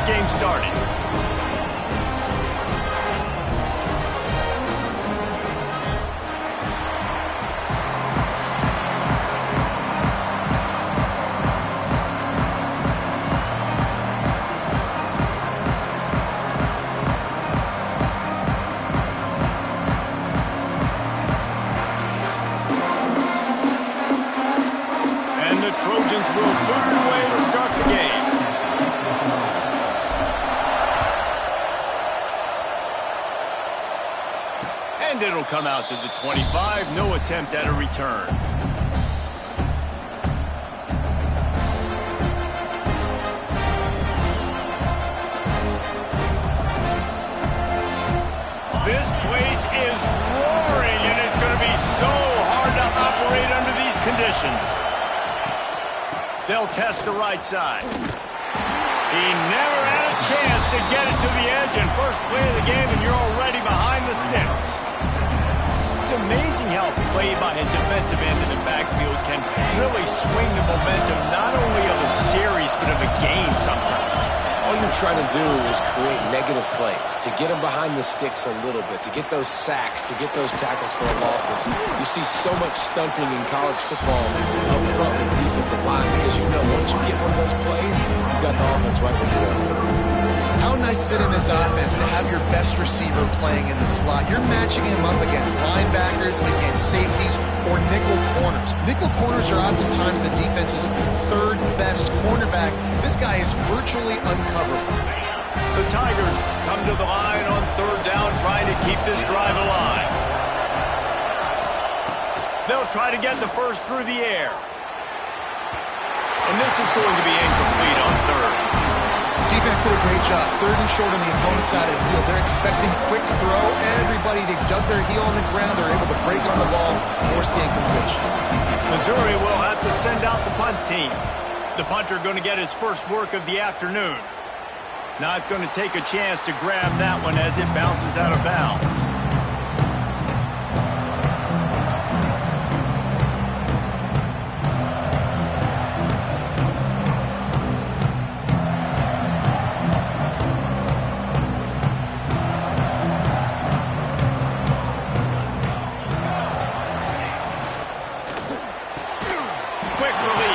this game started. Trojans will put it away to start the game. And it'll come out to the 25. No attempt at a return. This place is roaring, and it's going to be so hard to operate under these conditions. They'll test the right side. He never had a chance to get it to the edge, and first play of the game, and you're already behind the sticks. It's amazing how play by a defensive end in the backfield can really swing the momentum not only of a series, but of a game sometimes. All you're trying to do is create negative plays, to get them behind the sticks a little bit, to get those sacks, to get those tackles for losses. You see so much stunting in college football up front with the defensive line because you know once you get one of those plays, you've got the offense right where you are. How nice is it in this offense to have your best receiver playing in the slot? You're matching him up against linebackers, against safeties, or nickel corners. Nickel corners are oftentimes the defense's third best cornerback. This guy is virtually uncoverable. The Tigers come to the line on third down, trying to keep this drive alive. They'll try to get the first through the air. And this is going to be incomplete on third. Defense did a great job. Third and short on the opponent's side of the field. They're expecting quick throw. Everybody, they dug their heel on the ground. They're able to break on the ball, force the incompletion. Missouri will have to send out the punt team. The punter going to get his first work of the afternoon. Not going to take a chance to grab that one as it bounces out of bounds.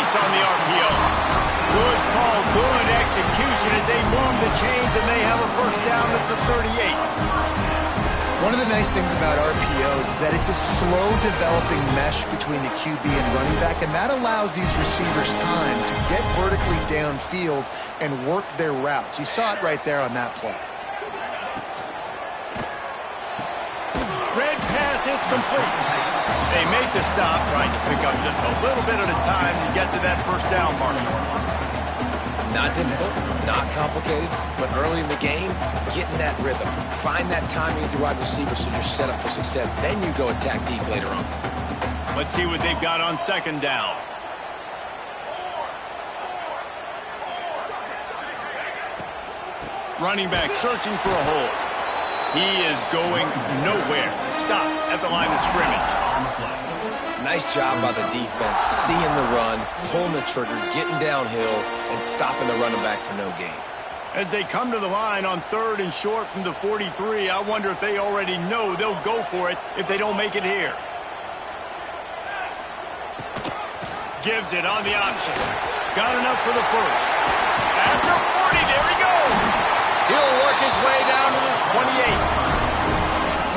On the RPO. Good call, good execution as they move the chains, and they have a first down at the 38. One of the nice things about RPOs is that it's a slow developing mesh between the QB and running back, and that allows these receivers time to get vertically downfield and work their routes. You saw it right there on that play. Red pass, it's complete. They make the stop, trying to pick up just a little bit at a time to get to that first down marker. Not difficult, not complicated, but early in the game, get in that rhythm. Find that timing with your wide receiver so you're set up for success. Then you go attack deep later on. Let's see what they've got on second down. Running back searching for a hole. He is going nowhere. Stop at the line of scrimmage. Nice job by the defense, seeing the run, pulling the trigger, getting downhill, and stopping the running back for no gain. As they come to the line on third and short from the 43, I wonder if they already know they'll go for it if they don't make it here. Gives it on the option. Got enough for the first. After 40, there he goes. He'll work his way down to the 28.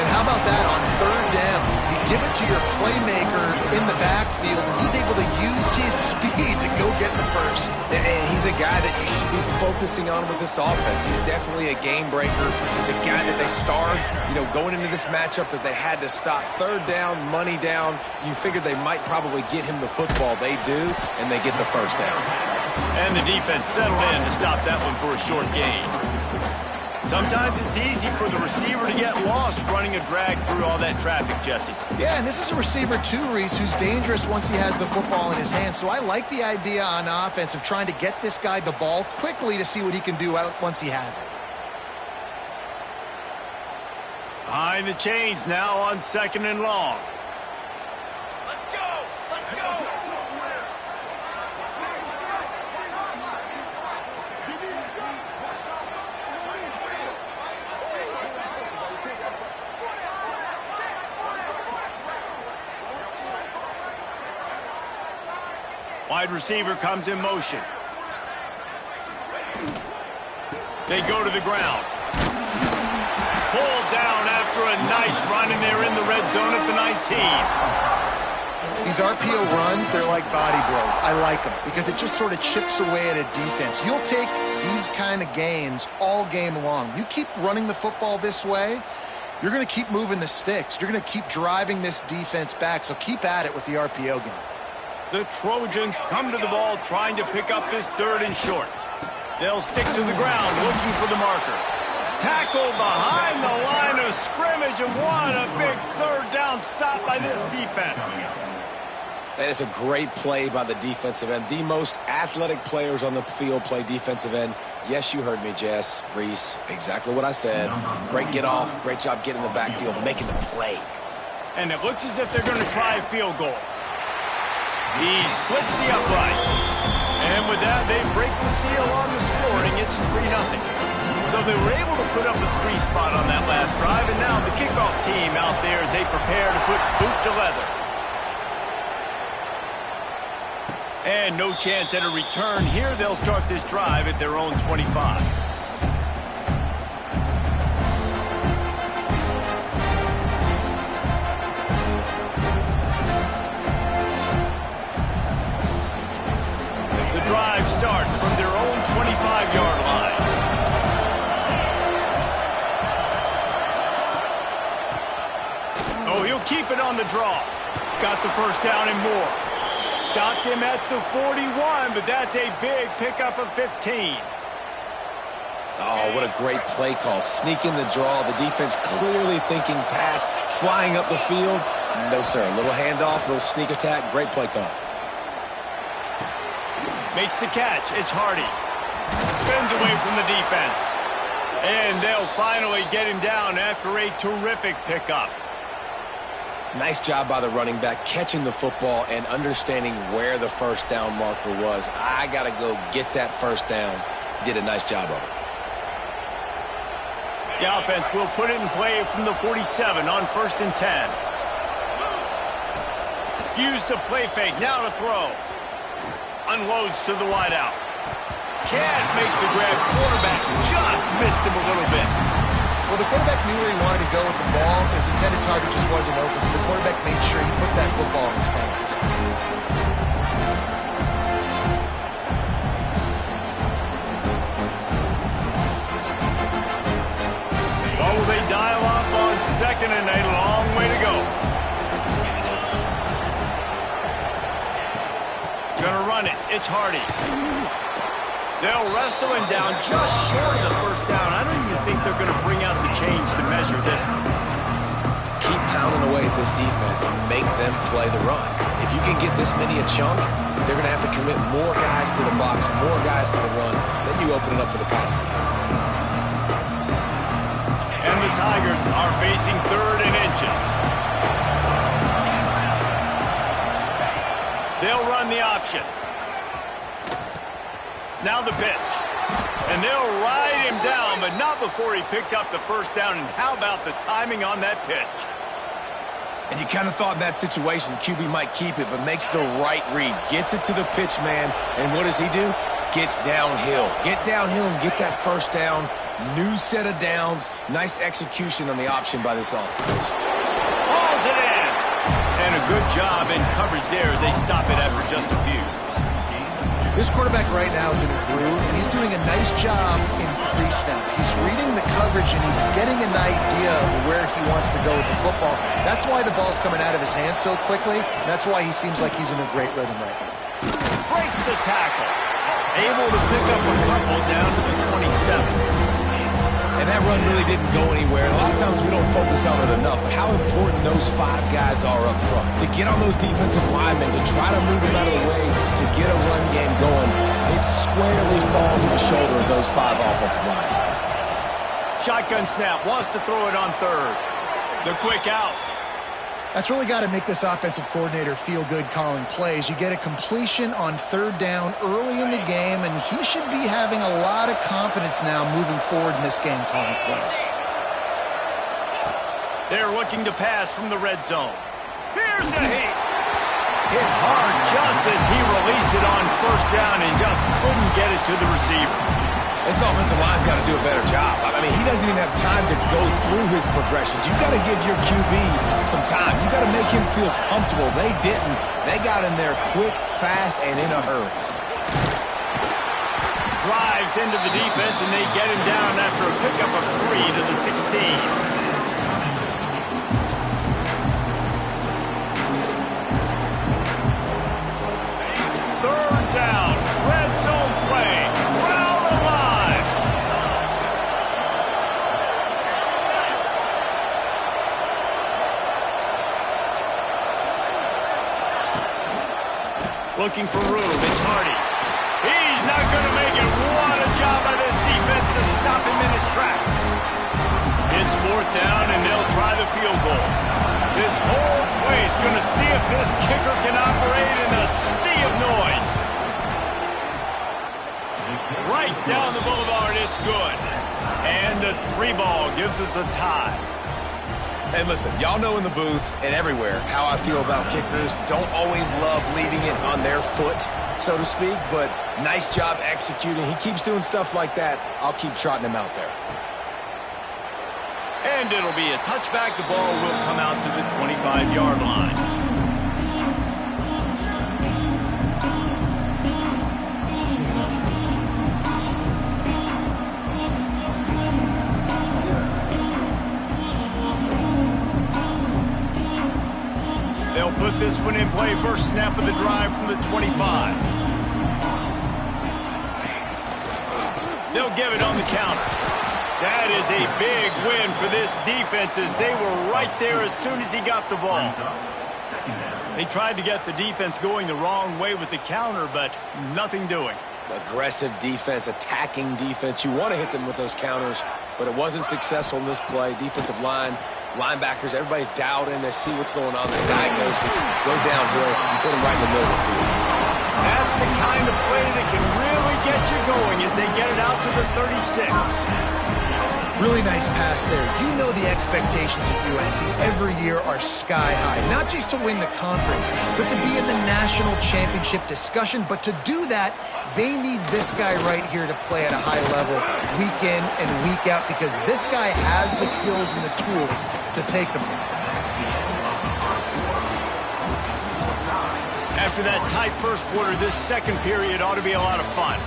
And how about that on third down? You give it to your playmaker in the backfield, and he's able to use his speed to go get the first. And he's a guy that you should be focusing on with this offense. He's definitely a game breaker. He's a guy that they starred, going into this matchup that they had to stop. Third down, money down. You figured they might probably get him the football. They do, and they get the first down. And the defense settled in to stop that one for a short gain. Sometimes it's easy for the receiver to get lost running a drag through all that traffic, Jesse. Yeah, and this is a receiver too, Reese, who's dangerous once he has the football in his hands. So I like the idea on offense of trying to get this guy the ball quickly to see what he can do once he has it. Behind the chains now on second and long. Let's go! Let's go! Wide receiver comes in motion. They go to the ground. Pulled down after a nice run, and they're in the red zone at the 19. These RPO runs, they're like body blows. I like them because it just sort of chips away at a defense. You'll take these kind of gains all game long. You keep running the football this way, you're going to keep moving the sticks. You're going to keep driving this defense back, so keep at it with the RPO game. The Trojans come to the ball trying to pick up this 3rd and short. They'll stick to the ground looking for the marker. Tackle behind the line of scrimmage, and what a big 3rd down stop by this defense. That is a great play by the defensive end. The most athletic players on the field play defensive end. Yes, you heard me, Jess, Reese. Exactly what I said. Great get off. Great job getting in the backfield, making the play. And it looks as if they're going to try a field goal. He splits the uprights. And with that, they break the seal on the scoring. It's 3-0. So they were able to put up a 3 spot on that last drive, and now the kickoff team out there as they prepare to put boot to leather. And no chance at a return here. They'll start this drive at their own 25. The drive starts from their own 25-yard line. Oh, he'll keep it on the draw. Got the first down and more. Stopped him at the 41, but that's a big pickup of 15. Oh, what a great play call. Sneaking the draw. The defense clearly thinking pass, flying up the field. No, sir. A little handoff, a little sneak attack. Great play call. Makes the catch. It's Hardy. Spins away from the defense. And they'll finally get him down after a terrific pickup. Nice job by the running back, catching the football and understanding where the first down marker was. I got to go get that first down. He did a nice job of it. The offense will put it in play from the 47 on 1st and 10. Use the play fake. Now to throw. Unloads to the wideout. Can't make the grab. Quarterback just missed him a little bit. Well, the quarterback knew where he wanted to go with the ball. His intended target just wasn't open, so the quarterback made sure he put that football in his hands. Oh, they dial up on 2nd and a long way to go. Gonna run it. It's Hardy. They'll wrestle him down just short of the first down. I don't even think they're going to bring out the chains to measure this one. Keep pounding away at this defense and make them play the run. If you can get this many a chunk, they're going to have to commit more guys to the box, more guys to the run. Then you open it up for the passing game. And the Tigers are facing 3rd and inches. They'll run the option. Now the pitch. And they'll ride him down, but not before he picked up the first down. And how about the timing on that pitch? And you kind of thought in that situation QB might keep it, but makes the right read. Gets it to the pitch man, and what does he do? Gets downhill. Get downhill and get that first down. New set of downs. Nice execution on the option by this offense. Hauls it in. And a good job in coverage there as they stop it after just a few. This quarterback right now is in a groove, and he's doing a nice job in pre-snap. He's reading the coverage, and he's getting an idea of where he wants to go with the football. That's why the ball's coming out of his hands so quickly. And that's why he seems like he's in a great rhythm right now. Breaks the tackle. Able to pick up a couple down to the 27. And that run really didn't go anywhere. A lot of times we don't focus on it enough, but how important those 5 guys are up front. To get on those defensive linemen, to try to move them out of the way, to get a run game going, it squarely falls on the shoulder of those 5 offensive linemen. Shotgun snap, wants to throw it on 3rd. The quick out. That's really got to make this offensive coordinator feel good calling plays. You get a completion on 3rd down early in the game, and he should be having a lot of confidence now moving forward in this game calling plays. They're looking to pass from the red zone. Here's a hit. Hit hard just as he released it on first down and just couldn't get it to the receiver. This offensive line's got to do a better job. I mean, he doesn't even have time to go through his progressions. You've got to give your QB some time. You've got to make him feel comfortable. They didn't. They got in there quick, fast, and in a hurry. Drives into the defense, and they get him down after a pickup of 3 to the 16. Down, red zone play, crowd alive. Looking for room, it's Hardy. He's not going to make it. What a job by this defense to stop him in his tracks. It's 4th down, and they'll try the field goal. This whole place going to see if this kicker can operate in a sea of noise. Right down the boulevard, it's good. And the 3-ball gives us a tie. And listen, y'all know in the booth and everywhere how I feel about kickers. Don't always love leaving it on their foot, so to speak, but nice job executing. He keeps doing stuff like that. I'll keep trotting him out there. And it'll be a touchback. The ball will come out to the 25-yard line. They'll put this one in play. First snap of the drive from the 25. They'll give it on the counter. That is a big win for this defense as they were right there as soon as he got the ball. They tried to get the defense going the wrong way with the counter, but nothing doing. Aggressive defense, attacking defense. You want to hit them with those counters, but it wasn't successful in this play. Defensive line, linebackers, everybody's dialed in. They see what's going on. They diagnose it, go downhill, put them right in the middle of the field. That's the kind of play that can really get you going as they get it out to the 36. Really nice pass there. You know the expectations of USC every year are sky high. Not just to win the conference, but to be in the national championship discussion. But to do that, they need this guy right here to play at a high level week in and week out because this guy has the skills and the tools to take them there. After that tight first quarter, this second period ought to be a lot of fun.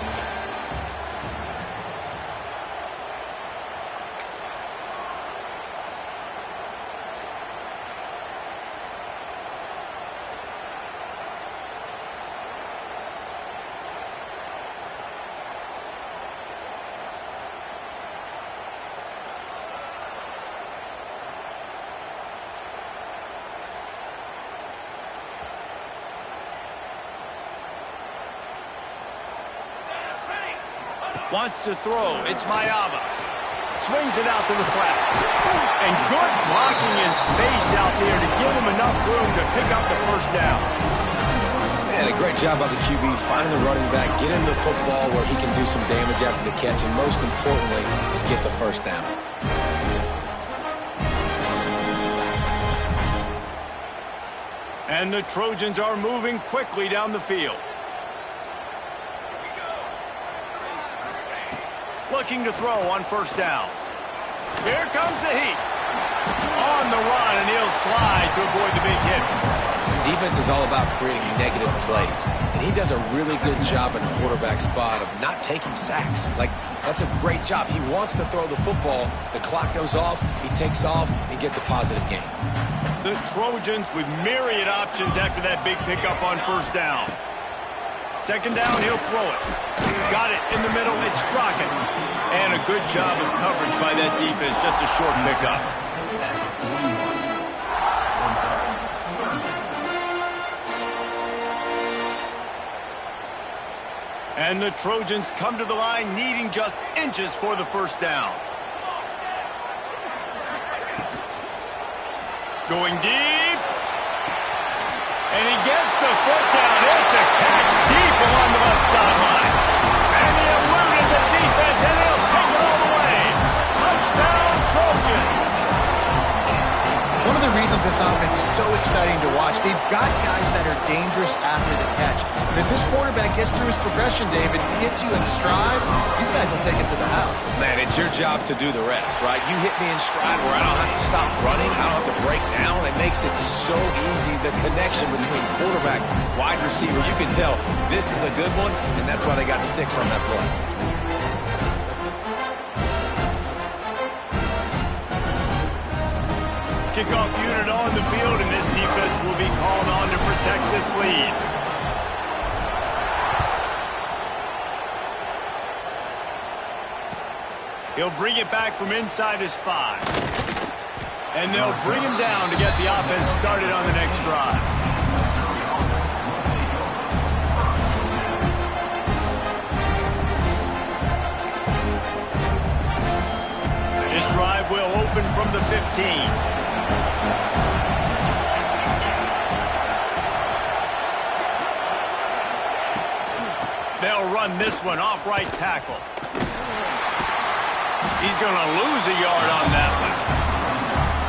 Wants to throw. It's Mayava. Swings it out to the flat. And good blocking in space out there to give him enough room to pick up the first down. Man, a great job by the QB, finding the running back, get him the football where he can do some damage after the catch, and most importantly, get the first down. And the Trojans are moving quickly down the field. Looking to throw on first down. Here comes the heat. On the run, and he'll slide to avoid the big hit. Defense is all about creating negative plays, and he does a really good job at the quarterback spot of not taking sacks. Like, that's a great job. He wants to throw the football. The clock goes off. He takes off. He gets a positive gain. The Trojans with myriad options after that big pickup on first down. Second down, he'll throw it. Got it in the middle. It's Strocken. And a good job of coverage by that defense. Just a short pickup. And the Trojans come to the line needing just inches for the first down. Going deep. And he gets the foot down. It's a catch deep along the left sideline. And he eluded the defense, and he'll take it all the way. Touchdown, Trojans. One of the reasons this offense is so exciting to watch, they've got guys that are dangerous after the catch. And if this quarterback gets through his progression, David, hits you in stride, these guys will take it to the house. Man, it's your job to do the rest, right? You hit me in stride where I don't have to stop running. I don't have to break down. It makes it so easy. The connection between quarterback, wide receiver, you can tell this is a good one, and that's why they got 6 on that play. Kickoff unit on the field, and this defense will be called on to protect this lead. He'll bring it back from inside his 5. And they'll bring him down to get the offense started on the next drive. This drive will open from the 15. They'll run this one off right tackle. He's going to lose a yard on that one.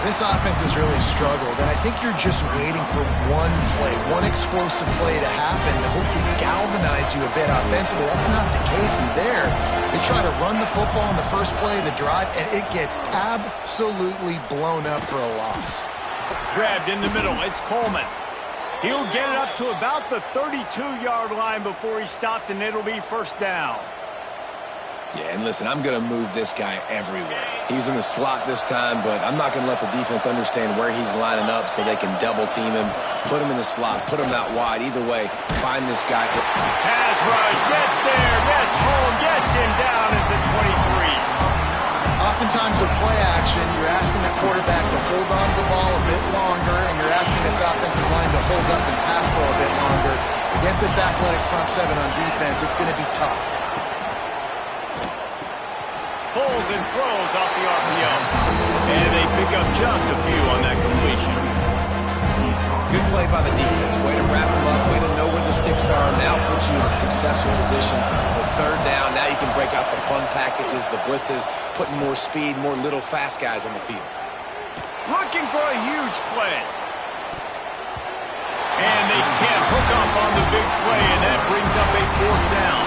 This offense has really struggled, and I think you're just waiting for one play, one explosive play to happen to hopefully galvanize you a bit offensively. That's not the case in there. They try to run the football on the first play of the drive, and it gets absolutely blown up for a loss. Grabbed in the middle. It's Coleman. He'll get it up to about the 32-yard line before he stopped, and it'll be first down. Yeah, and listen, I'm going to move this guy everywhere. He's in the slot this time, but I'm not going to let the defense understand where he's lining up so they can double-team him, put him in the slot, put him out wide. Either way, find this guy. Pass rush, gets there, gets home, gets him down at the 23. Oftentimes with play action, you're asking the quarterback to hold on to the ball a bit longer, and you're asking this offensive line to hold up and pass ball a bit longer. Against this athletic front 7 on defense, it's going to be tough. Pulls and throws off the RPO. And they pick up just a few on that completion. Good play by the defense. Way to wrap them up. Way to know where the sticks are. Now puts you in a successful position for third down. Now you can break out the fun packages, the blitzes, putting more speed, more little fast guys on the field. Looking for a huge play. And they can't hook up on the big play, and that brings up a 4th down.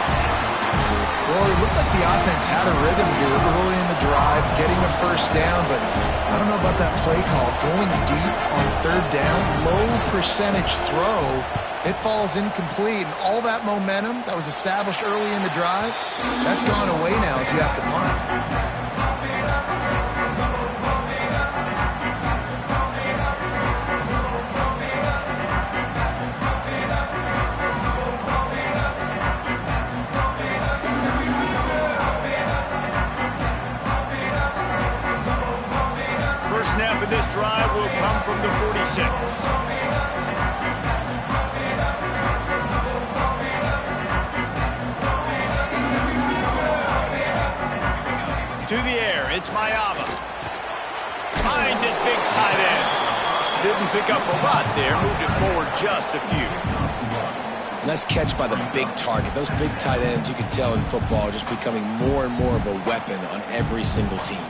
Well, it looked like the offense had a rhythm here early in the drive, getting a first down, but I don't know about that play call. Going deep on 3rd down, low percentage throw, it falls incomplete, and all that momentum that was established early in the drive, that's gone away now if you have to punt. Snap of this drive will come from the 46. To the air, it's Mayava. Finds his big tight end. Didn't pick up a lot there, moved it forward just a few. Nice catch by the big target. Those big tight ends, you can tell in football, are just becoming more and more of a weapon on every single team.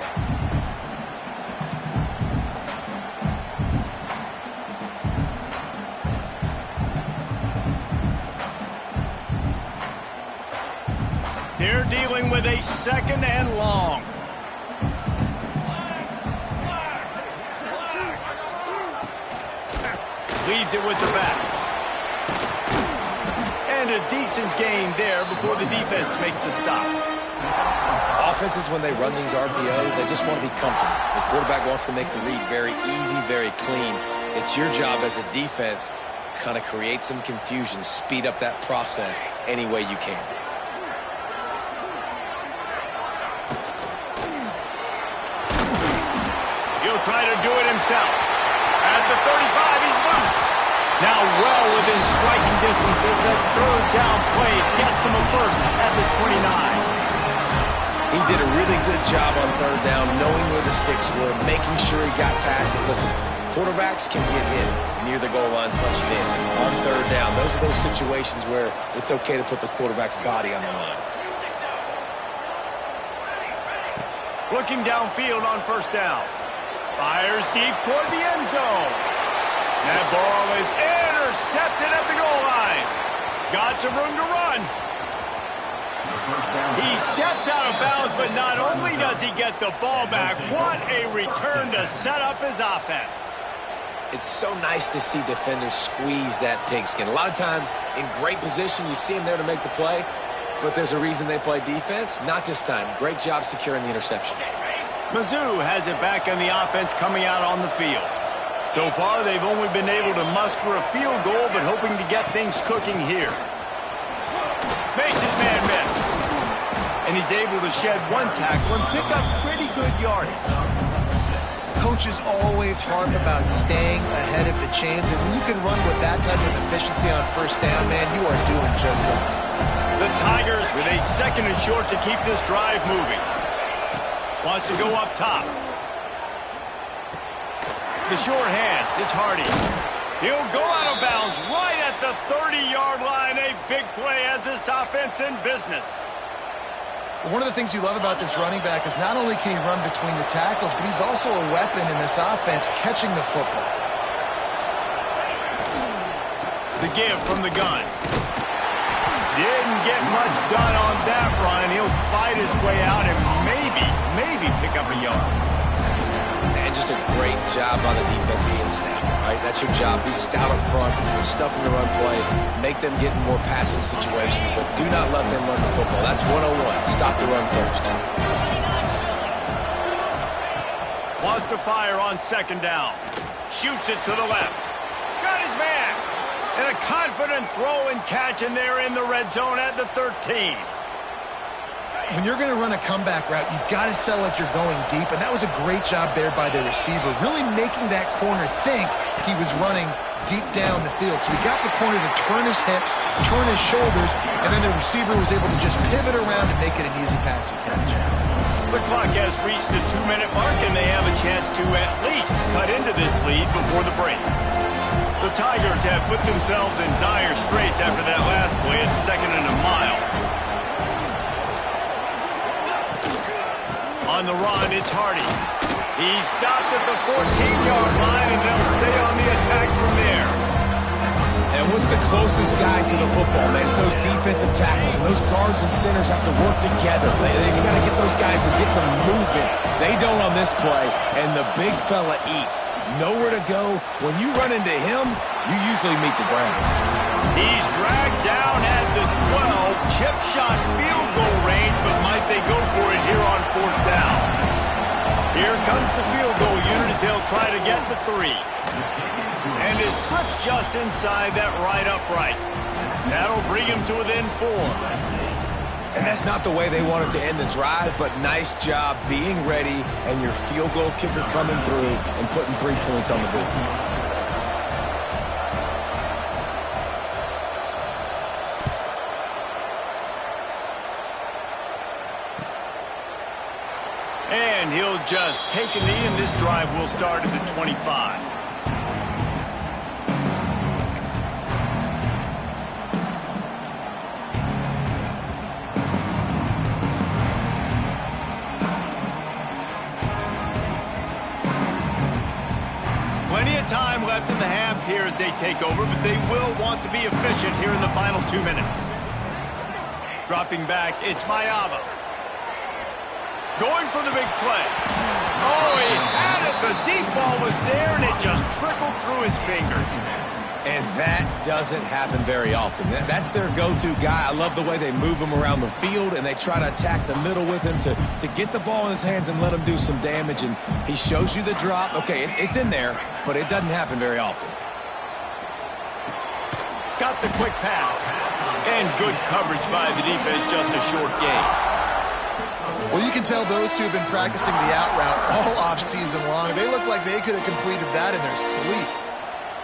They're dealing with a 2nd and long. Leaves it with the back. And a decent gain there before the defense makes the stop. Offenses, when they run these RPOs, they just want to be comfortable. The quarterback wants to make the read very easy, very clean. It's your job as a defense to kind of create some confusion, speed up that process any way you can. He'll try to do it himself. At the 35, he's loose. Now well within striking distance as that 3rd down play gets him a first at the 29. He did a really good job on 3rd down, knowing where the sticks were, making sure he got past it. Listen, quarterbacks can get hit near the goal line punching in. On 3rd down, those are those situations where it's okay to put the quarterback's body on the line. Looking downfield on 1st down. Fires deep toward the end zone. That ball is intercepted at the goal line. Got some room to run. He steps out of bounds, but not only does he get the ball back, what a return to set up his offense. It's so nice to see defenders squeeze that pigskin. A lot of times in great position, you see them there to make the play, but there's a reason they play defense. Not this time. Great job securing the interception. Mizzou has it back on the offense coming out on the field. So far, they've only been able to muster a field goal, but hoping to get things cooking here. Makes his man miss. And he's able to shed one tackle and pick up pretty good yardage. Coaches always harp about staying ahead of the chains, and when you can run with that type of efficiency on first down, man, you are doing just that. The Tigers with a 2nd and short to keep this drive moving. Wants to go up top. The short hands, it's Hardy. He'll go out of bounds right at the 30-yard line. A big play as this offense in business. One of the things you love about this running back is not only can he run between the tackles, but he's also a weapon in this offense catching the football. The give from the gun. Didn't get much done on that run. He'll fight his way out and maybe pick up a yard. And just a great job on the defense being stout, right? That's your job. Be stout up front, stuff in the run play, make them get in more passing situations, but do not let them run the football. That's 101. Stop the run first. Wants to fire on 2nd down. Shoots it to the left. Got his man. And a confident throw and catch, and they're in the red zone at the 13. When you're going to run a comeback route, you've got to sell like you're going deep, and that was a great job there by the receiver, really making that corner think he was running deep down the field. So he got the corner to turn his hips, turn his shoulders, and then the receiver was able to just pivot around and make it an easy pass and catch. The clock has reached the 2-minute mark, and they have a chance to at least cut into this lead before the break. The Tigers have put themselves in dire straits after that last play at 2nd and a mile. On the run, it's Hardy. He's stopped at the 14-yard line, and they'll stay on the attack from there. And what's the closest guy to the football, man? It's those defensive tackles, and those guards and centers have to work together. They got to get those guys and get some movement. They don't on this play, and the big fella eats. Nowhere to go. When you run into him, you usually meet the ground. He's dragged down at the 12, chip shot field goal range, but might they go for it here on 4th down? Here comes the field goal unit as they'll try to get the 3. And it slips just inside that right upright. That'll bring him to within 4. And that's not the way they wanted to end the drive, but nice job being ready and your field goal kicker coming through and putting 3 points on the board. And he'll just take a knee, and this drive will start at the 25. Plenty of time left in the half here as they take over, but they will want to be efficient here in the final 2 minutes. Dropping back, it's Mayava. Going for the big play. Oh, he had it. The deep ball was there, and it just trickled through his fingers. And that doesn't happen very often. That's their go-to guy. I love the way they move him around the field, and they try to attack the middle with him to get the ball in his hands and let him do some damage. And he shows you the drop. Okay, it's in there, but it doesn't happen very often. Got the quick pass. And good coverage by the defense, just a short gain. Well, you can tell those two have been practicing the out route all off-season long. They look like they could have completed that in their sleep.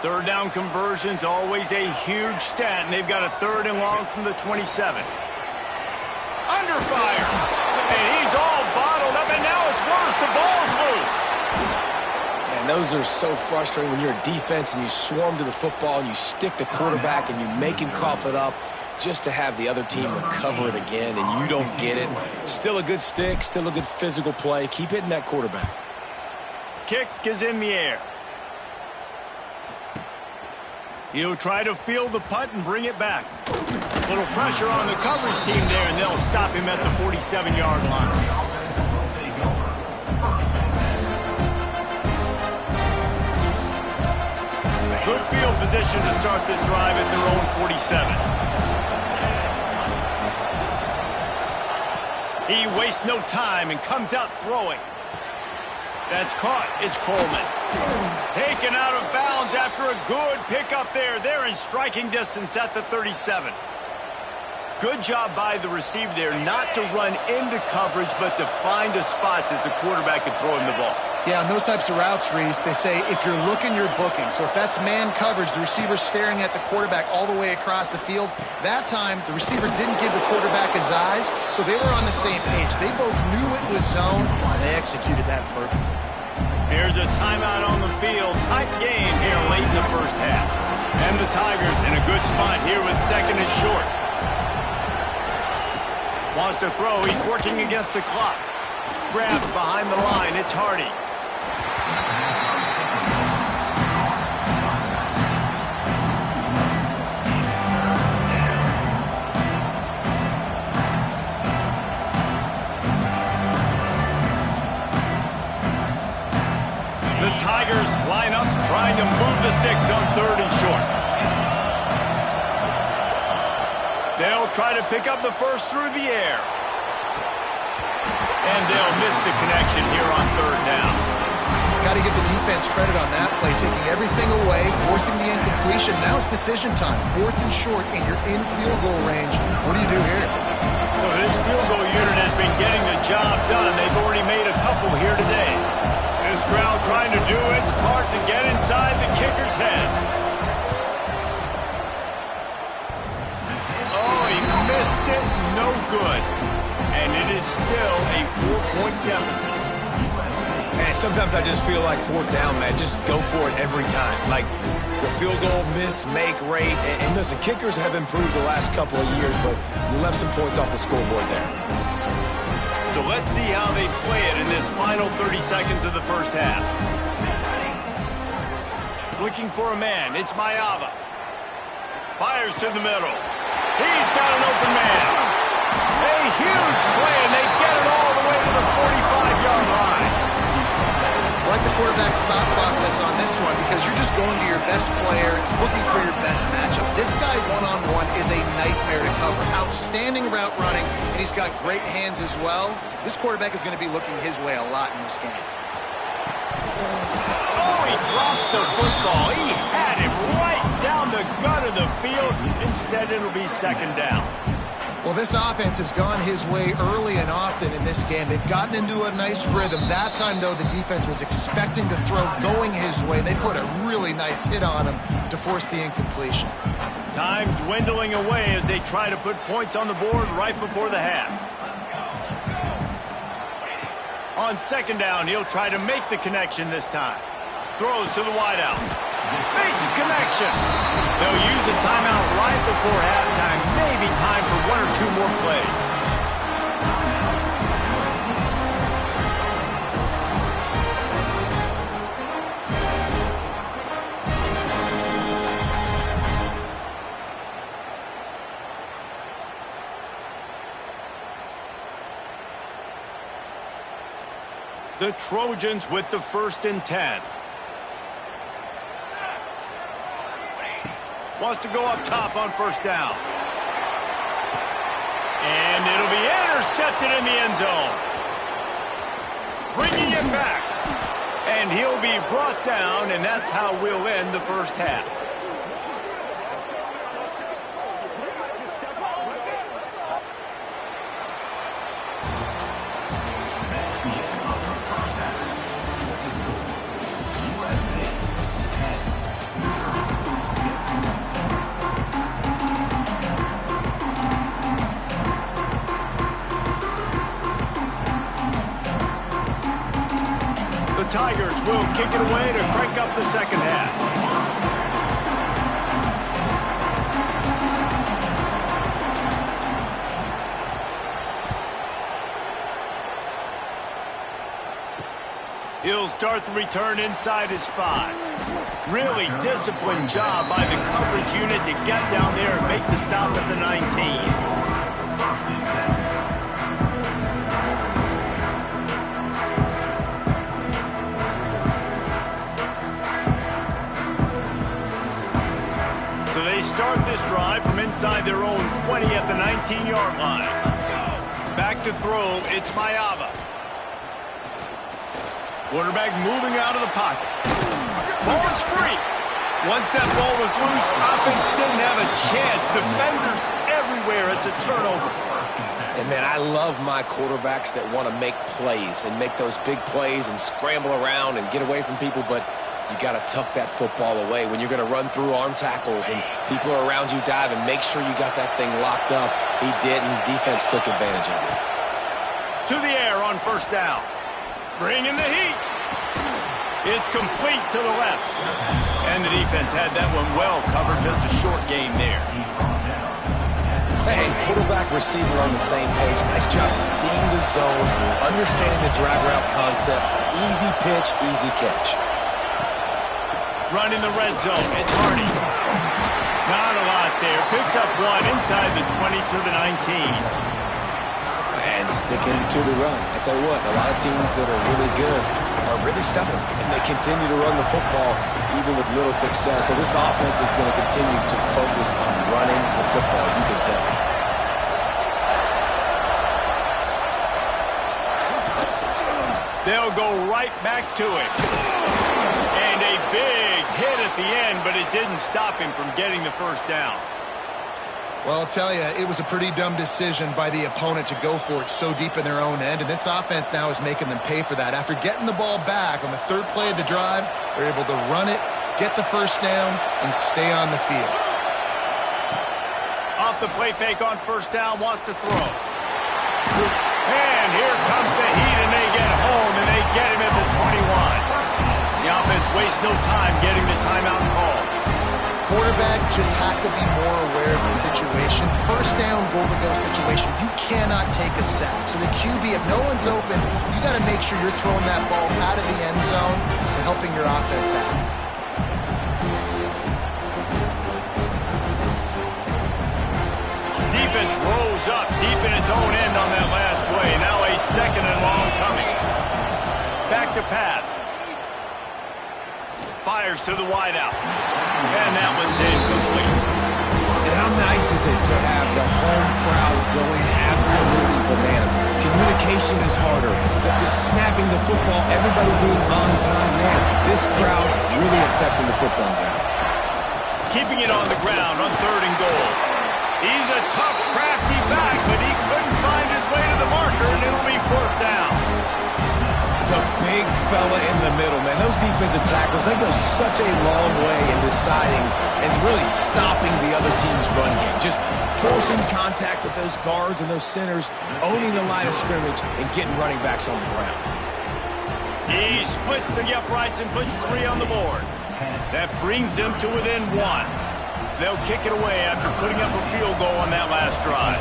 3rd down conversion's always a huge stat, and they've got a 3rd and long from the 27. Under fire. And he's all bottled up, and now it's worse. The ball's loose. And those are so frustrating when you're a defense and you swarm to the football and you stick the quarterback and you make him cough it up. Just to have the other team recover it again, and you don't get it. Still a good stick, still a good physical play. Keep hitting that quarterback. Kick is in the air. He'll try to field the punt and bring it back. Little pressure on the coverage team there, and they'll stop him at the 47-yard line. Good field position to start this drive at their own 47. He wastes no time and comes out throwing. That's caught. It's Coleman. Taken out of bounds after a good pickup there. They're in striking distance at the 37. Good job by the receiver there not to run into coverage, but to find a spot that the quarterback can throw him the ball. Yeah, on those types of routes, Reese, they say if you're looking, you're booking. So if that's man coverage, the receiver's staring at the quarterback all the way across the field. That time, the receiver didn't give the quarterback his eyes, so they were on the same page. They both knew it was zone, and they executed that perfectly. There's a timeout on the field. Tight game here late in the first half. And the Tigers in a good spot here with second and short. Wants to throw. He's working against the clock. Grabbed behind the line. It's Hardy. The Tigers line up, trying to move the sticks on third and short. They'll try to pick up the first through the air. And they'll miss the connection here on third down. Got to give the defense credit on that play, taking everything away, forcing the incompletion. Now it's decision time. Fourth and short, and you're in field goal range. What do you do here? So this field goal unit has been getting the job done. They've already made a couple here today. This crowd trying to do its part to get inside the kicker's head. Oh, he missed it. No good. And it is still a 4-point deficit. Man, sometimes I just feel like fourth down, man. Just go for it every time. Like the field goal miss, make rate. And listen, kickers have improved the last couple of years, but you left some points off the scoreboard there. So let's see how they play it in this final 30 seconds of the first half. Looking for a man. It's Mayava. Fires to the middle. He's got an open man. A huge play, and they get it all the way to the 45-yard line. I like the quarterback thought process on this one because you're just going to your best player, looking for your best matchup. This guy one-on-one is a nightmare to cover. Outstanding route running, and he's got great hands as well. This quarterback is going to be looking his way a lot in this game. Oh, he drops the football. He had him right down the gut of the field. Instead, it'll be second down. Well, this offense has gone his way early and often in this game. They've gotten into a nice rhythm. That time, though, the defense was expecting the throw going his way. They put a really nice hit on him to force the incompletion. Time dwindling away as they try to put points on the board right before the half. On second down, he'll try to make the connection this time. Throws to the wideout. Makes a connection. They'll use a timeout right before halftime. Maybe time for one or two more plays. The Trojans with the 1st and 10. Wants to go up top on first down. And it'll be intercepted in the end zone. Bringing it back. And he'll be brought down, and that's how we'll end the first half. The Tigers will kick it away to crank up the second half. He'll start the return inside his 5. Really disciplined job by the coverage unit to get down there and make the stop at the 19. So they start this drive from inside their own 20 at the 19-yard line. Back to throw, it's Mayava. Quarterback moving out of the pocket. Ball is free. Once that ball was loose, offense didn't have a chance. Defenders everywhere. It's a turnover. And, man, I love my quarterbacks that want to make plays and make those big plays and scramble around and get away from people, but you got to tuck that football away when you're going to run through arm tackles and people are around you diving. Make sure you got that thing locked up. He didn't. Defense took advantage of it. To the air on first down. Bringing the heat. It's complete to the left. And the defense had that one well covered. Just a short game there. And quarterback receiver on the same page. Nice job seeing the zone, understanding the drag route concept. Easy pitch, easy catch. Run in the red zone. It's Hardy. Not a lot there. Picks up one inside the 20 to the 19. And sticking to the run. I tell you what, a lot of teams that are really good are really stubborn, and they continue to run the football even with little success. So this offense is going to continue to focus on running the football, you can tell. They'll go right back to it. And a big hit at the end, but it didn't stop him from getting the first down. Well, I'll tell you, it was a pretty dumb decision by the opponent to go for it so deep in their own end, and this offense now is making them pay for that. After getting the ball back on the third play of the drive, they're able to run it, get the first down, and stay on the field. Off the play fake on first down, wants to throw. And here comes the heat, and they get home, and they get him at the 21. The offense wastes no time getting the timeout call. Quarterback just has to be more aware of the situation. First down, goal-to-go situation, you cannot take a sack. So the QB, if no one's open, you got to make sure you're throwing that ball out of the end zone and helping your offense out. Defense rose up deep in its own end on that last play. Now a second and long coming. Back to pass. Fires to the wideout. And that one's incomplete. And how nice is it to have the home crowd going absolutely bananas? Communication is harder. But snapping the football, everybody being on time, man, this crowd really affecting the football game. Keeping it on the ground on third and goal. He's a tough, crafty back, but he couldn't find his way to the marker, and it'll be fourth down. The big fella in the middle, man. Those defensive tackles, they go such a long way in deciding and really stopping the other team's run game. Just forcing contact with those guards and those centers, owning the line of scrimmage, and getting running backs on the ground. He splits the uprights and puts 3 on the board. That brings them to within 1. They'll kick it away after putting up a field goal on that last drive.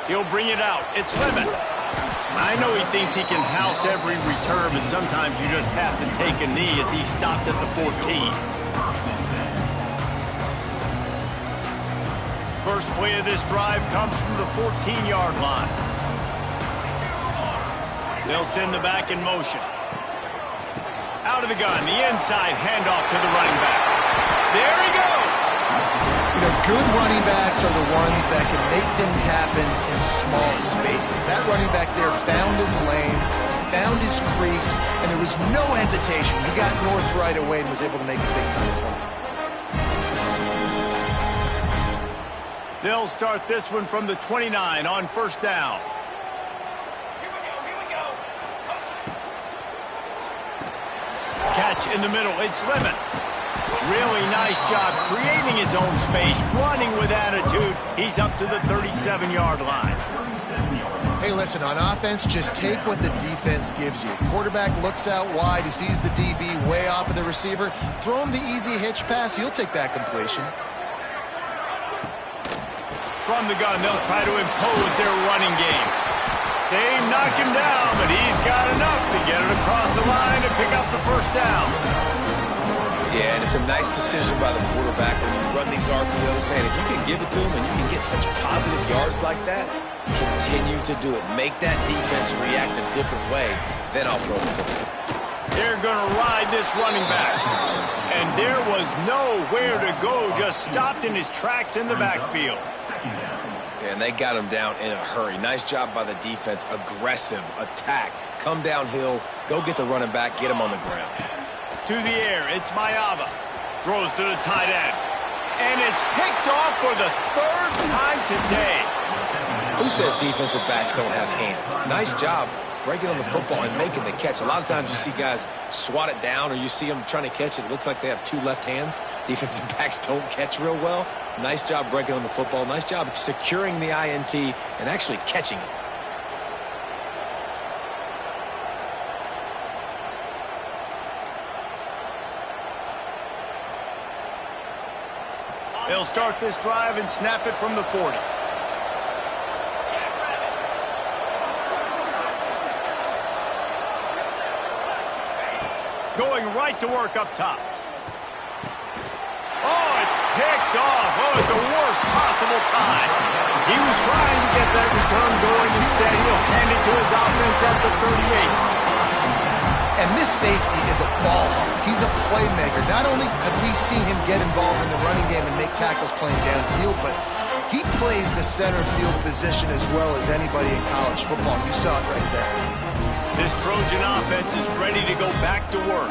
He'll bring it out. It's Lemon. I know he thinks he can house every return, but sometimes you just have to take a knee as he stopped at the 14. First play of this drive comes from the 14-yard line. They'll send the back in motion. Out of the gun, the inside handoff to the running back. There he goes. You know, good running backs are the ones that can make things happen in small spaces. That running back there found his lane, found his crease, and there was no hesitation. He got north right away and was able to make a big-time play. They'll start this one from the 29 on first down. Here we go. Catch in the middle. It's Lemon. Really nice job creating his own space, running with attitude. He's up to the 37-yard line. Hey, listen, on offense, just take what the defense gives you. Quarterback looks out wide. He sees the DB way off of the receiver. Throw him the easy hitch pass. He'll take that completion. From the gun, they'll try to impose their running game. They knock him down, but he's got enough to get it across the line and pick up the first down. Yeah, and it's a nice decision by the quarterback when you run these RPOs. Man, if you can give it to him and you can get such positive yards like that, continue to do it. Make that defense react a different way, then I'll throw the football. They're going to ride this running back. And there was nowhere to go, just stopped in his tracks in the backfield. And they got him down in a hurry. Nice job by the defense. Aggressive attack. Come downhill. Go get the running back. Get him on the ground. To the air. It's Mayava. Throws to the tight end. And it's picked off for the third time today. Who says defensive backs don't have hands? Nice job breaking on the football and making the catch. A lot of times you see guys swat it down or you see them trying to catch it. It looks like they have two left hands. Defensive backs don't catch real well. Nice job breaking on the football. Nice job securing the INT and actually catching it. They'll start this drive and snap it from the 40. Going right to work up top. Oh, it's picked off. Oh, at the worst possible time. He was trying to get that return going. Instead, he'll hand it to his offense at the 38. And this safety is a ball hawk. He's a playmaker. Not only have we seen him get involved in the running game and make tackles playing downfield, but he plays the center field position as well as anybody in college football. You saw it right there. This Trojan offense is ready to go back to work.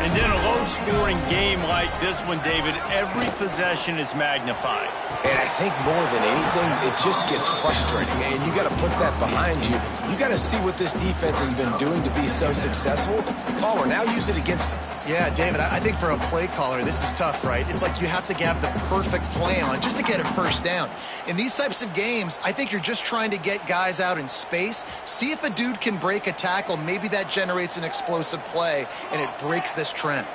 And in a low-scoring game like this one, David, every possession is magnified. And I think more than anything, it just gets frustrating. And you got to put that behind you. You got to see what this defense has been doing to be so successful. Caller, now use it against them. Yeah, David, I think for a play caller, this is tough, right? It's like you have to have the perfect play on just to get a first down. In these types of games, I think you're just trying to get guys out in space, see if a dude can break a tackle. Maybe that generates an explosive play, and it breaks this trend.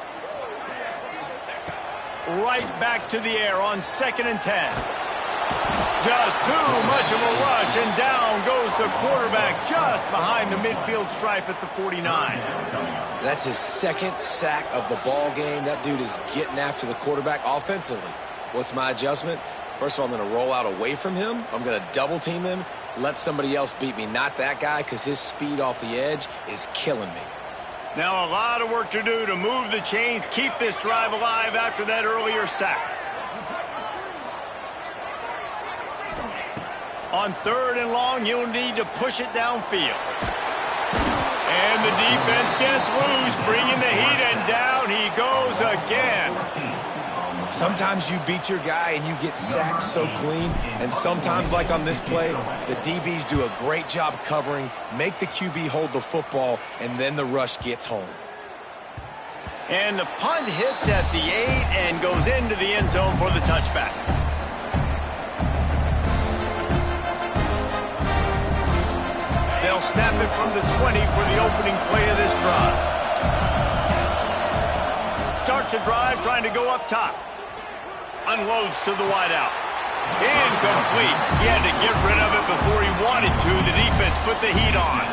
Right back to the air on 2nd and 10. Just too much of a rush, and down goes the quarterback just behind the midfield stripe at the 49. That's his second sack of the ball game. That dude is getting after the quarterback offensively. What's my adjustment? First of all, I'm going to roll out away from him. I'm going to double team him, let somebody else beat me, not that guy, because his speed off the edge is killing me. Now a lot of work to do to move the chains, keep this drive alive after that earlier sack. On 3rd and long, you'll need to push it downfield. And the defense gets loose, bringing the heat, and down he goes again. Sometimes you beat your guy and you get sacked so clean, and sometimes, like on this play, the DBs do a great job covering, make the QB hold the football, and then the rush gets home. And the punt hits at the 8 and goes into the end zone for the touchback. They'll snap it from the 20 for the opening play of this drive. Starts a drive trying to go up top. Unloads to the wideout. Incomplete. He had to get rid of it before he wanted to. The defense put the heat on.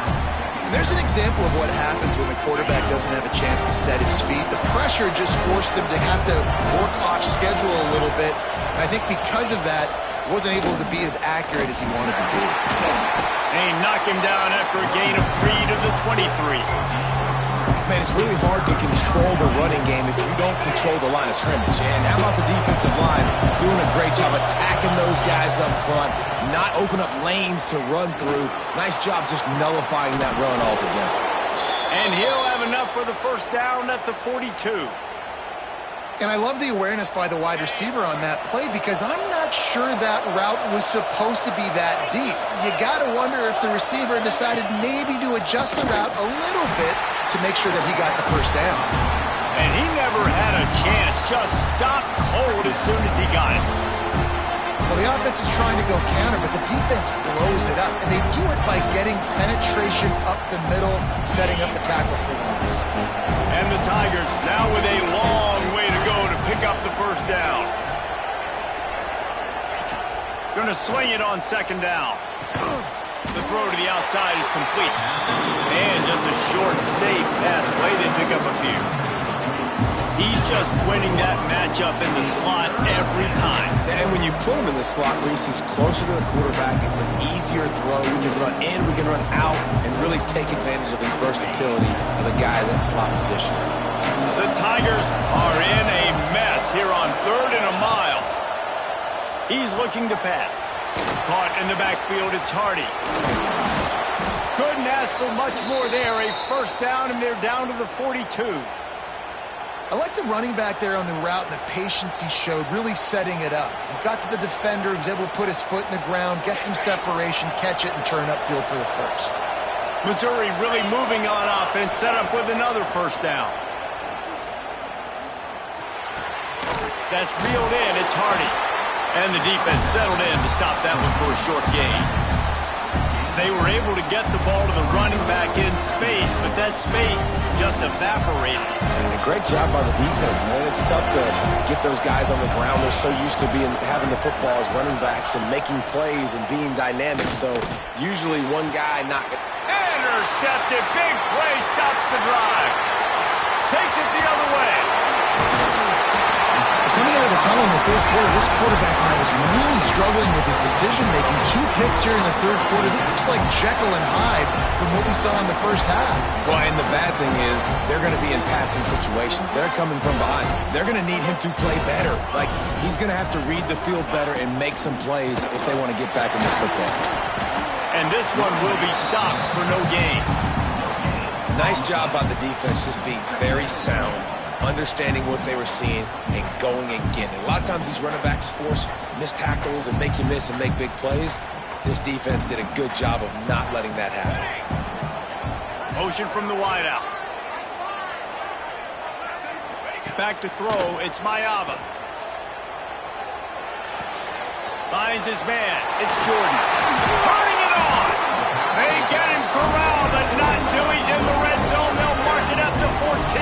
There's an example of what happens when the quarterback doesn't have a chance to set his feet. The pressure just forced him to have to work off schedule a little bit. And I think because of that, wasn't able to be as accurate as he wanted to be. And he knocked him down after a gain of 3 to the 23. Man, it's really hard to control the running game if you don't control the line of scrimmage. And how about the defensive line doing a great job attacking those guys up front, not open up lanes to run through. Nice job just nullifying that run altogether. And he'll have enough for the first down at the 42. And I love the awareness by the wide receiver on that play because I'm not sure that route was supposed to be that deep. You got to wonder if the receiver decided maybe to adjust the route a little bit to make sure that he got the first down. And he never had a chance, just stopped cold as soon as he got it. Well, the offense is trying to go counter, but the defense blows it up, and they do it by getting penetration up the middle, setting up the tackle for loss. And the Tigers now with a long way to go to pick up the first down. Going to swing it on 2nd down. The throw to the outside is complete. And just a short, safe pass play. They pick up a few. He's just winning that matchup in the slot every time. And when you put him in the slot, Reese, he's closer to the quarterback. It's an easier throw. We can run in, we can run out, and really take advantage of his versatility of the guy in that slot position. The Tigers are in a mess here on 3rd and a mile. He's looking to pass. Caught in the backfield, it's Hardy. Couldn't ask for much more there. A first down, and they're down to the 42. I like the running back there on the route and the patience he showed, really setting it up. He got to the defender, he was able to put his foot in the ground, get some separation, catch it, and turn upfield for the first. Missouri really moving on offense, set up with another first down. That's reeled in, it's Hardy. And the defense settled in to stop that one for a short gain. They were able to get the ball to the running back in space, but that space just evaporated. And a great job by the defense, man. It's tough to get those guys on the ground. They're so used to having the football as running backs and making plays and being dynamic. So usually one guy not... Intercepted. Big play stops the drive. Takes it the other way. Coming out of the tunnel in the 3rd quarter, this quarterback now is really struggling with his decision-making. 2 picks here in the 3rd quarter. This looks like Jekyll and Hyde from what we saw in the first half. Well, and the bad thing is they're going to be in passing situations. They're coming from behind. They're going to need him to play better. Like, he's going to have to read the field better and make some plays if they want to get back in this football game. And this one will be stopped for no gain. Nice job by the defense, just being very sound, understanding what they were seeing, and going and getting it. A lot of times these running backs force missed tackles and make you miss and make big plays. This defense did a good job of not letting that happen. Motion from the wideout. Back to throw, it's Mayava. Finds his man, it's Jordan. Turning it on! They get him corralled, but not until he's in the red zone. They'll mark it up to 14.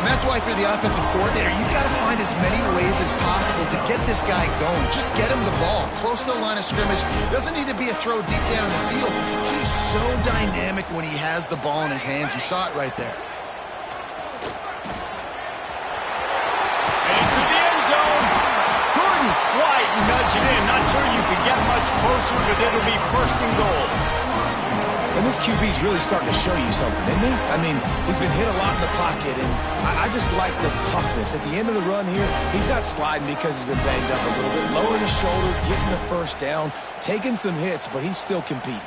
And that's why for the offensive coordinator, you've got to find as many ways as possible to get this guy going. Just get him the ball close to the line of scrimmage. Doesn't need to be a throw deep down the field. He's so dynamic when he has the ball in his hands. You saw it right there. Into the end zone. Couldn't quite nudge it in. Not sure you could get much closer, but it'll be 1st and goal. And this QB's really starting to show you something, isn't he? I mean, he's been hit a lot in the pocket, and I just like the toughness. At the end of the run here, he's not sliding because he's been banged up a little bit. Lowering his shoulder, getting the first down, taking some hits, but he's still competing.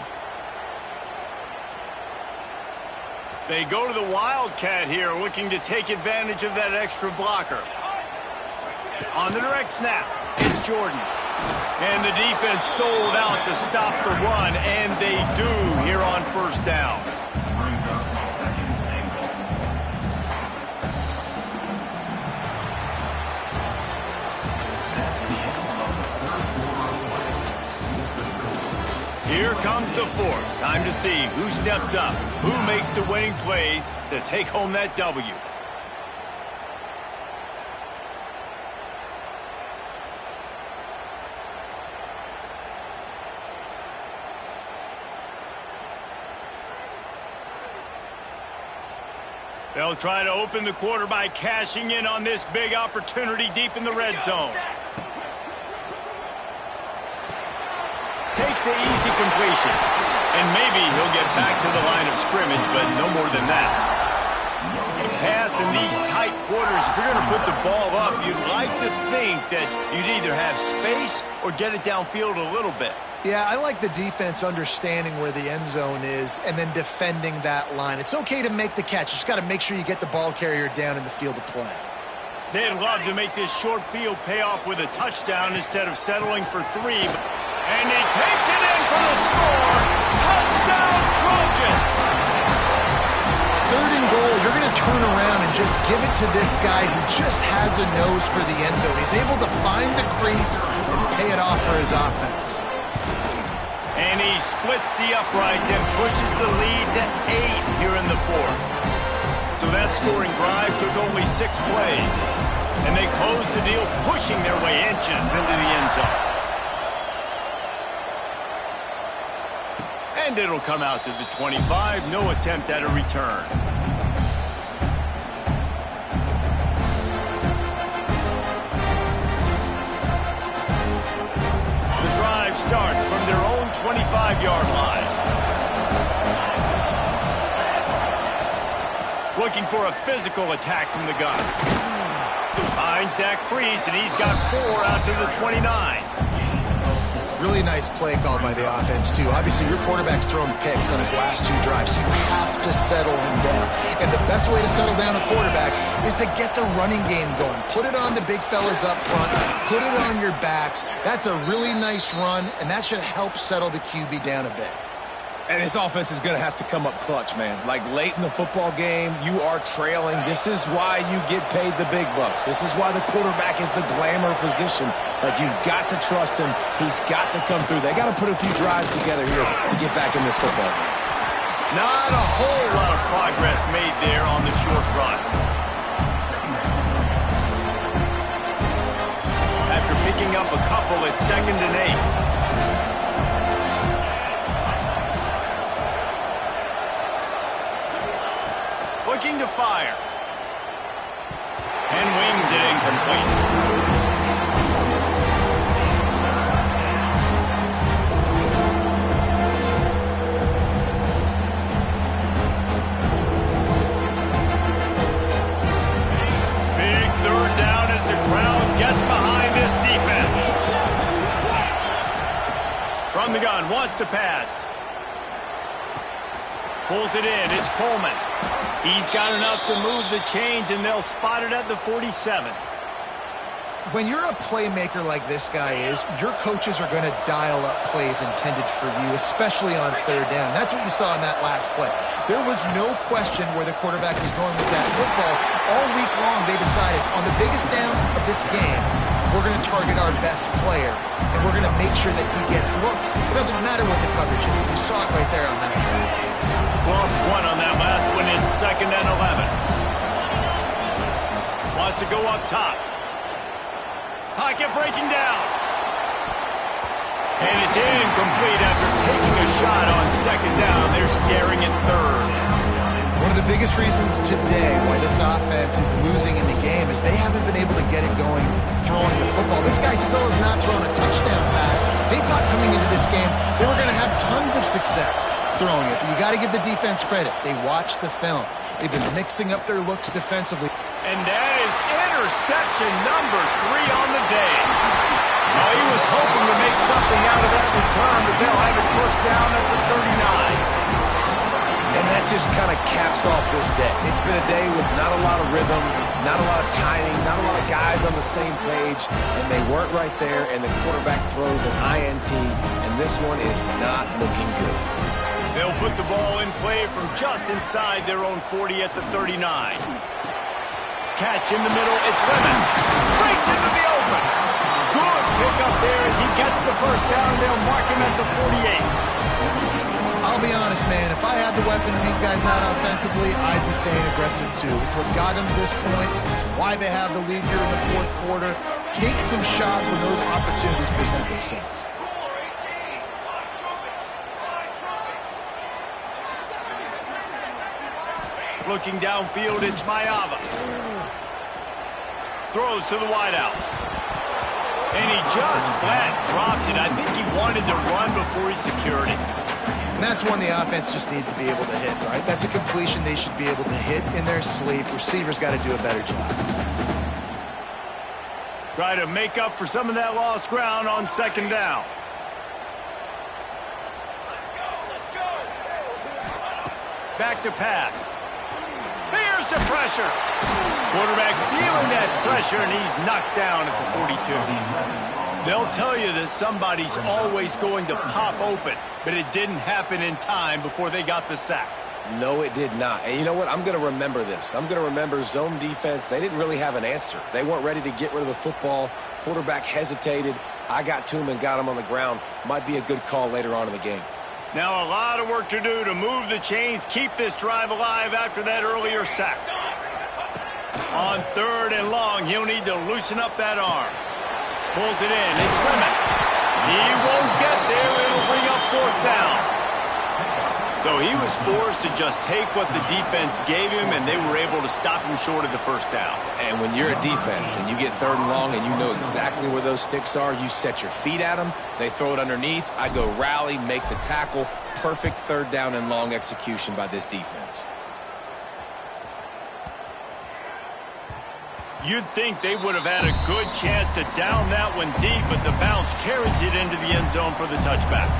They go to the Wildcat here, looking to take advantage of that extra blocker. On the direct snap, it's Jordan. And the defense sold out to stop the run, and they do here on 1st down. Here comes the 4th. Time to see who steps up, who makes the winning plays to take home that W. They'll try to open the quarter by cashing in on this big opportunity deep in the red zone. Takes the easy completion. And maybe he'll get back to the line of scrimmage, but no more than that. Pass in these tight quarters, if you're going to put the ball up, you'd like to think that you'd either have space or get it downfield a little bit. Yeah, I like the defense understanding where the end zone is and then defending that line. It's okay to make the catch. You just got to make sure you get the ball carrier down in the field of play. They'd love to make this short field pay off with a touchdown instead of settling for 3. And he takes it in for the score. Touchdown, Trojans! 3rd and goal, you're going to turn around and just give it to this guy who just has a nose for the end zone. He's able to find the crease and pay it off for his offense. And he splits the uprights and pushes the lead to 8 here in the 4th. So that scoring drive took only 6 plays. And they closed the deal, pushing their way inches into the end zone. And it'll come out to the 25. No attempt at a return. The drive starts from their own 25-yard line. Looking for a physical attack from the gun. Finds that crease, and he's got 4 out to the 29. Really nice play called by the offense, too. Obviously, your quarterback's thrown picks on his last 2 drives, so you have to settle him down. And the best way to settle down a quarterback is to get the running game going. Put it on the big fellas up front. Put it on your backs. That's a really nice run, and that should help settle the QB down a bit. And his offense is going to have to come up clutch, man. Like late in the football game, you are trailing. This is why you get paid the big bucks. This is why the quarterback is the glamour position. Like, you've got to trust him. He's got to come through. They got to put a few drives together here to get back in this football game. Not a whole lot of progress made there on the short run. After picking up a couple at 2nd and 8. Looking to fire. And wings it incomplete. Big 3rd down as the crowd gets behind this defense. From the gun, wants to pass. Pulls it in, it's Coleman. He's got enough to move the chains, and they'll spot it at the 47. When you're a playmaker like this guy is, your coaches are going to dial up plays intended for you, especially on 3rd down. That's what you saw in that last play. There was no question where the quarterback was going with that football. All week long, they decided on the biggest downs of this game, we're going to target our best player, and we're going to make sure that he gets looks. It doesn't matter what the coverage is. You saw it right there on that play. Lost 1 on that last one in 2nd and 11. Wants to go up top. Pocket breaking down. And it's incomplete after taking a shot on 2nd down. They're staring at 3rd. One of the biggest reasons today why this offense is losing in the game is they haven't been able to get it going throwing the football. This guy still has not thrown a touchdown pass. They thought coming into this game they were going to have tons of success throwing it. But you got to give the defense credit. They watched the film. They've been mixing up their looks defensively. And that is interception number 3 on the day. Well, he was hoping to make something out of that return, but they'll have it pushed down at the 39. And that just kind of caps off this day. It's been a day with not a lot of rhythm, not a lot of timing, not a lot of guys on the same page, and they weren't right there, and the quarterback throws an INT, and this one is not looking good. They'll put the ball in play from just inside their own 40 at the 39. Catch in the middle, it's Lemon. Breaks into the open. Good pickup there as he gets the 1st down. They'll mark him at the 48. I'll be honest, man, if I had the weapons these guys had offensively, I'd be staying aggressive too. It's what got them to this point. It's why they have the lead here in the 4th quarter. Take some shots when those opportunities present themselves. Looking downfield, it's Mayava. Throws to the wideout. And he just flat dropped it. I think he wanted to run before he secured it. And that's one the offense just needs to be able to hit, right? That's a completion they should be able to hit in their sleep. Receivers got to do a better job. Try to make up for some of that lost ground on 2nd down. Back to pass. Here's the pressure. Quarterback feeling that pressure, and he's knocked down at the 42. They'll tell you that somebody's always going to pop open, but it didn't happen in time before they got the sack. No, it did not. And you know what? I'm going to remember this. I'm going to remember zone defense. They didn't really have an answer. They weren't ready to get rid of the football. Quarterback hesitated. I got to him and got him on the ground. Might be a good call later on in the game. Now a lot of work to do to move the chains, keep this drive alive after that earlier sack. On 3rd and long, he'll need to loosen up that arm. Pulls it in. It's Lemon. He won't get there. It'll bring up 4th down. So he was forced to just take what the defense gave him, and they were able to stop him short of the first down. And when you're a defense and you get 3rd and long and you know exactly where those sticks are, you set your feet at them, they throw it underneath, I go rally, make the tackle. Perfect 3rd down and long execution by this defense. You'd think they would have had a good chance to down that one deep, but the bounce carries it into the end zone for the touchback.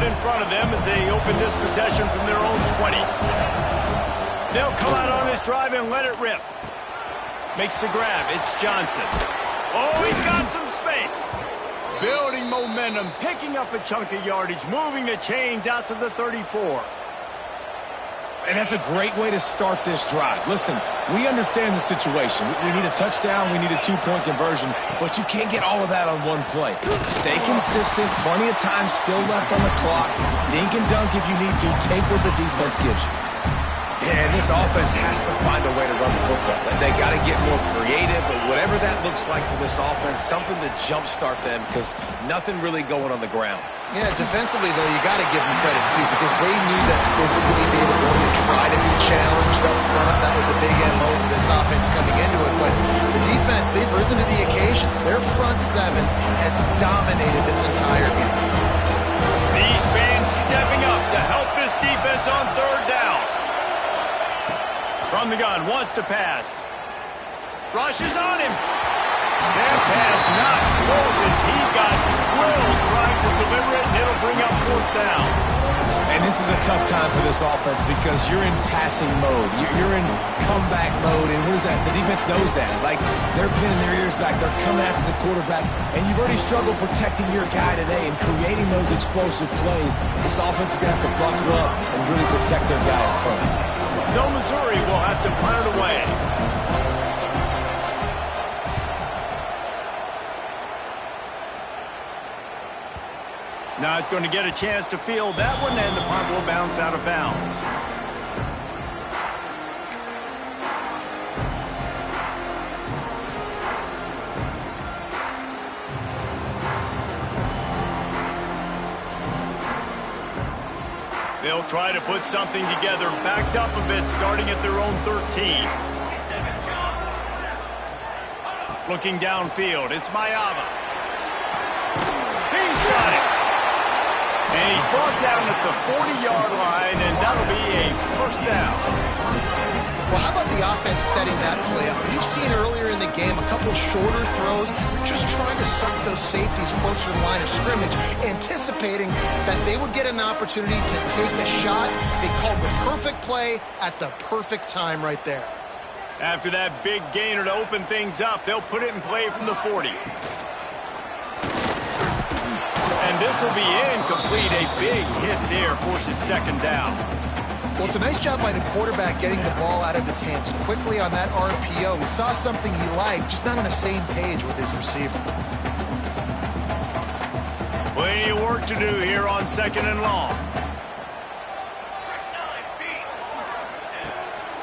In front of them as they open this possession from their own 20. They'll come out on this drive and let it rip. Makes the grab. It's Johnson. Oh, he's got some space. Building momentum, picking up a chunk of yardage, moving the chains out to the 34. And that's a great way to start this drive. Listen, we understand the situation. We need a touchdown, we need a 2-point conversion, but you can't get all of that on one play. Stay consistent, plenty of time still left on the clock. Dink and dunk if you need to. Take what the defense gives you. And this offense has to find a way to run the football. They got to get more creative, but whatever that looks like for this offense, something to jumpstart them because nothing really going on the ground. Yeah, defensively, though, you got to give them credit, too, because they knew that physically they were going to try to be challenged up front. That was a big MO for this offense coming into it. But the defense, they've risen to the occasion. Their front 7 has dominated this entire game. These fans stepping up to help this defense on 3rd down. From the gun, wants to pass. Rushes on him. That pass not close as he got twirled trying to deliver it, and it'll bring up 4th down. And this is a tough time for this offense because you're in passing mode. You're in comeback mode, and what is that? The defense knows that. Like, they're pinning their ears back. They're coming after the quarterback, and you've already struggled protecting your guy today and creating those explosive plays. This offense is going to have to buckle up and really protect their guy in front. So Missouri will have to punt it away. Not going to get a chance to field that one, and the punt will bounce out of bounds. They'll try to put something together, backed up a bit, starting at their own 13. Looking downfield, it's Mayava. He's got it. And he's brought down at the 40-yard line, and that'll be a 1st down. Well, how about the offense setting that play up? You've seen earlier in the game a couple shorter throws. They're just trying to suck those safeties closer to the line of scrimmage, anticipating that they would get an opportunity to take a shot. They called the perfect play at the perfect time right there. After that big gainer to open things up, they'll put it in play from the 40. And this will be incomplete. A big hit there forces 2nd down. Well, it's a nice job by the quarterback getting the ball out of his hands quickly on that RPO. We saw something he liked, just not on the same page with his receiver. Plenty of work to do here on 2nd and long.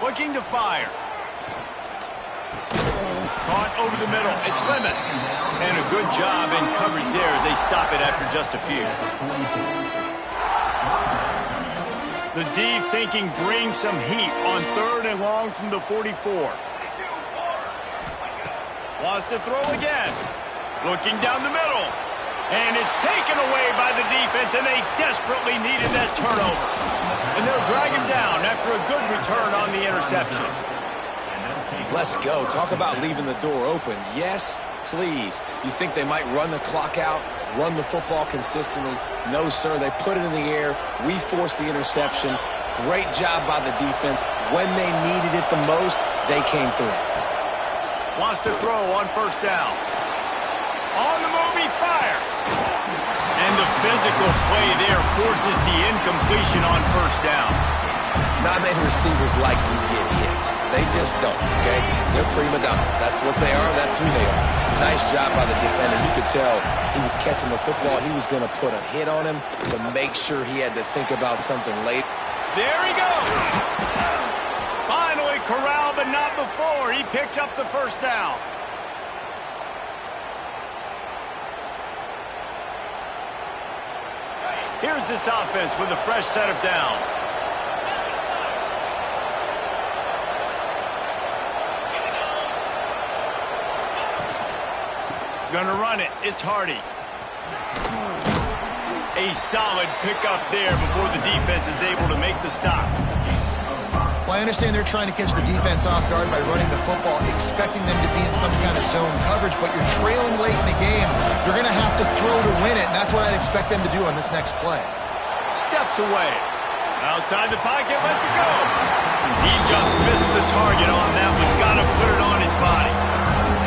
Looking to fire. Caught over the middle. It's Lemon. And a good job in coverage there as they stop it after just a few. The D thinking bring some heat on 3rd and long from the 44. Wants to throw again. Looking down the middle. And it's taken away by the defense, and they desperately needed that turnover. And they'll drag him down after a good return on the interception. Let's go. Talk about leaving the door open. Yes, please. You think they might run the clock out, run the football consistently? No, sir. They put it in the air. We forced the interception. Great job by the defense. When they needed it the most, they came through. Wants to throw on 1st down. On the move, he fires. And the physical play there forces the incompletion on 1st down. Not many receivers like to get hit. They just don't, okay? They're prima donnas. That's what they are. That's who they are. Nice job by the defender. You could tell he was catching the football. He was going to put a hit on him to make sure he had to think about something late. There he goes. Finally corralled, but not before. He picked up the first down. Here's this offense with a fresh set of downs. Gonna run it. It's Hardy. A solid pickup there before the defense is able to make the stop. Well, I understand they're trying to catch the defense off guard by running the football, expecting them to be in some kind of zone coverage, but you're trailing late in the game. You're going to have to throw to win it, and that's what I'd expect them to do on this next play. Steps away. Outside the pocket, lets it go. He just missed the target on that one. Got to put it on his body.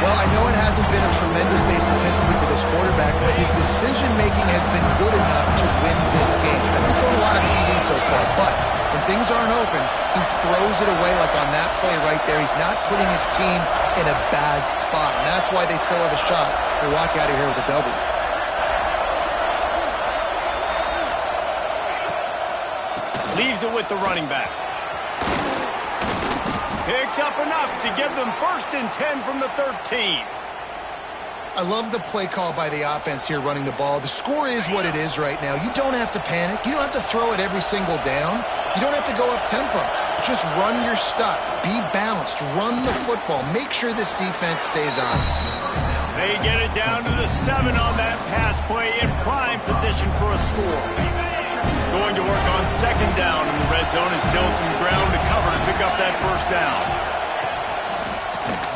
Well, I know it hasn't been a tremendous day statistically for this quarterback, but his decision-making has been good enough to win this game. Hasn't thrown a lot of TDs so far, but when things aren't open, he throws it away like on that play right there. He's not putting his team in a bad spot, and that's why they still have a shot to walk out of here with a W. Leaves it with the running back. Picks up enough to give them 1st and 10 from the 13. I love the play call by the offense here running the ball. The score is what it is right now. You don't have to panic. You don't have to throw it every single down. You don't have to go up tempo. Just run your stuff. Be balanced. Run the football. Make sure this defense stays honest. They get it down to the 7 on that pass play in prime position for a score. Going to work on 2nd down in the red zone, and still some ground to cover to pick up that 1st down.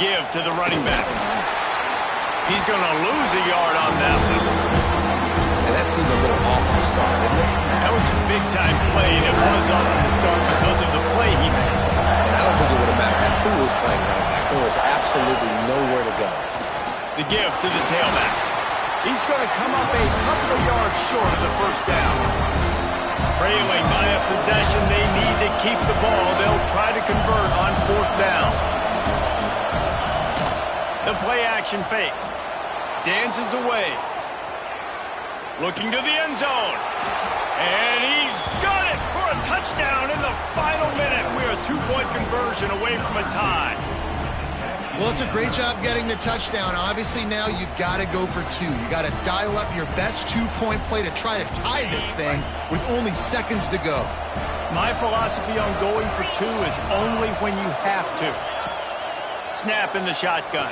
Give to the running back. He's going to lose a yard on that one. And that seemed a little off on the start, didn't it? That was a big-time play, and it was off at the start because of the play he made. And I don't think it would have mattered who was playing running back. There was absolutely nowhere to go. The give to the tailback. He's going to come up a couple of yards short of the 1st down. Trailing by a possession, they need to keep the ball. They'll try to convert on 4th down. The play-action fake. Dances away. Looking to the end zone. And he's got it for a touchdown in the final minute. We're a 2-point conversion away from a tie. Well, it's a great job getting the touchdown. Obviously, now you've got to go for 2. You got to dial up your best 2-point play to try to tie this thing with only seconds to go. My philosophy on going for 2 is only when you have to. Snap in the shotgun.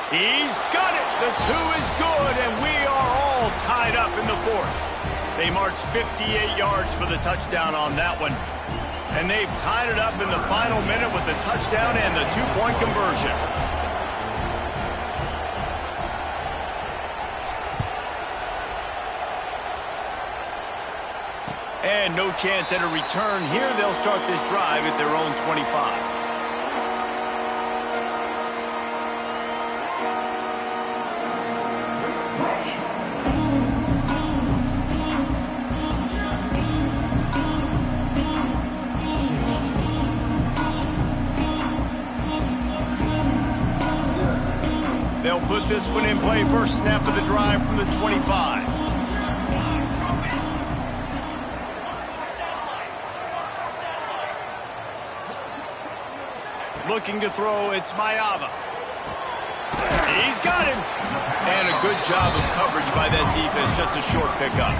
He's got it. The 2 is good, and we are all tied up in the 4th. They marched 58 yards for the touchdown on that one. And they've tied it up in the final minute with the touchdown and the 2-point conversion. And no chance at a return here. They'll start this drive at their own 25. They'll put this one in play. First snap of the drive from the 25. Looking to throw, it's Mayava. He's got him. And a good job of coverage by that defense, just a short pickup.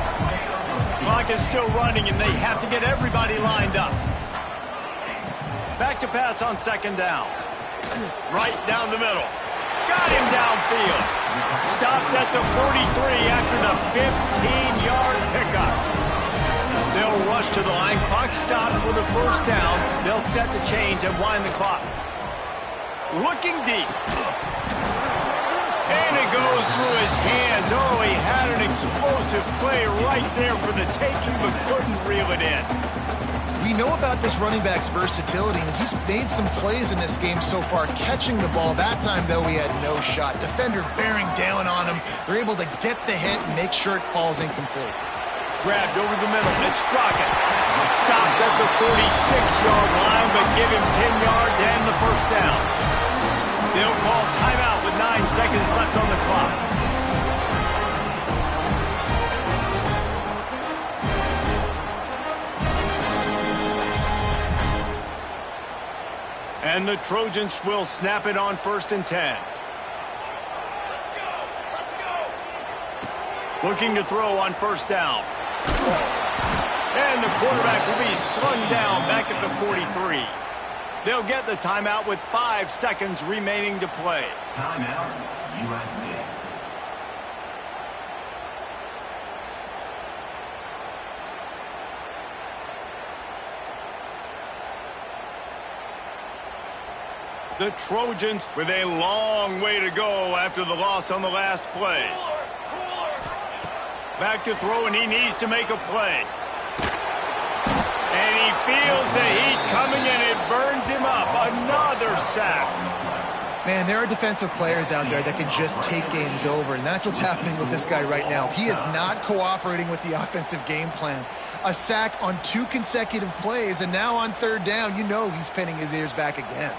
Clock is still running, and they have to get everybody lined up. Back to pass on 2nd down. Right down the middle. Got him downfield. Stopped at the 43 after the 15-yard pickup. They'll rush to the line. Clock stopped for the 1st down. They'll set the chains and wind the clock. Looking deep. And it goes through his hands. Oh, he had an explosive play right there for the taking, but couldn't reel it in. We know about this running back's versatility, and he's made some plays in this game so far, catching the ball. That time, though, he had no shot. Defender bearing down on him. They're able to get the hit and make sure it falls incomplete. Grabbed over the middle. It's Strockett. Stopped at the 46-yard line, but give him 10 yards and the 1st down. They'll call timeout with 9 seconds left on the clock. And the Trojans will snap it on 1st and 10. Looking to throw on 1st down. And the quarterback will be slung down back at the 43. They'll get the timeout with 5 seconds remaining to play. Timeout, USC. The Trojans with a long way to go after the loss on the last play. Back to throw, and he needs to make a play. And he feels the heat coming, and it burns him up. Another sack. Man, there are defensive players out there that can just take games over, and that's what's happening with this guy right now. He is not cooperating with the offensive game plan. A sack on 2 consecutive plays, and now on 3rd down, you know he's pinning his ears back again.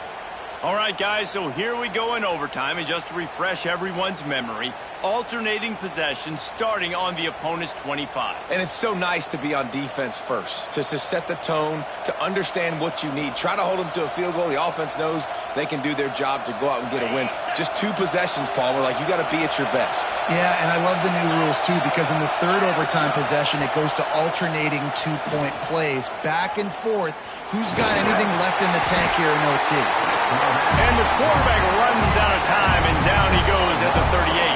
All right, guys, so here we go in overtime, and just to refresh everyone's memory, alternating possession starting on the opponent's 25. And it's so nice to be on defense first, to set the tone, to understand what you need. Try to hold them to a field goal. The offense knows they can do their job to go out and get a win. Just 2 possessions, Palmer, like you got to be at your best. Yeah, and I love the new rules, too, because in the 3rd overtime possession, it goes to alternating 2-point plays, back and forth. Who's got anything left in the tank here in OT? And the quarterback runs out of time, and down he goes at the 38.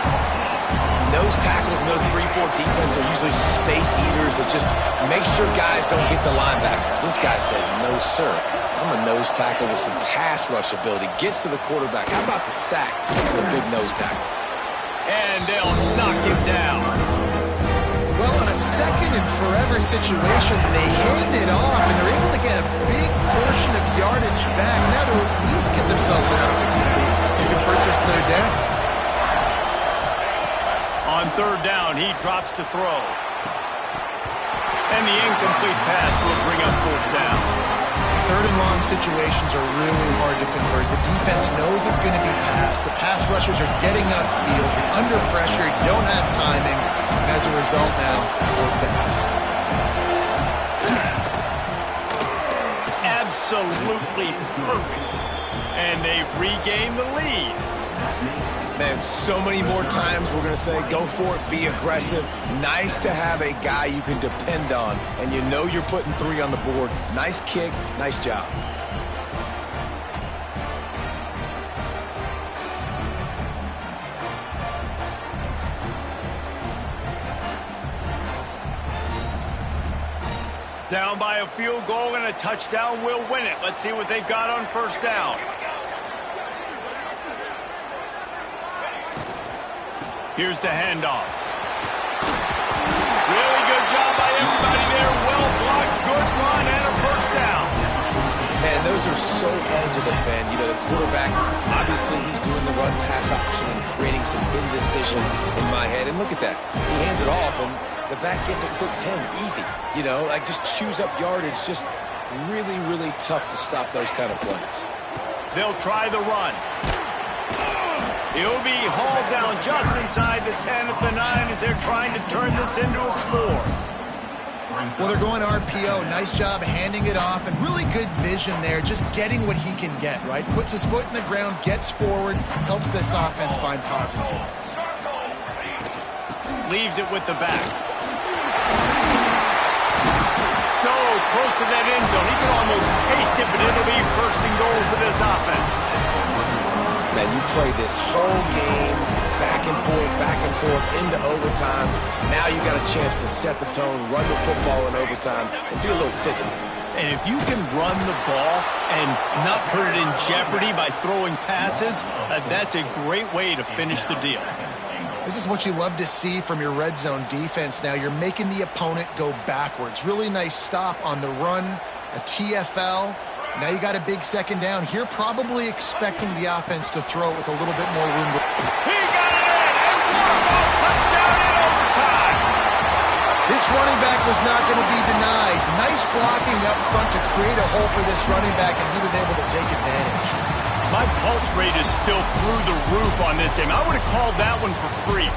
Those tackles and those 3-4 defense are usually space eaters that just make sure guys don't get to linebackers. This guy said, no, sir. I'm a nose tackle with some pass rush ability. Gets to the quarterback. How about the sack with a big nose tackle? And they'll knock him down. Well, in a second and forever situation, they hand it off, and they're able to get a big portion of yardage back. Now to at least give themselves an opportunity to convert this 3rd down. On 3rd down, he drops to throw. And the incomplete pass will bring up 4th down. 3rd and long situations are really hard to convert. The defense knows it's going to be passed. The pass rushers are getting upfield. You're under pressure. You don't have timing. As a result now, 4th down. Absolutely perfect. And they've regained the lead. Man, so many more times we're going to say, go for it, be aggressive. Nice to have a guy you can depend on, and you know you're putting 3 on the board. Nice kick, nice job. Down by a field goal and a touchdown will win it. Let's see what they've got on 1st down. Here's the handoff. Really good job by everybody there. Well blocked, good run, and a 1st down. Man, those are so hard to defend. You know, the quarterback, obviously he's doing the run-pass option and creating some indecision in my head. And look at that. He hands it off, and the back gets a quick 10. Easy. You know, like just chews up yardage. Just really, really tough to stop those kind of plays. They'll try the run. He'll be hauled down just inside the 10 at the 9 as they're trying to turn this into a score. Well, they're going RPO. Nice job handing it off, and really good vision there, just getting what he can get, right? Puts his foot in the ground, gets forward, helps this offense find positive points. Leaves it with the back. So close to that end zone. He can almost taste it, but it'll be 1st and goal for this offense. Man, you play this whole game back and forth, into overtime. Now you got a chance to set the tone, run the football in overtime, and be a little physical. And if you can run the ball and not put it in jeopardy by throwing passes, that's a great way to finish the deal. This is what you love to see from your red zone defense now. You're making the opponent go backwards. Really nice stop on the run, a TFL. Now you got a big 2nd down. Here probably expecting the offense to throw it with a little bit more room. He got it in! A walk-off touchdown in overtime! This running back was not going to be denied. Nice blocking up front to create a hole for this running back, and he was able to take advantage. My pulse rate is still through the roof on this game. I would have called that one for free.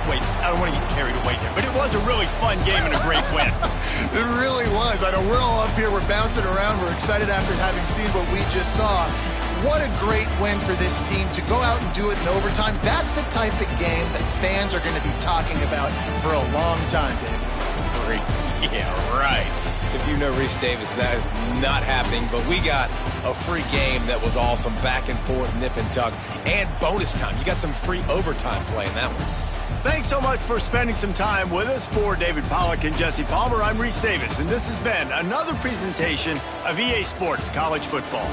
Wait, I don't want to get carried away here, but it was a really fun game and a great win. It really was. I know we're all up here, we're bouncing around, we're excited after having seen what we just saw. What a great win for this team to go out and do it in overtime. That's the type of game that fans are going to be talking about for a long time, Dave. Yeah, right. If you know Reese Davis, that is not happening. But we got a free game that was awesome. Back and forth, nip and tuck, and bonus time. You got some free overtime play in that one. Thanks so much for spending some time with us. For David Pollack and Jesse Palmer, I'm Reese Davis, and this has been another presentation of EA Sports College Football.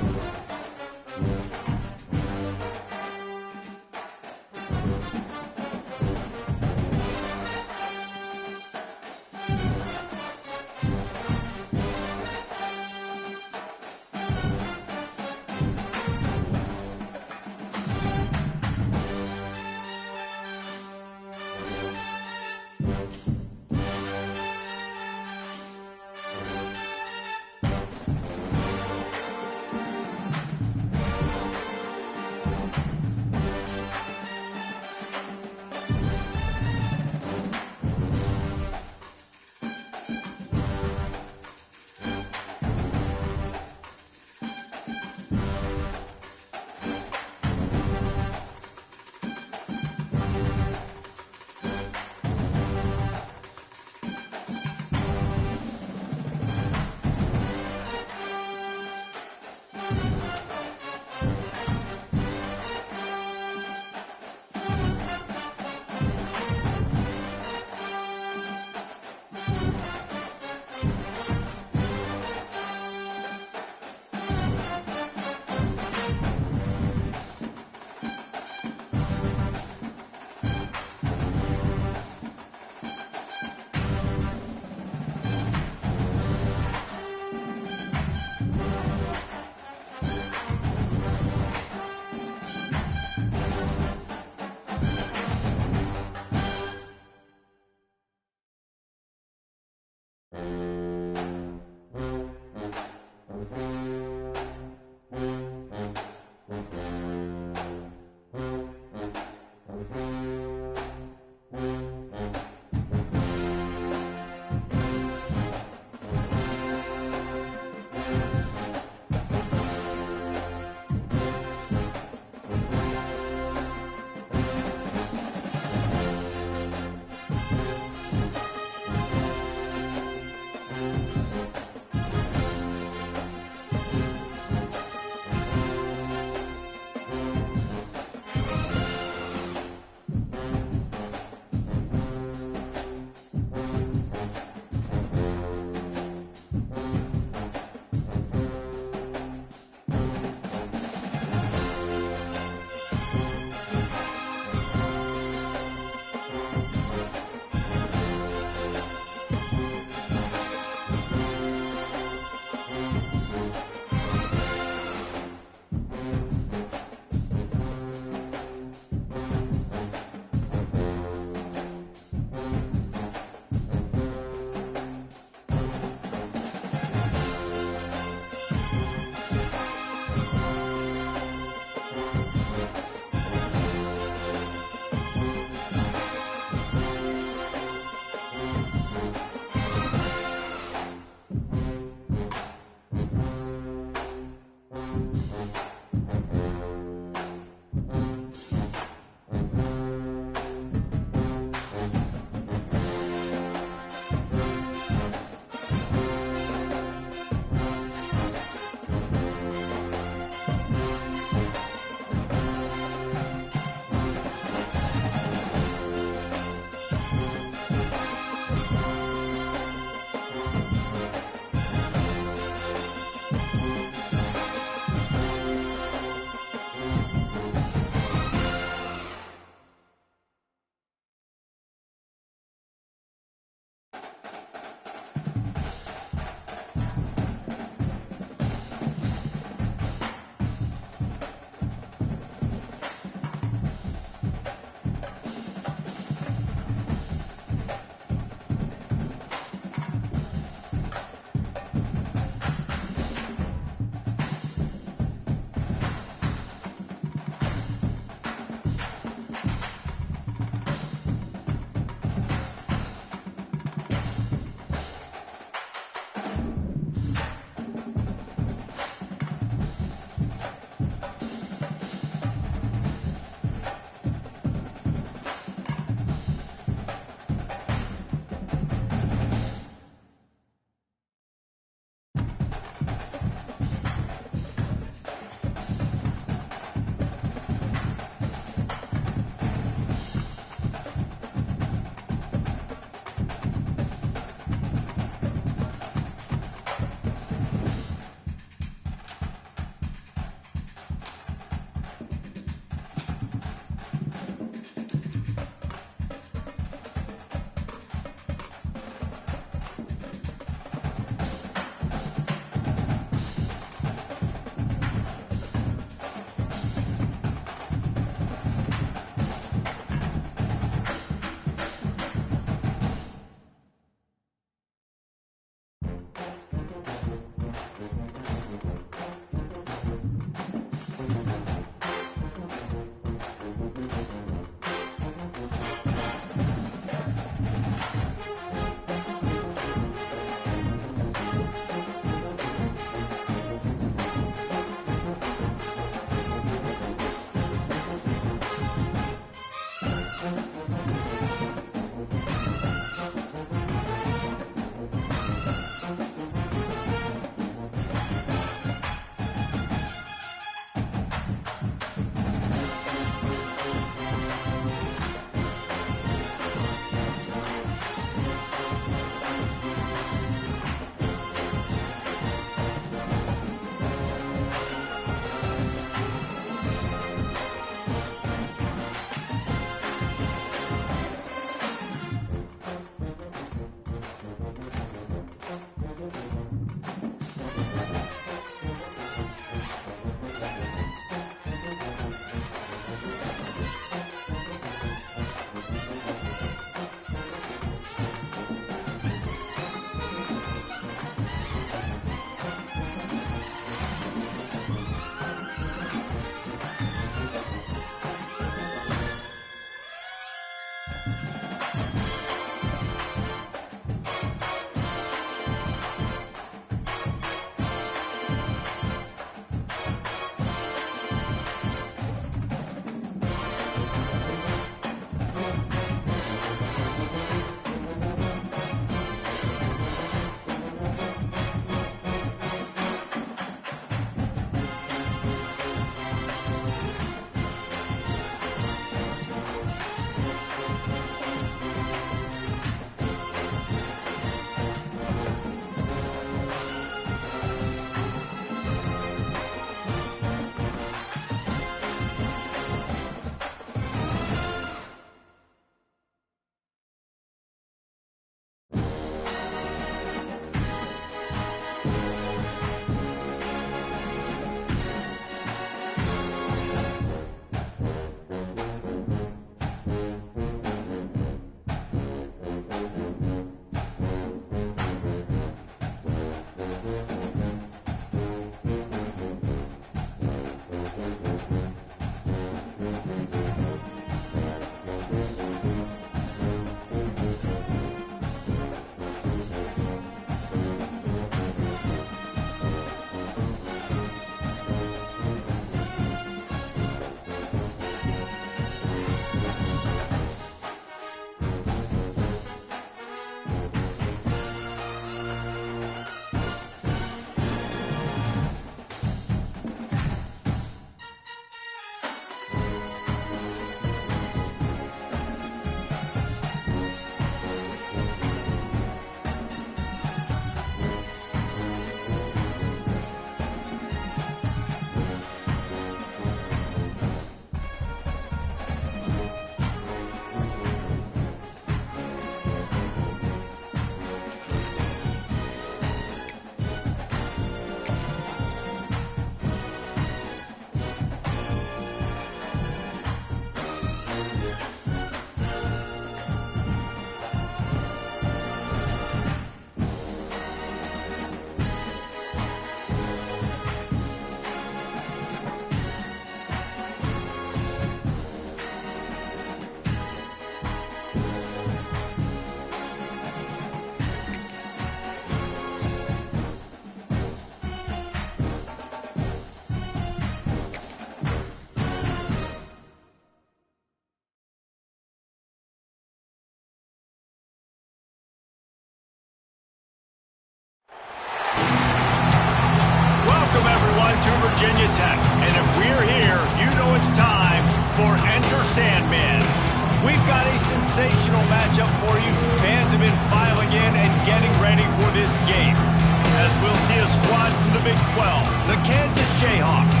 The Kansas Jayhawks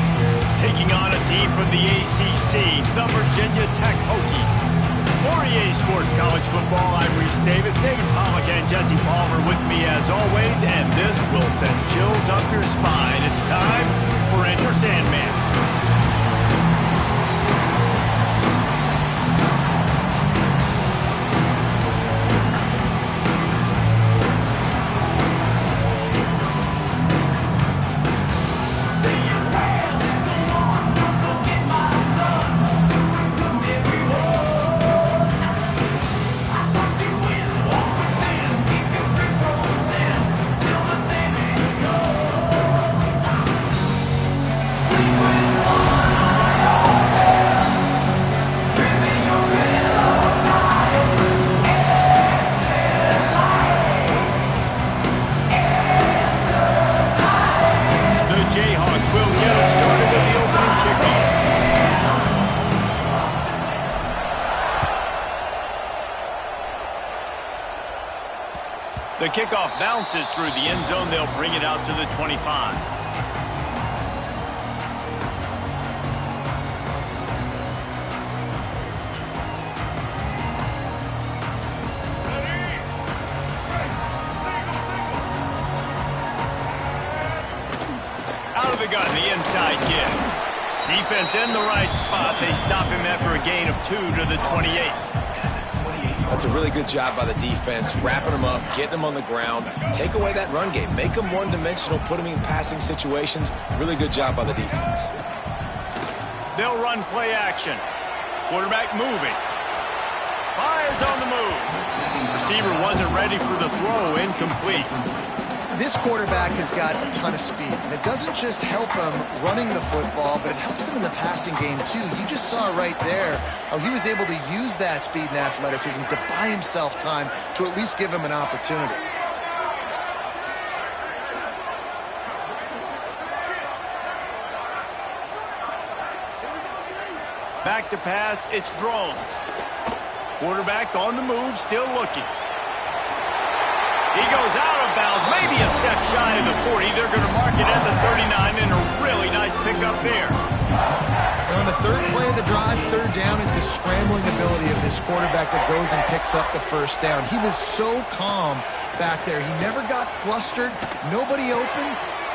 taking on a team from the ACC, the Virginia Tech Hokies. For EA Sports College Football, I'm Reese Davis, David Pollock, and Jesse Palmer with me as always, and this will send chills up your spine. It's time for Enter Sandman. The kickoff bounces through the end zone. They'll bring it out to the 25. Out of the gun, the inside kick. Defense in the right spot. They stop him after a gain of 2 to the 28. That's a really good job by the defense, wrapping them up, getting them on the ground, take away that run game, make them one-dimensional, put them in passing situations. Really good job by the defense. They'll run play action. Quarterback moving. Fires on the move. Receiver wasn't ready for the throw, incomplete. This quarterback has got a ton of speed, and it doesn't just help him running the football, but it helps him in the passing game too. You just saw right there how he was able to use that speed and athleticism to buy himself time to at least give him an opportunity. Back to pass, it's drones. Quarterback on the move, still looking. He goes out of bounds, maybe a step shy of the 40. They're going to mark it at the 39, and a really nice pickup there. And on the third play of the drive, third down is the scrambling ability of this quarterback that goes and picks up the first down. He was so calm back there. He never got flustered. Nobody open.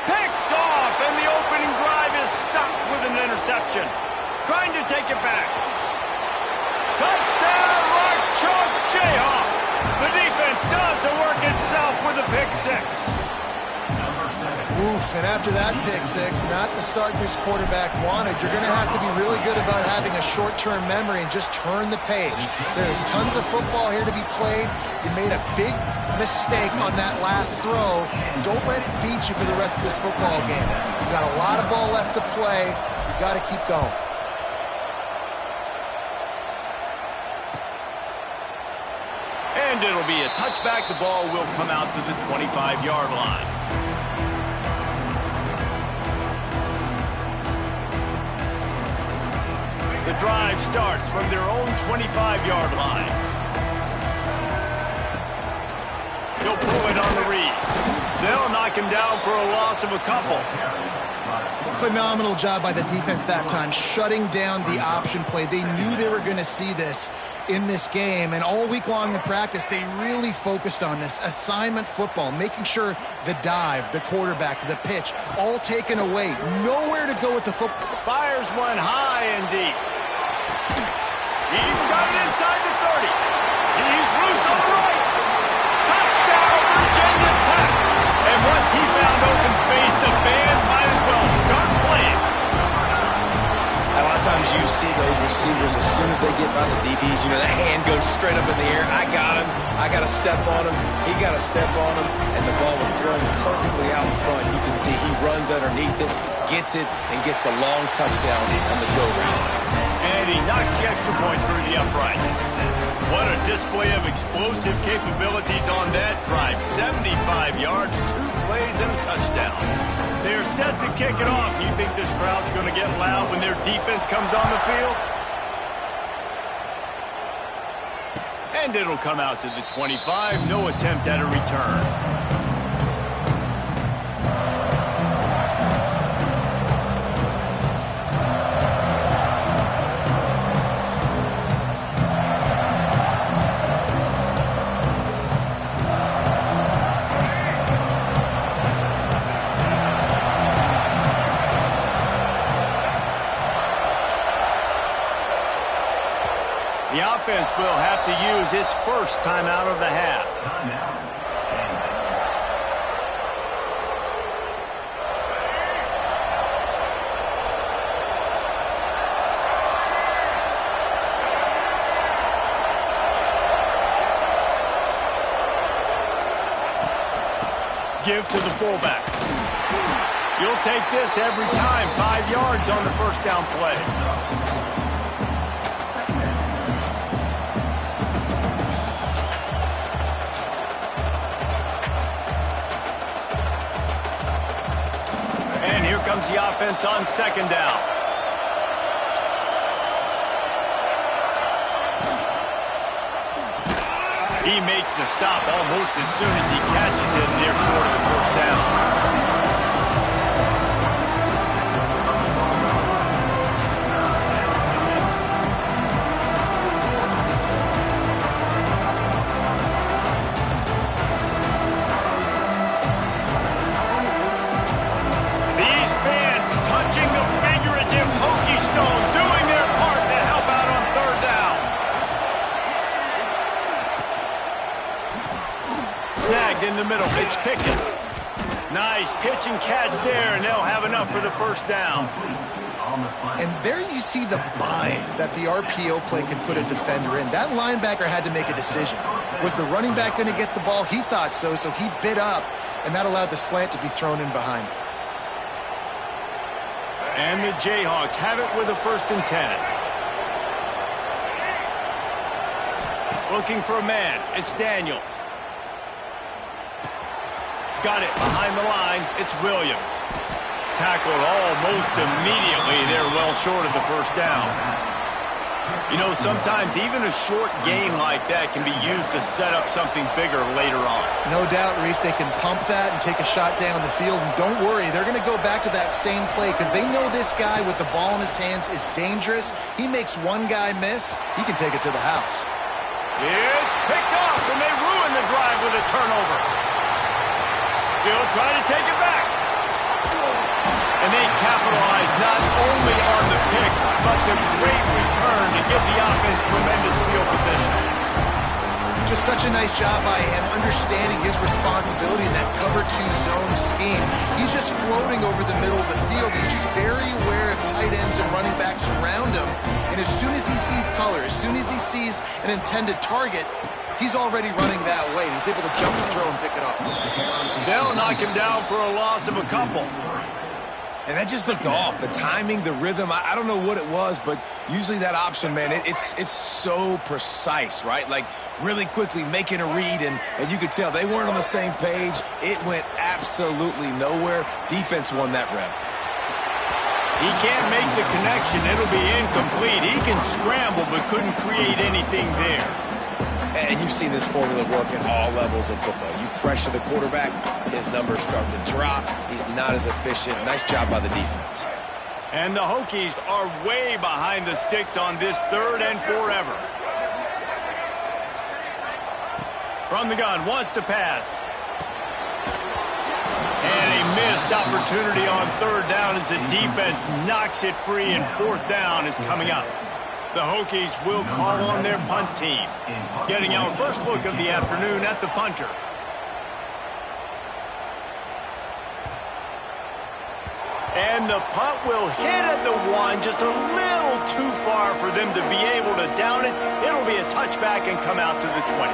Picked off, and the opening drive is stopped with an interception. Trying to take it back. Touchdown, Mark Chunk Jayhawk. The defense does the work itself with a pick six. Oof, and after that pick six, not the start this quarterback wanted. You're going to have to be really good about having a short-term memory and just turn the page. There's tons of football here to be played. You made a big mistake on that last throw. Don't let it beat you for the rest of this football game. You've got a lot of ball left to play. You've got to keep going. And it'll be a touchback. The ball will come out to the 25-yard line. The drive starts from their own 25-yard line. He'll pull it on the read. They'll knock him down for a loss of a couple. Phenomenal job by the defense that time, shutting down the option play. They knew they were going to see this in this game, and all week long in practice, they really focused on this assignment football, making sure the dive, the quarterback, the pitch, all taken away. Nowhere to go with the football. Fires one high and deep. He's got it inside the 30. He's loose on the right. Touchdown, Virginia Tech. And once he found open space, the band might as well start playing. A lot of times you see those receivers, as soon as they get by the DBs, you know, that hand goes straight up in the air. I got him. I got to step on him. He got to step on him. And the ball was thrown perfectly out in front. You can see he runs underneath it, gets it, and gets the long touchdown on the go-round. And he knocks the extra point through the uprights. What a display of explosive capabilities on that drive. 75 yards, 2 plays, and a touchdown. They're set to kick it off. You think this crowd's going to get loud when their defense comes on the field? And it'll come out to the 25. No attempt at a return. The offense will have to use its first timeout of the half. Timeout. Give to the fullback. You'll take this every time. 5 yards on the first down play. And here comes the offense on second down. He makes the stop almost as soon as he catches it, and they're short of the first down. These fans touching the figurative hokey stone, doing their part to help out on third down. Snagged in the middle. It's Pickett. Nice pitch and catch there, and they'll have enough for the first down. And there you see the bind that the RPO play can put a defender in. That linebacker had to make a decision. Was the running back going to get the ball? He thought so, so he bit up, and that allowed the slant to be thrown in behind. And the Jayhawks have it with a 1st and 10. Looking for a man. It's Daniels. Got it behind the line. It's Williams. Tackled almost immediately. They're well short of the first down. You know, sometimes even a short gain like that can be used to set up something bigger later on. No doubt, Reese, they can pump that and take a shot down the field. And don't worry, they're going to go back to that same play because they know this guy with the ball in his hands is dangerous. He makes one guy miss, he can take it to the house. It's picked off, and they ruin the drive with a turnover. They'll try to take it back. And they capitalize not only on the pick, but the great return to give the offense tremendous field position. Just such a nice job by him understanding his responsibility in that cover 2 zone scheme. He's just floating over the middle of the field. He's just very aware of tight ends and running backs around him. And as soon as he sees color, as soon as he sees an intended target, he's already running that way. He's able to jump the throw and pick it up. They'll knock him down for a loss of a couple. And that just looked off. The timing, the rhythm, I don't know what it was, but usually that option, man, it's so precise, right? Like really quickly making a read, and you could tell they weren't on the same page. It went absolutely nowhere. Defense won that rep. He can't make the connection. It'll be incomplete. He can scramble, but couldn't create anything there. And you've seen this formula work at all levels of football. You pressure the quarterback, his numbers start to drop. He's not as efficient. Nice job by the defense. And the Hokies are way behind the sticks on this 3rd and forever. From the gun, wants to pass. And a missed opportunity on 3rd down as the defense knocks it free, and 4th down is coming up. The Hokies will call on their punt team. Getting our first look of the afternoon at the punter. And the punt will hit at the 1, just a little too far for them to be able to down it. It'll be a touchback and come out to the 20.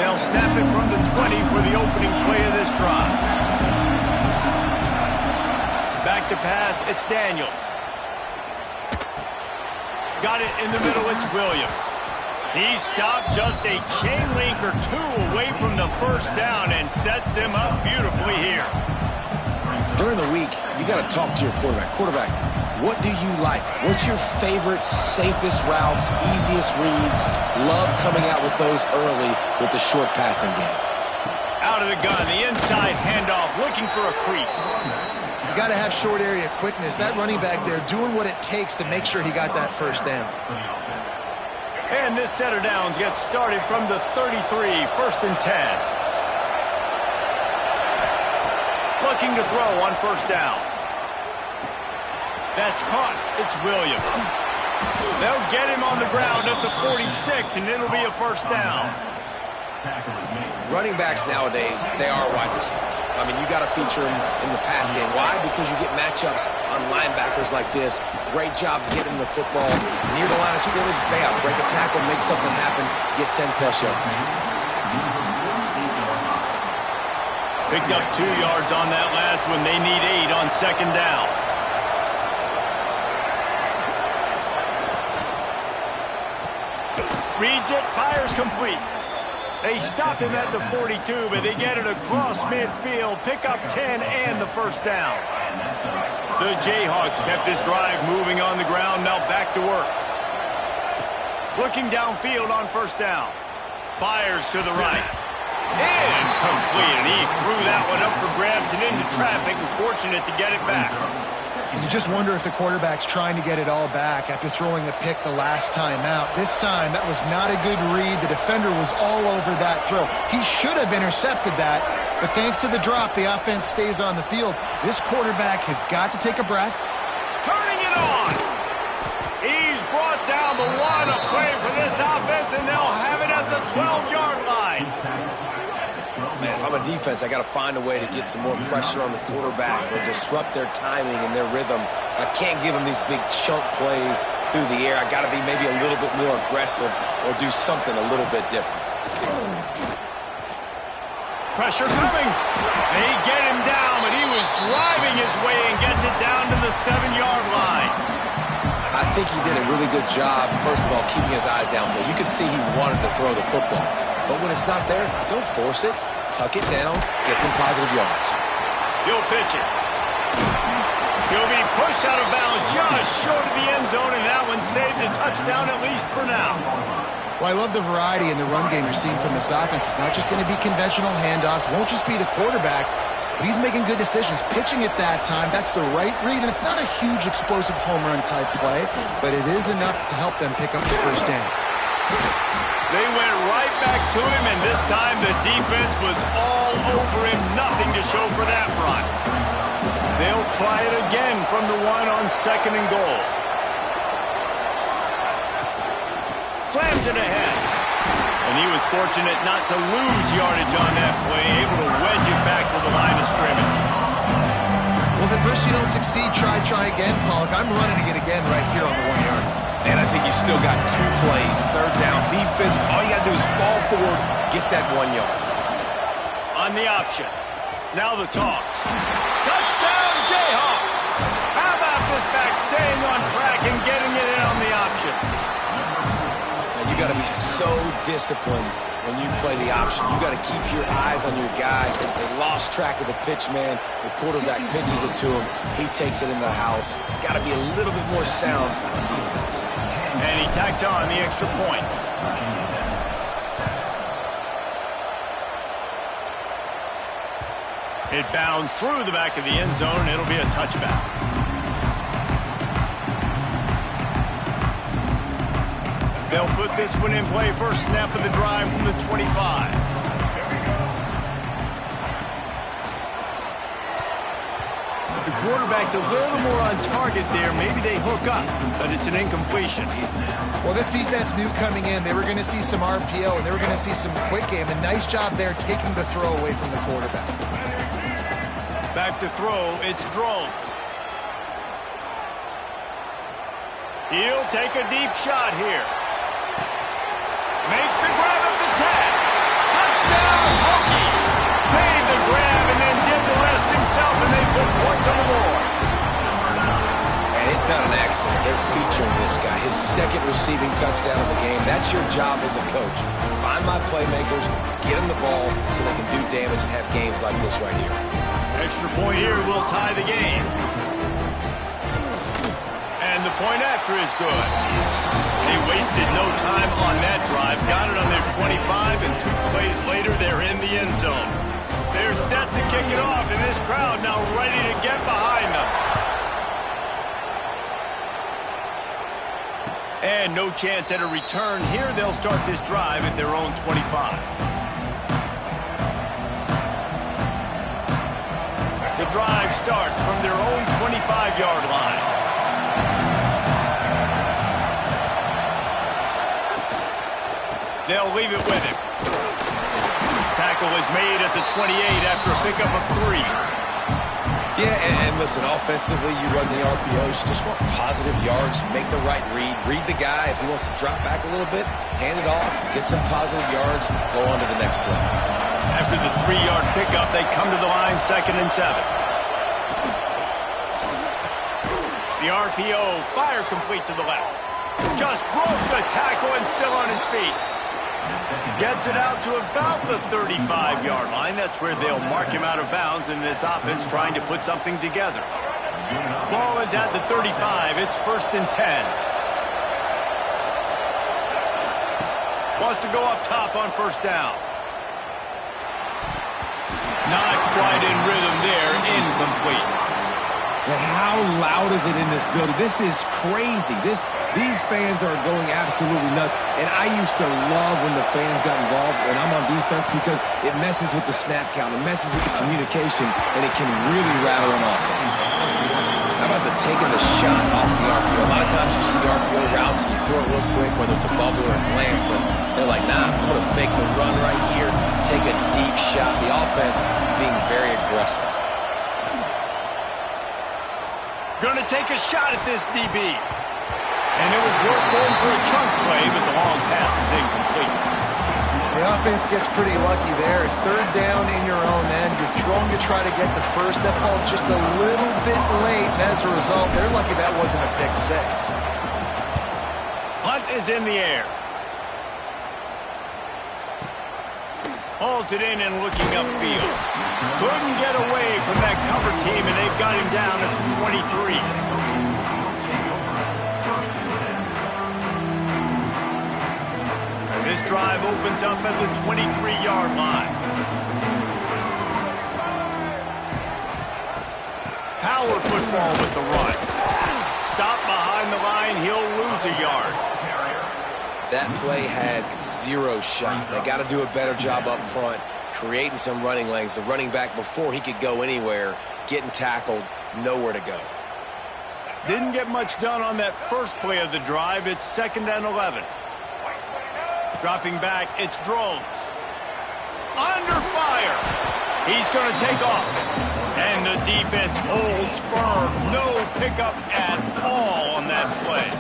They'll snap it from the 20 for the opening play of this drive. Back to pass, it's Daniels. Got it in the middle, it's Williams. He stopped just a chain link or 2 away from the first down and sets them up beautifully here. During the week, you got to talk to your quarterback. Quarterback, what do you like? What's your favorite, safest routes, easiest reads? Love coming out with those early with the short passing game. Out of the gun, the inside handoff, looking for a crease. You got to have short area quickness. That running back there doing what it takes to make sure he got that first down. And this set of downs gets started from the 33, 1st and 10. Looking to throw on 1st down. That's caught. It's Williams. They'll get him on the ground at the 46, and it'll be a first down. Running backs nowadays, they are wide receivers. I mean, you got to feature them in the pass game. Why? Because you get matchups on linebackers like this. Great job getting the football near the line of scrimmage. Bam, break a tackle, make something happen, get 10-plus yards. Picked up 2 yards on that last one. They need 8 on second down. Reads it, fires complete. They stop him at the 42, but they get it across midfield, pick up 10 and the first down. The Jayhawks kept this drive moving on the ground, now back to work. Looking downfield on first down. Fires to the right. Incomplete, and he threw that one up for grabs and into traffic, and fortunate to get it back. You just wonder if the quarterback's trying to get it all back after throwing a pick the last time out. This time, that was not a good read. The defender was all over that throw. He should have intercepted that, but thanks to the drop, the offense stays on the field. This quarterback has got to take a breath. Turning it on. He's brought down, but what a play for this offense, and they'll have it at the 12-yard line. Man, if I'm a defense, I got to find a way to get some more pressure on the quarterback or disrupt their timing and their rhythm. I can't give them these big chunk plays through the air. I got to be maybe a little bit more aggressive or do something a little bit different. Pressure coming. They get him down, but he was driving his way and gets it down to the 7-yard line. I think he did a really good job, first of all, keeping his eyes downfield. You could see he wanted to throw the football. But when it's not there, don't force it. Tuck it down, get some positive yards. He'll pitch it. He'll be pushed out of bounds just short of the end zone, and that one saved a touchdown, at least for now. Well, I love the variety in the run game you're seeing from this offense. It's not just going to be conventional handoffs. Won't just be the quarterback, but he's making good decisions. Pitching it that time, that's the right read, and it's not a huge explosive home run type play, but it is enough to help them pick up the first down. They went right back to him, and this time the defense was all over him. Nothing to show for that run. They'll try it again from the 1 on second and goal. Slams it ahead. And he was fortunate not to lose yardage on that play, able to wedge it back to the line of scrimmage. Well, if at first you don't succeed, try again, Pollock. I'm running it again right here on the 1-yard line. And I think you still got 2 plays. Third down defense. All you got to do is fall forward, get that 1 yard. On the option. Now the toss. Touchdown, Jayhawks! How about this back staying on track and getting it in on the option? And you got to be so disciplined when you play the option. You got to keep your eyes on your guy. They lost track of the pitch, man. The quarterback pitches it to him. He takes it in the house. Got to be a little bit more sound on defense. And he tacks on the extra point. It bounds through the back of the end zone. It'll be a touchback. They'll put this one in play. First snap of the drive from the 25. The quarterback's a little more on target there. Maybe they hook up, but it's an incompletion. Well, this defense knew coming in they were going to see some RPO and they were going to see some quick game. A nice job there taking the throw away from the quarterback. Back to throw, it's Drones. He'll take a deep shot here. Makes the grab at the tag. Touchdown, Hokies! Made the grab and then did the rest himself, and they put points on the board. And it's not an accident. They're featuring this guy. His second receiving touchdown of the game. That's your job as a coach. Find my playmakers, get them the ball so they can do damage and have games like this right here. Extra point here will tie the game. And the point after is good. They wasted no time on that drive. Got it on their 25, and 2 plays later, they're in the end zone. They're set to kick it off, and this crowd now ready to get behind them. And no chance at a return here. They'll start this drive at their own 25. The drive starts from their own 25-yard line. They'll leave it with him. Tackle is made at the 28 after a pickup of 3. Yeah, and listen, offensively, you run the RPOs. You just want positive yards, make the right read the guy. If he wants to drop back a little bit, hand it off, get some positive yards, go on to the next play. After the 3-yard pickup, they come to the line, 2nd and 7. The RPO, fire complete to the left. Just broke the tackle and still on his feet. Gets it out to about the 35-yard line. That's where they'll mark him out of bounds in this offense trying to put something together. Ball is at the 35. It's 1st and 10. Wants to go up top on 1st down. Not quite in rhythm there. Incomplete. And how loud is it in this building? This is crazy. These fans are going absolutely nuts. And I used to love when the fans got involved, and I'm on defense, because it messes with the snap count. It messes with the communication, and it can really rattle an offense. How about taking the shot off the RPO? A lot of times you see RPO routes, and you throw it real quick, whether it's a bubble or a glance, but they're like, nah, I'm going to fake the run right here, take a deep shot. The offense being very aggressive. Going to take a shot at this DB. And it was worth going for a chunk play, but the long pass is incomplete. The offense gets pretty lucky there. 3rd down in your own end. You're throwing to try to get the first. That ball just a little bit late, and as a result, they're lucky that wasn't a pick 6. Punt is in the air. Hauls it in and looking upfield. Couldn't get away from that cover team, and they've got him down at the 23. And this drive opens up at the 23-yard line. Power football with the run. Stop behind the line, he'll lose a yard. That play had 0 shot. They got to do a better job up front, creating some running lanes. The running back, before he could go anywhere, getting tackled, nowhere to go. Didn't get much done on that first play of the drive. It's 2nd and 11. Dropping back, it's Drones. Under fire. He's going to take off. And the defense holds firm. No pickup at all on that play.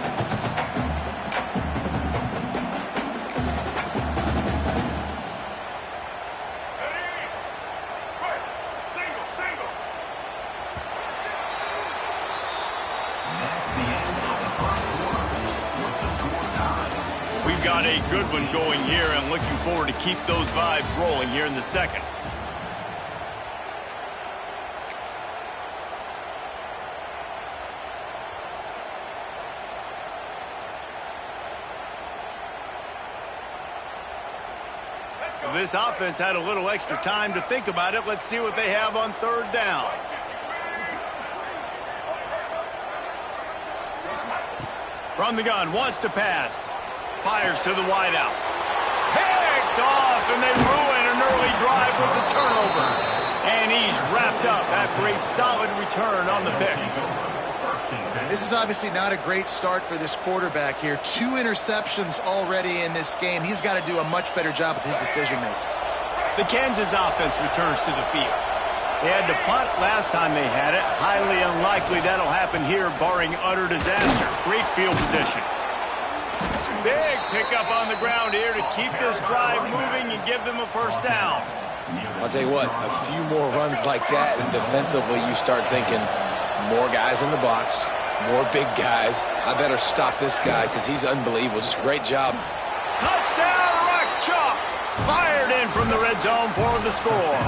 We've got a good one going here, and looking forward to keep those vibes rolling here in the 2nd. This offense had a little extra time to think about it. Let's see what they have on 3rd down. From the gun, wants to pass. Fires to the wideout. Picked off, and they ruin an early drive with the turnover. And he's wrapped up after a solid return on the pick. This is obviously not a great start for this quarterback here. 2 interceptions already in this game. He's got to do a much better job with his decision-making. The Kansas offense returns to the field. They had to punt last time they had it. Highly unlikely that'll happen here, barring utter disaster. Great field position. Big pickup on the ground here to keep this drive moving and give them a 1st down. I'll tell you what, a few more runs like that, and defensively you start thinking more guys in the box, more big guys. I better stop this guy because he's unbelievable. Just great job. Touchdown, Rock Chalk! Fired in from the red zone for the score.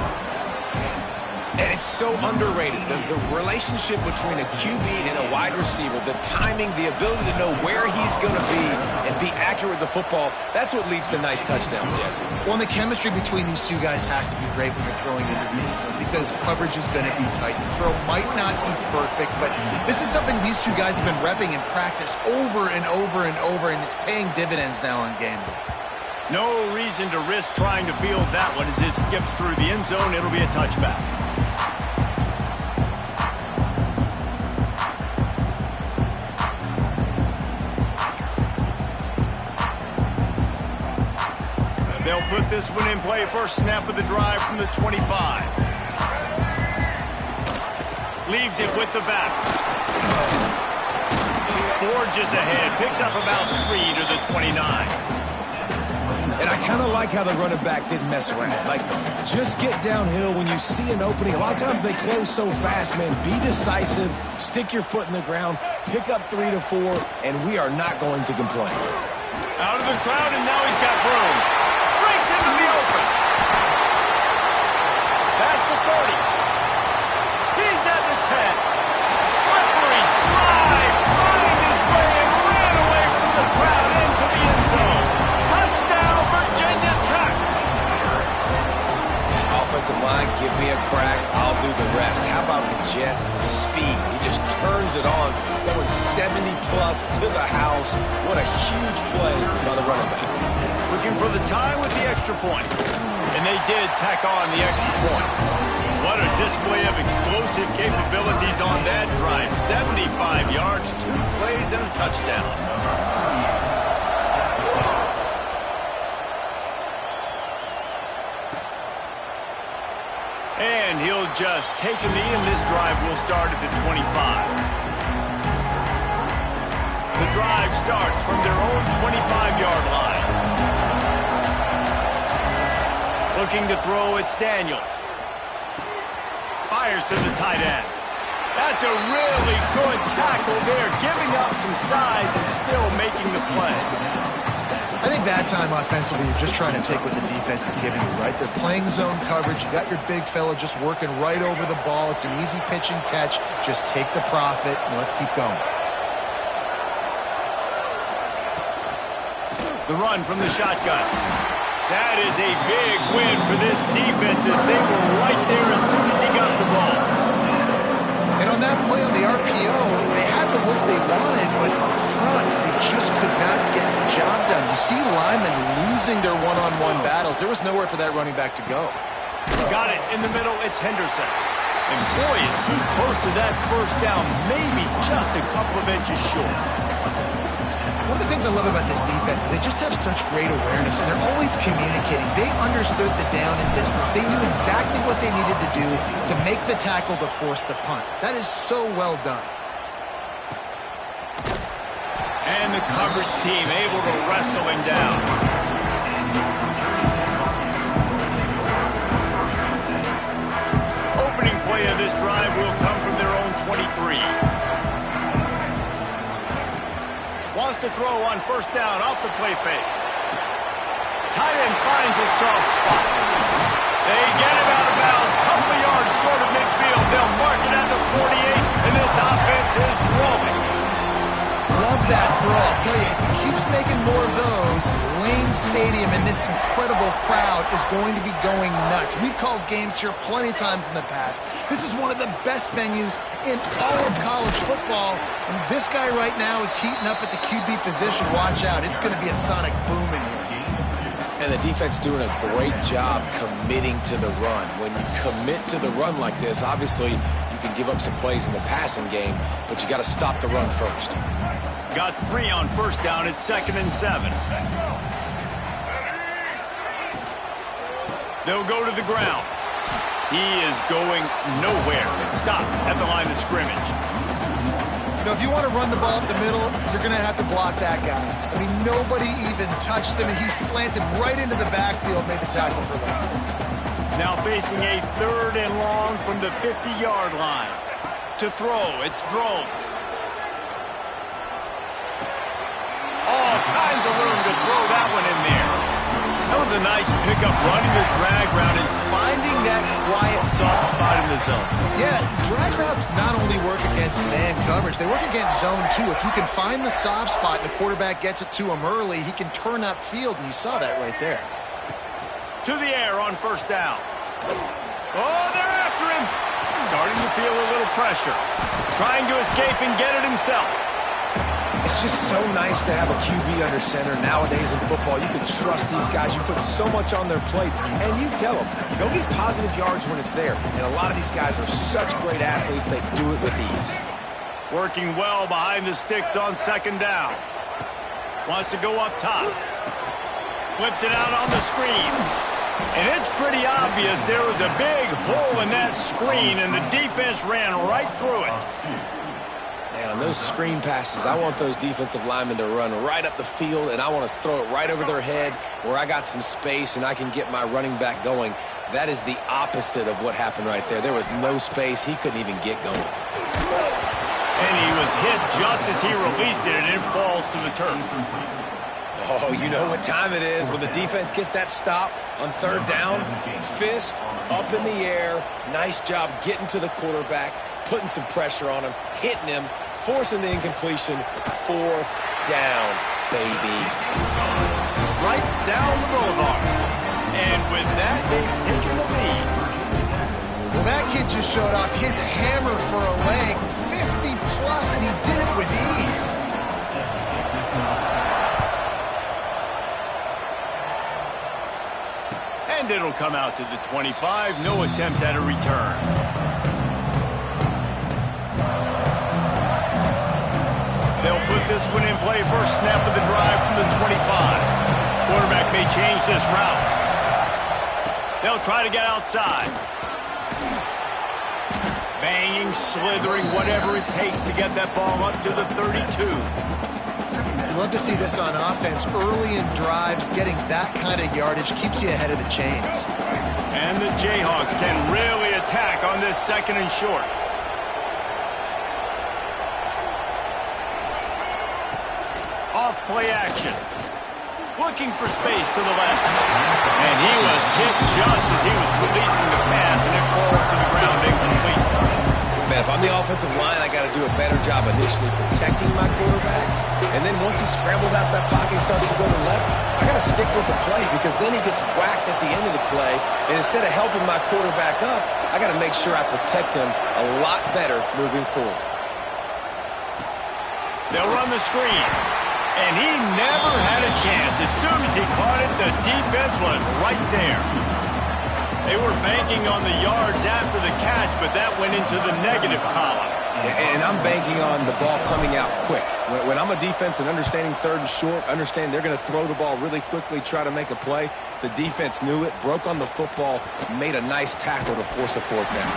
And it's so underrated. The relationship between a QB and a wide receiver, the timing, the ability to know where he's going to be and be accurate with the football, that's what leads to nice touchdowns, Jesse. Well, and the chemistry between these two guys has to be great when you're throwing into the end zone because coverage is going to be tight. The throw might not be perfect, but this is something these two guys have been repping in practice over and over and over, and it's paying dividends now on game day. No reason to risk trying to field that one as it skips through the end zone. It'll be a touchback. put this one in play. First snap of the drive from the 25. Leaves it with the back. Forges ahead. Picks up about 3 to the 29. And I kind of like how the running back didn't mess around. Like, just get downhill when you see an opening. A lot of times they close so fast, man. Be decisive. Stick your foot in the ground. Pick up 3 to 4, and we are not going to complain. Out of the crowd, and now he's got room. Breaks into the open. Past the 30. He's at the 10. Slippery slide. Find his way and ran away from the crowd into the end zone. Touchdown, Virginia Tech. Offensive line, give me a crack. I'll do the rest. How about the Jets? The speed. He just turns it on, going 70-plus to the house. What a huge play by the running back. Looking for the tie with the extra point. And they did tack on the extra point. What a display of explosive capabilities on that drive. 75 yards, 2 plays, and a touchdown. And he'll just take a knee, and this drive will start at the 25. The drive starts from their own 25-yard line. Looking to throw, it's Daniels. Fires to the tight end. That's a really good tackle there, giving up some size and still making the play. I think that time offensively, you're just trying to take what the defense is giving you, right? They're playing zone coverage. You got your big fella just working right over the ball. It's an easy pitch and catch. Just take the profit, and let's keep going. The run from the shotgun. That is a big win for this defense as they were right there as soon as he got the ball. And on that play on the RPO, they had the look they wanted, but up front, they just could not get the job done. You see linemen losing their one-on-one battles. There was nowhere for that running back to go. Got it in the middle. It's Henderson. And boy, is he close to that first down, maybe just a couple of inches short. One of the things I love about this defense is they just have such great awareness, and they're always communicating. They understood the down and distance. They knew exactly what they needed to do to make the tackle to force the punt. That is so well done. And the coverage team able to wrestle him down. Opening play of this drive will come from their own 23. Wants to throw on first down off the play fake. Tight end finds a soft spot. They get him out of bounds. Couple of yards short of midfield. They'll mark it at the 48, and this offense is rolling. Love that throw. I'll tell you, if he keeps making more of those, Lane Stadium and this incredible crowd is going to be going nuts. We've called games here plenty of times in the past. This is one of the best venues in all of college football, and this guy right now is heating up at the QB position. Watch out. It's going to be a sonic boom in here. And the defense doing a great job committing to the run. When you commit to the run like this, obviously you can give up some plays in the passing game, but you got to stop the run first. Got 3 on first down at 2nd and 7. They'll go to the ground. He is going nowhere. Stop at the line of scrimmage. You know, if you want to run the ball up the middle, you're going to have to block that guy. I mean, nobody even touched him, and he slanted right into the backfield, made the tackle for loss. Now facing a 3rd and long from the 50-yard line. To throw, it's Drones. All kinds of room to throw that one in there. That was a nice pickup, running the drag route and finding that quiet, soft spot in the zone. Yeah, drag routes not only work against man coverage, they work against zone too. If you can find the soft spot and the quarterback gets it to him early, he can turn upfield, and you saw that right there. To the air on first down. Oh, they're after him. Starting to feel a little pressure. Trying to escape and get it himself. It's just so nice to have a QB under center. Nowadays in football, you can trust these guys. You put so much on their plate, and you tell them, go get positive yards when it's there. And a lot of these guys are such great athletes, they do it with ease. Working well behind the sticks on 2nd down. Wants to go up top. Flips it out on the screen. And it's pretty obvious there was a big hole in that screen, and the defense ran right through it. Man, on those screen passes, I want those defensive linemen to run right up the field, and I want to throw it right over their head where I got some space and I can get my running back going. That is the opposite of what happened right there. There was no space. He couldn't even get going. And he was hit just as he released it, and it falls to the turf. Oh, you know what time it is when the defense gets that stop on third down. Fist up in the air. Nice job getting to the quarterback, putting some pressure on him, hitting him, forcing the incompletion. Fourth down, baby. Right down the boulevard. And with that, they've taken the lead. Well, that kid just showed off his hammer for a leg, 50-plus, and he did it with ease. And it'll come out to the 25. No attempt at a return. They'll put this one in play. First snap of the drive from the 25. Quarterback may change this route. They'll try to get outside. Banging, slithering, whatever it takes to get that ball up to the 32. Love to see this on offense. Early in drives, getting that kind of yardage keeps you ahead of the chains. And the Jayhawks can really attack on this second and short. Off play action. Looking for space to the left. And he was hit just as he was releasing the pass, and it falls to the ground incomplete. Man, if I'm the offensive line, I got to do a better job initially protecting my quarterback. And then once he scrambles out of that pocket and starts to go to the left, I got to stick with the play because then he gets whacked at the end of the play. And instead of helping my quarterback up, I got to make sure I protect him a lot better moving forward. They'll run the screen. And he never had a chance. As soon as he caught it, the defense was right there. They were banking on the yards after the catch, but that went into the negative column. And I'm banking on the ball coming out quick. When I'm a defense and understanding third and short, understand they're going to throw the ball really quickly, try to make a play. The defense knew it, broke on the football, made a nice tackle to force a fourth down.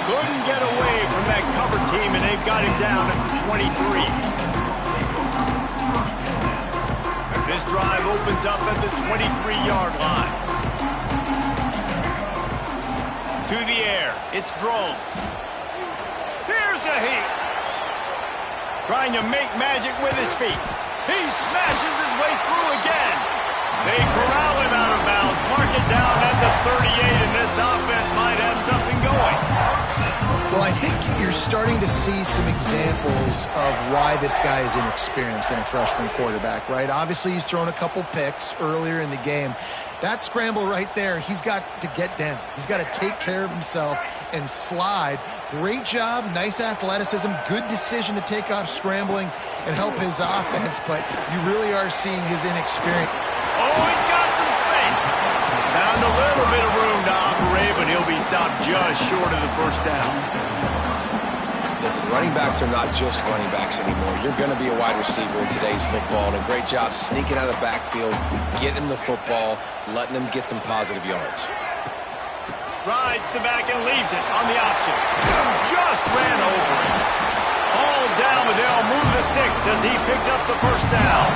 Couldn't get away from that cover team, and they've got him down at the 23. This drive opens up at the 23-yard line. To the air, it's Drones. Here's a heat. Trying to make magic with his feet. He smashes his way through again. They corral him out of bounds, mark it down at the 38, and this offense might have something going. Well, I think you're starting to see some examples of why this guy is inexperienced in a freshman quarterback, right? Obviously, he's thrown a couple picks earlier in the game. That scramble right there, he's got to get down. He's got to take care of himself and slide. Great job, nice athleticism, good decision to take off scrambling and help his offense, but you really are seeing his inexperience. Oh, he's got some space. Found a little bit of room to operate, but he'll be stopped just short of the first down. Listen, running backs are not just running backs anymore. You're going to be a wide receiver in today's football, and a great job sneaking out of the backfield, getting him the football, letting him get some positive yards. Rides the back and leaves it on the option. Just ran over it. All down, but they'll move the sticks as he picks up the first down.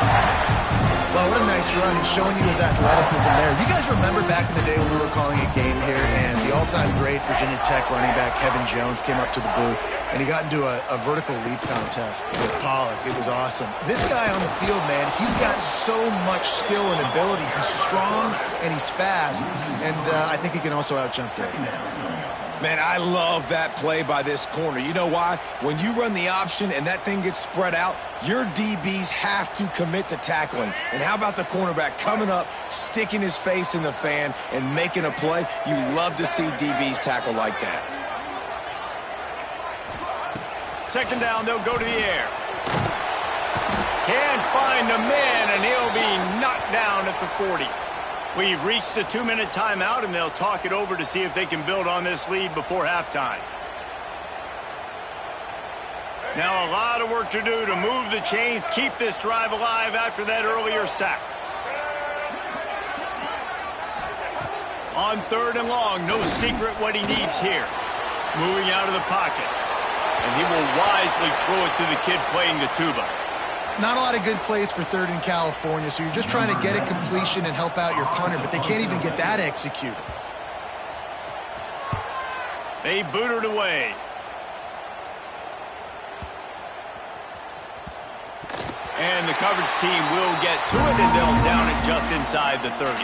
Well, what a nice run. He's showing you his athleticism there. You guys remember back in the day when we were calling a game here and the all-time great Virginia Tech running back Kevin Jones came up to the booth and he got into a vertical leap contest with Pollock. It was awesome. This guy on the field, man, he's got so much skill and ability. He's strong and he's fast, and I think he can also out-jump there. Man, I love that play by this corner. You know why? When you run the option and that thing gets spread out, your DBs have to commit to tackling. And how about the cornerback coming up, sticking his face in the fan, and making a play? You love to see DBs tackle like that. Second down, they'll go to the air. Can't find the man, and he'll be knocked down at the 40. We've reached the 2-minute timeout, and they'll talk it over to see if they can build on this lead before halftime. Now a lot of work to do to move the chains, keep this drive alive after that earlier sack. On 3rd and long, no secret what he needs here. Moving out of the pocket. And he will wisely throw it to the kid playing the tuba. Not a lot of good plays for 3rd in California, so you're just trying to get a completion and help out your punter, but they can't even get that executed. They boot it away. And the coverage team will get to it, and they'll down it just inside the 30.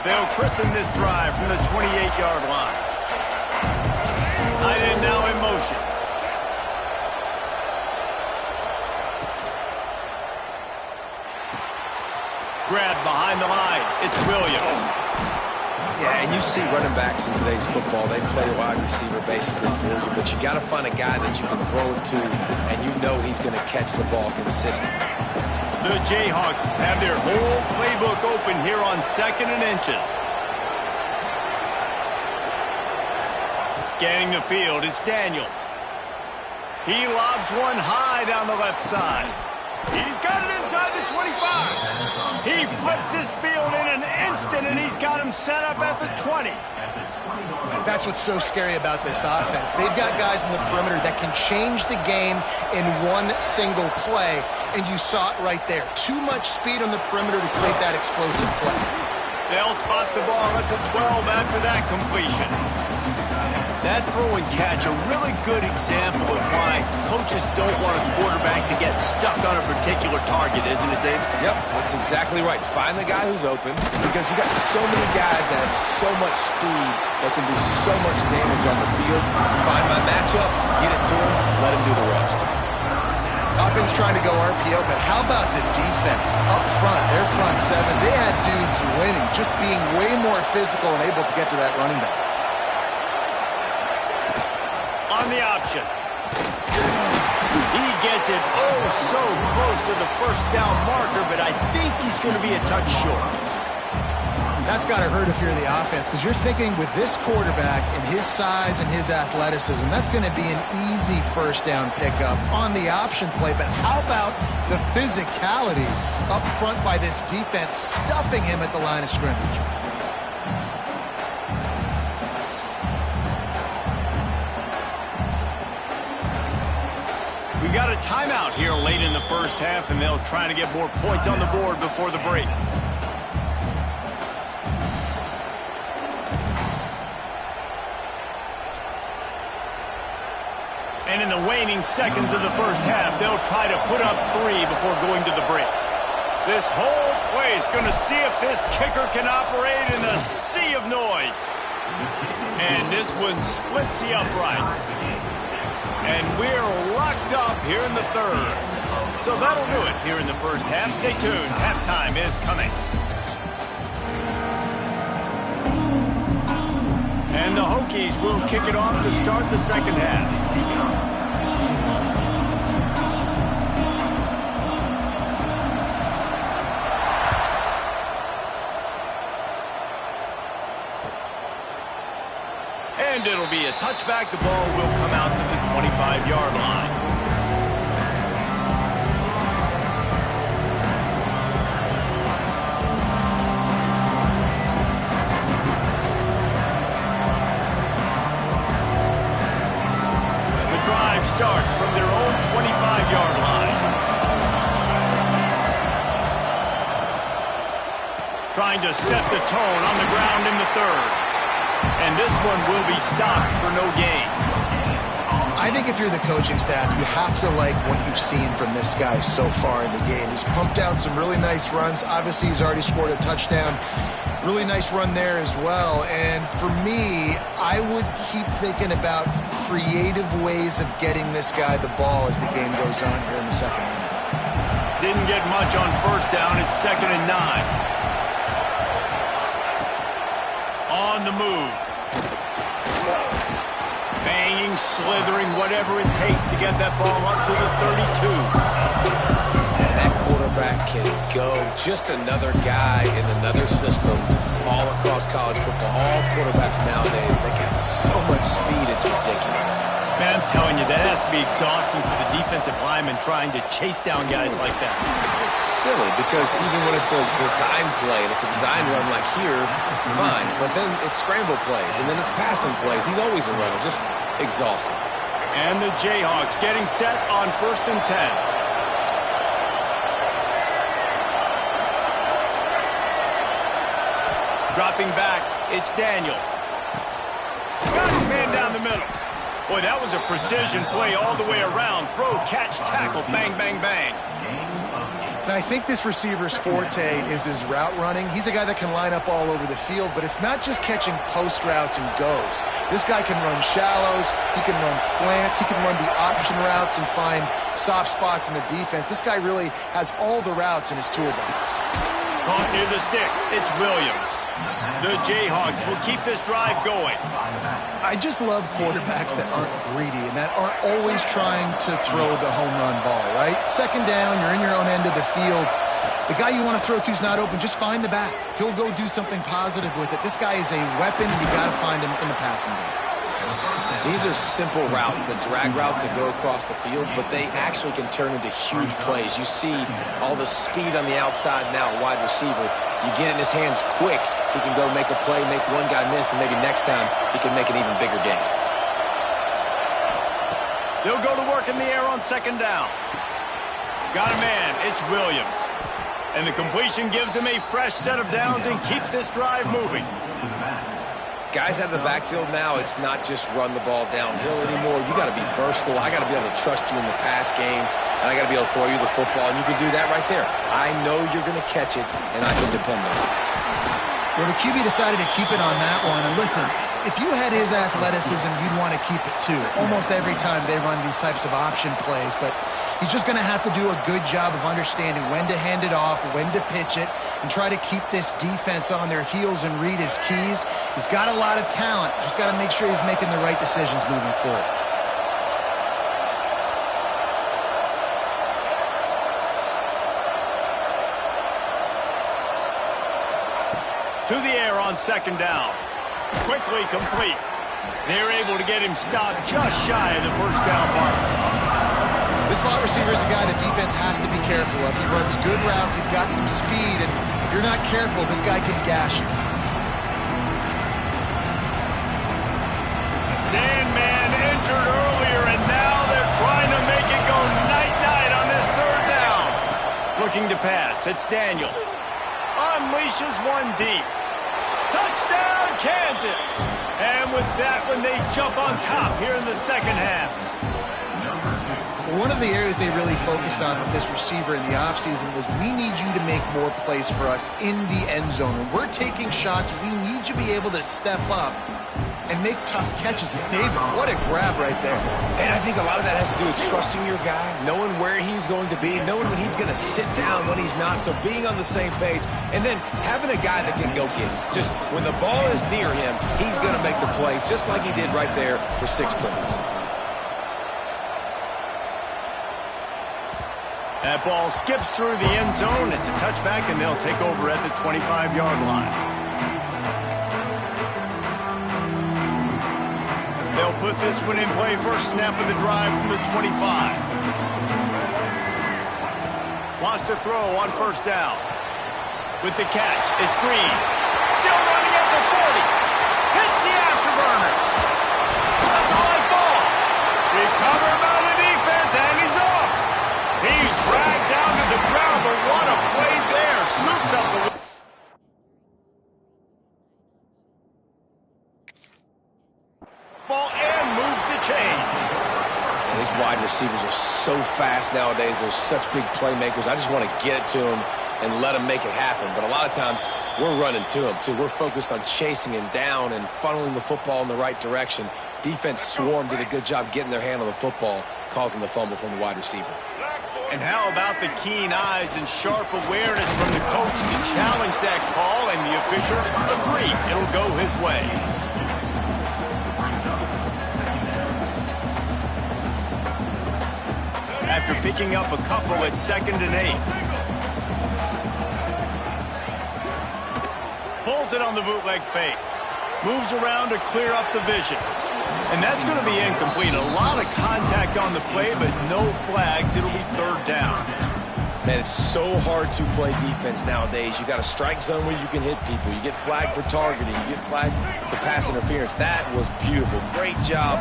They'll christen this drive from the 28-yard line. Tight end now in motion. Grab behind the line. It's Williams. Yeah, and you see running backs in today's football, they play wide receiver basically for you, but you got to find a guy that you can throw it to, and you know he's going to catch the ball consistently. The Jayhawks have their whole playbook open here on 2nd and inches. Scanning the field, it's Daniels. He lobs one high down the left side. He's got it inside the 25. He flips his field in an instant, and he's got him set up at the 20. That's what's so scary about this offense. They've got guys in the perimeter that can change the game in one single play, and you saw it right there. Too much speed on the perimeter to create that explosive play. They'll spot the ball at the 12 after that completion. That throw and catch, a really good example of why coaches don't want a quarterback to get stuck on a particular target, isn't it, Dave? Yep, that's exactly right. Find the guy who's open, because you got so many guys that have so much speed that can do so much damage on the field. Find my matchup, get it to him, let him do the rest. Offense trying to go RPO, but how about the defense up front? Their front seven, they had dudes winning, just being way more physical and able to get to that running back. On the option. He gets it so close to the first down marker, but I think he's going to be a touch short. That's got to hurt if you're the offense, because you're thinking with this quarterback and his size and his athleticism, that's going to be an easy first down pickup on the option play. But how about the physicality up front by this defense, stuffing him at the line of scrimmage? We got a timeout here late in the first half, and they'll try to get more points on the board before the break. And in the waning seconds of the first half, they'll try to put up 3 before going to the break. This whole play is going to see if this kicker can operate in the sea of noise. And this one splits the uprights. And we're locked up here in the 3rd. So that'll do it here in the first half. Stay tuned. Halftime is coming. And the Hokies will kick it off to start the second half. And it'll be a touchback. The ball will come out to the 25-yard line. The drive starts from their own 25-yard line. Trying to set the tone on the ground in the 3rd. And this one will be stopped for no gain. I think if you're the coaching staff, you have to like what you've seen from this guy so far in the game. He's pumped out some really nice runs. Obviously, he's already scored a touchdown. Really nice run there as well. And for me, I would keep thinking about creative ways of getting this guy the ball as the game goes on here in the second half. Didn't get much on first down. It's 2nd and 9. On the move. Banging, slithering, whatever it takes to get that ball up to the 32. And that quarterback can go. Just another guy in another system all across college football. All quarterbacks nowadays, they got so much speed, it's ridiculous. Man, I'm telling you, that has to be exhausting for the defensive lineman trying to chase down guys like that. It's silly because even when it's a design play and it's a design run like here, fine. But then it's scramble plays and then it's passing plays. He's always a runner, just exhausting. And the Jayhawks getting set on 1st and 10. Dropping back, it's Daniels. Got his man down the middle. Boy, that was a precision play all the way around. Throw, catch, tackle, bang, bang, bang. And I think this receiver's forte is his route running. He's a guy that can line up all over the field, but it's not just catching post routes and goes. This guy can run shallows, he can run slants, he can run the option routes and find soft spots in the defense. This guy really has all the routes in his toolbox. Caught near the sticks, it's Williams. The Jayhawks will keep this drive going. I just love quarterbacks that aren't greedy and that aren't always trying to throw the home run ball, right? Second down, you're in your own end of the field. The guy you want to throw to is not open. Just find the back. He'll go do something positive with it. This guy is a weapon. You got to find him in the passing game. These are simple routes, the drag routes that go across the field, but they actually can turn into huge plays. You see all the speed on the outside now, wide receiver. You get in his hands quick, he can go make a play, make one guy miss, and maybe next time he can make an even bigger gain. They'll go to work in the air on 2nd down. Got a man, it's Williams. And the completion gives him a fresh set of downs and keeps this drive moving. Guys out of the backfield now, it's not just run the ball downhill anymore. You got to be versatile. I got to be able to trust you in the pass game, and I got to be able to throw you the football, and you can do that right there. I know you're going to catch it, and I can depend on it. Well, the QB decided to keep it on that one. And listen, if you had his athleticism, you'd want to keep it too. Almost every time they run these types of option plays. But he's just going to have to do a good job of understanding when to hand it off, when to pitch it, and try to keep this defense on their heels and read his keys. He's got a lot of talent. Just got to make sure he's making the right decisions moving forward. To the air on 2nd down. Quickly complete. They're able to get him stopped just shy of the 1st down mark. This slot receiver is a guy the defense has to be careful of. He runs good routes. He's got some speed. And if you're not careful, this guy can gash you. Sandman entered earlier, and now they're trying to make it go night-night on this 3rd down. Looking to pass. It's Daniels. Unleashes one deep. Touchdown, Kansas! And with that one, they jump on top here in the 2nd half. One of the areas they really focused on with this receiver in the offseason was we need you to make more plays for us in the end zone. When we're taking shots, we need you to be able to step up and make tough catches. And David, what a grab right there. And I think a lot of that has to do with trusting your guy, knowing where he's going to be, knowing when he's going to sit down, when he's not, so being on the same page, and then having a guy that can go get it. Just when the ball is near him, he's going to make the play, just like he did right there for 6 points. That ball skips through the end zone. It's a touchback, and they'll take over at the 25-yard line. They'll put this one in play. First snap of the drive from the 25. Wants to throw on 1st down. With the catch, it's Green. Still running at the 40. Hits the afterburners. That's a light ball. Recovered by the defense, and he's off. He's dragged down to the ground, but what a play there. Scoops up the ball and moves the chains. These wide receivers are so fast nowadays. They're such big playmakers. I just want to get it to them and let them make it happen. But a lot of times, we're running to them, too. We're focused on chasing him down and funneling the football in the right direction. Defense swarm did a good job getting their hand on the football, causing the fumble from the wide receiver. And how about the keen eyes and sharp awareness from the coach to challenge that call, and the officials agree it'll go his way. After picking up a couple at 2nd and 8. calls it on the bootleg fake. Moves around to clear up the vision. And that's going to be incomplete. A lot of contact on the play, but no flags. It'll be third down. Man, it's so hard to play defense nowadays. You got a strike zone where you can hit people. You get flagged for targeting. You get flagged for pass interference. That was beautiful. Great job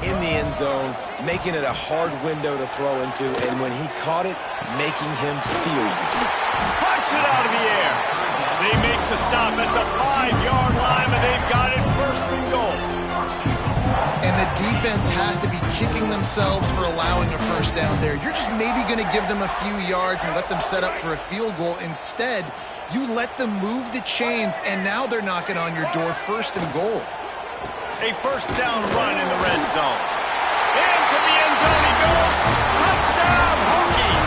in the end zone, making it a hard window to throw into, and when he caught it, making him feel you. Pucks it out of the air. They make the stop at the 5-yard line, and they've got it first and goal. And the defense has to be kicking themselves for allowing a first down there. You're just maybe going to give them a few yards and let them set up for a field goal. Instead, you let them move the chains, and now they're knocking on your door first and goal. A first down run in the red zone. Into the end zone he goes. Touchdown, Hokies.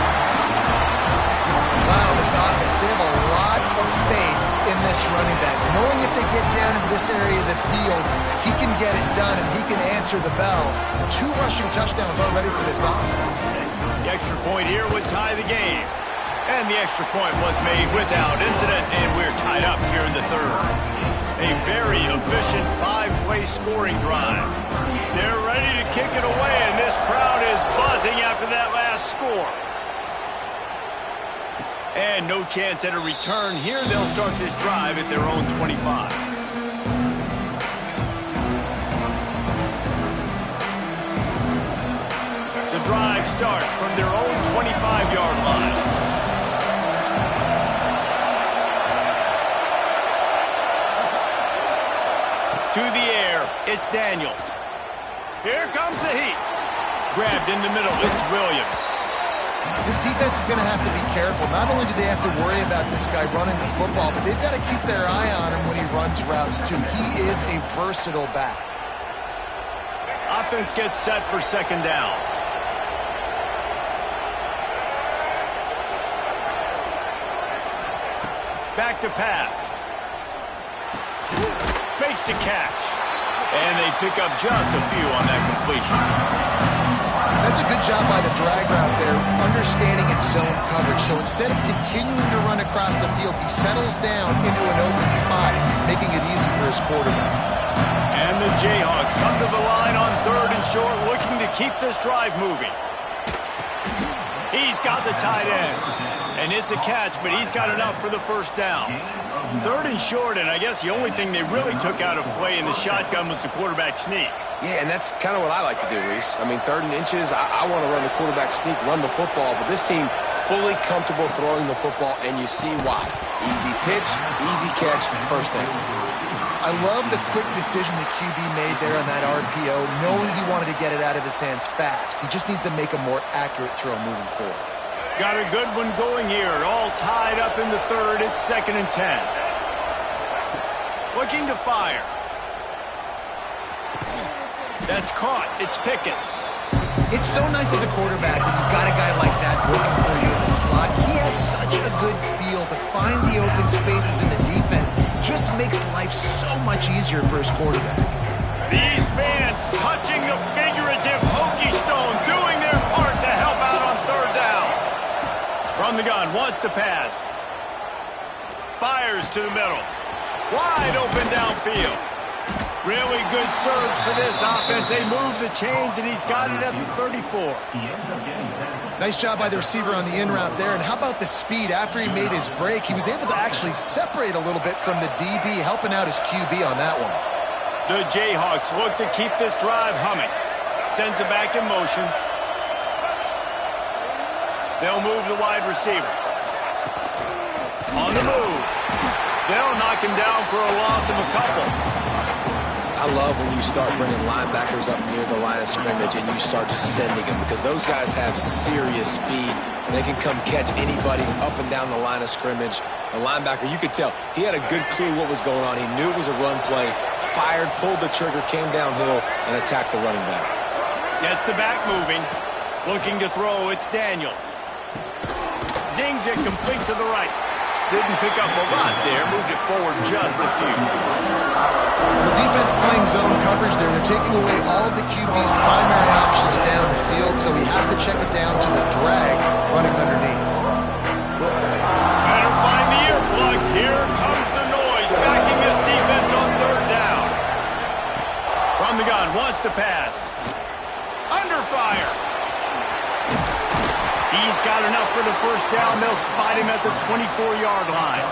Wow, this offense, they have a lot of faith in this running back. Knowing if they get down into this area of the field, he can get it done and he can answer the bell. 2 rushing touchdowns already for this offense. The extra point here would tie the game. And the extra point was made without incident, and we're tied up here in the third. A very efficient 5-play scoring drive. They're ready to kick it away, and this crowd is buzzing after that last score. And no chance at a return here. They'll start this drive at their own 25. The drive starts from their own 25-yard line. To the air, it's Daniels. Here comes the heat. Grabbed in the middle, it's Williams. This defense is going to have to be careful. Not only do they have to worry about this guy running the football, but they've got to keep their eye on him when he runs routes, too. He is a versatile back. Offense gets set for second down. Back to pass. Makes the catch. And they pick up just a few on that completion. That's a good job by the drag route there, understanding its zone coverage. So instead of continuing to run across the field, he settles down into an open spot, making it easy for his quarterback. And the Jayhawks come to the line on third and short, looking to keep this drive moving. He's got the tight end. And it's a catch, but he's got enough for the first down. Third and short, and I guess the only thing they really took out of play in the shotgun was the quarterback sneak. Yeah, and that's kind of what I like to do, Reese. I mean, 3rd and inches, I want to run the quarterback sneak, run the football, but this team fully comfortable throwing the football, and you see why. Easy pitch, easy catch, first down. I love the quick decision the QB made there on that RPO, knowing he wanted to get it out of his hands fast. He just needs to make a more accurate throw moving forward. Got a good one going here. All tied up in the third. It's 2nd and 10. Looking to fire. That's caught. It's Pickett. It's so nice as a quarterback when you've got a guy like that working for you in the slot. He has such a good feel to find the open spaces in the defense. Just makes life so much easier for his quarterback. These fans touching the figurative Hokie stone, doing their part to help out on third down. From the gun, wants to pass. Fires to the middle. Wide open downfield. Really good surge for this offense. They move the chains, and he's got it at the 34. Nice job by the receiver on the in route there. And how about the speed? After he made his break, he was able to actually separate a little bit from the DB, helping out his QB on that one. The Jayhawks look to keep this drive humming. Sends it back in motion. They'll move the wide receiver. On the move. They'll knock him down for a loss of a couple. I love when you start bringing linebackers up near the line of scrimmage and you start sending them, because those guys have serious speed. They can come catch anybody up and down the line of scrimmage. The linebacker, you could tell, he had a good clue what was going on. He knew it was a run play, fired, pulled the trigger, came downhill, and attacked the running back. Gets the back moving. Looking to throw, it's Daniels. Zings it complete to the right. Didn't pick up a lot there, moved it forward just a few. The defense playing zone coverage there. They're taking away all of the QB's primary options down the field, so he has to check it down to the drag running underneath. Better find the earplugs. Here comes the noise, backing this to pass. Under fire. He's got enough for the first down. They'll spot him at the 24-yard line.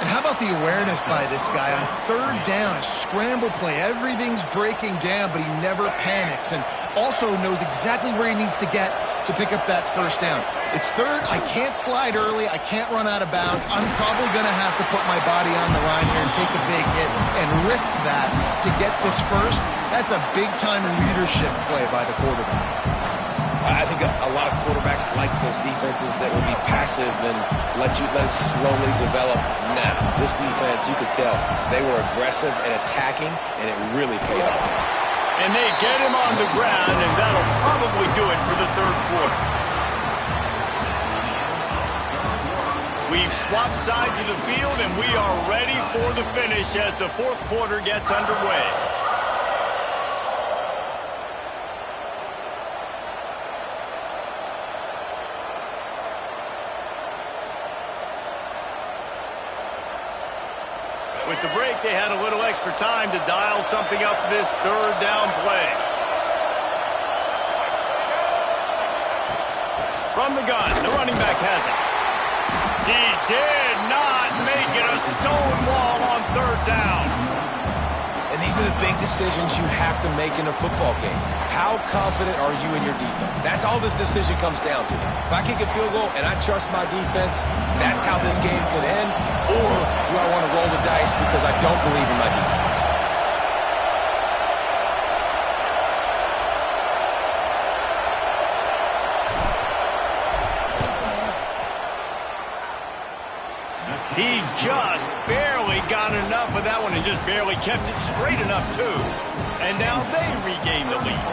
And how about the awareness by this guy on third down, a scramble play. Everything's breaking down, but he never panics and also knows exactly where he needs to get to pick up that first down. It's third. I can't slide early. I can't run out of bounds. I'm probably going to have to put my body on the line here and take a big hit and risk that to get this first. That's a big-time leadership play by the quarterback. I think a lot of quarterbacks like those defenses that will be passive and let it slowly develop. Now, this defense, you could tell, they were aggressive and attacking, and it really paid off. And they get him on the ground, and that'll probably do it for the third quarter. We've swapped sides of the field, and we are ready for the finish as the fourth quarter gets underway. With the break, they had a little extra time to dial something up for this third down play. From the gun, the running back has it. He did not make it a stone wall on third down. And these are the big decisions you have to make in a football game. How confident are you in your defense? That's all this decision comes down to. If I kick a field goal and I trust my defense, that's how this game could end. Or do I want to roll the dice because I don't believe in my defense? He just barely got enough of that one and just barely kept it straight enough, too. And now they regain the lead.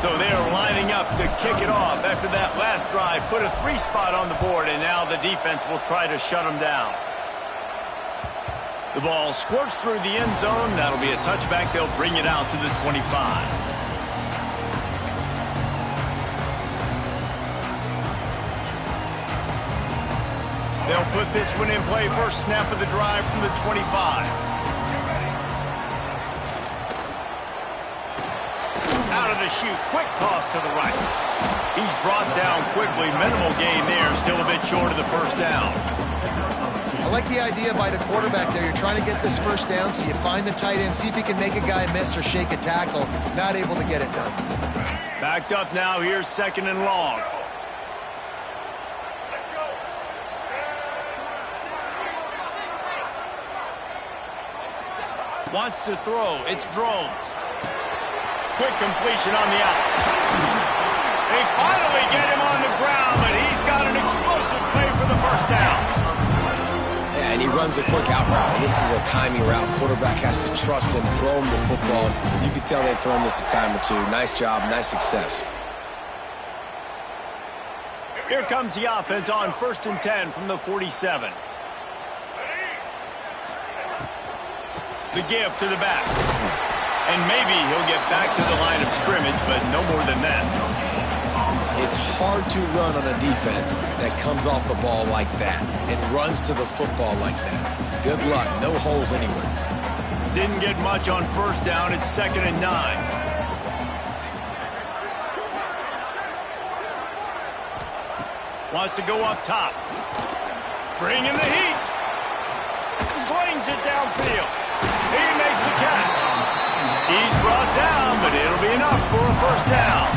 So they're lining up to kick it off after that last drive. Put a 3-spot on the board, and now the defense will try to shut them down. The ball squirts through the end zone. That'll be a touchback. They'll bring it out to the 25. They'll put this one in play. First snap of the drive from the 25. Out of the chute. Quick toss to the right. He's brought down quickly. Minimal gain there. Still a bit short of the first down. I like the idea by the quarterback there. You're trying to get this first down, so you find the tight end, see if he can make a guy miss or shake a tackle. Not able to get it done. Backed up now. Here's second and long. Wants to throw. It's Drones. Quick completion on the out. They finally get him on the ground, but he's got an explosive play for the first down. Yeah, and he runs a quick out route, and this is a timing route. Quarterback has to trust him, throw him the football. You can tell they've thrown this a time or two. Nice job, nice success. Here comes the offense on 1st and 10 from the 47. The give to the back. And maybe he'll get back to the line of scrimmage, but no more than that. It's hard to run on a defense that comes off the ball like that and runs to the football like that. Good luck. No holes anywhere. Didn't get much on first down. It's 2nd and 9. Wants to go up top. Bring in the heat. Slings it downfield. He makes the catch. He's brought down, but it'll be enough for a first down.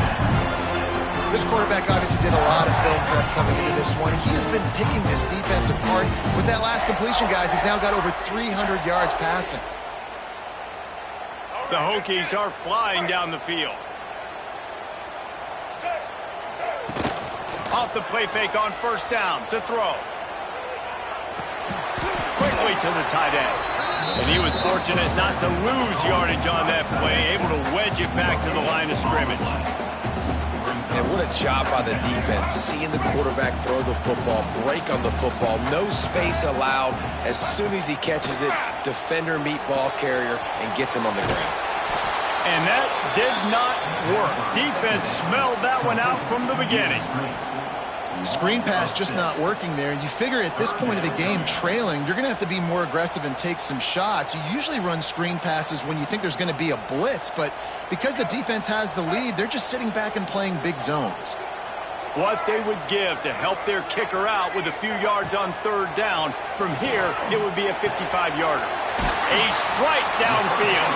This quarterback obviously did a lot of film prep coming into this one. He has been picking this defense apart. With that last completion, guys, he's now got over 300 yards passing. The Hokies are flying down the field. Off the play fake on first down to throw. Quickly to the tight end. And he was fortunate not to lose yardage on that play, able to wedge it back to the line of scrimmage. And what a job by the defense, seeing the quarterback throw the football, break on the football, no space allowed. As soon as he catches it, defender meet ball carrier and gets him on the ground. And that did not work. Defense smelled that one out from the beginning. Screen pass just not working there. You figure at this point of the game, trailing, you're going to have to be more aggressive and take some shots. You usually run screen passes when you think there's going to be a blitz, but because the defense has the lead, they're just sitting back and playing big zones. What they would give to help their kicker out with a few yards on third down. From here, it would be a 55-yarder. A strike downfield.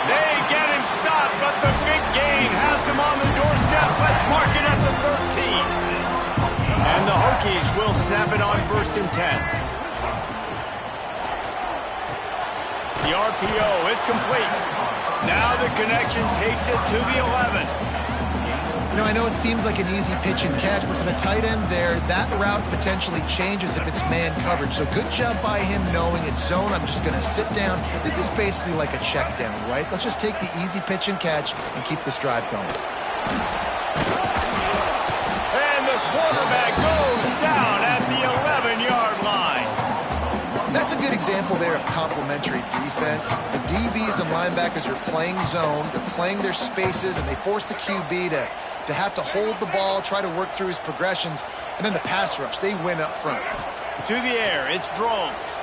They get him stopped, but the big gain has him on the doorstep. Let's mark it at the 13. And the Hokies will snap it on 1st and 10. The RPO, it's complete. Now the connection takes it to the 11. You know, I know it seems like an easy pitch and catch, but for the tight end there, that route potentially changes if it's man coverage. So good job by him knowing it's zone. I'm just going to sit down. This is basically like a check down, right? Let's just take the easy pitch and catch and keep this drive going. And the quarterback goes down at the 11-yard line. That's a good example there of complementary defense. The DBs and linebackers are playing zone. They're playing their spaces, and they force the QB to have to hold the ball, try to work through his progressions, and then the pass rush, they win up front. To the air, it's Drones.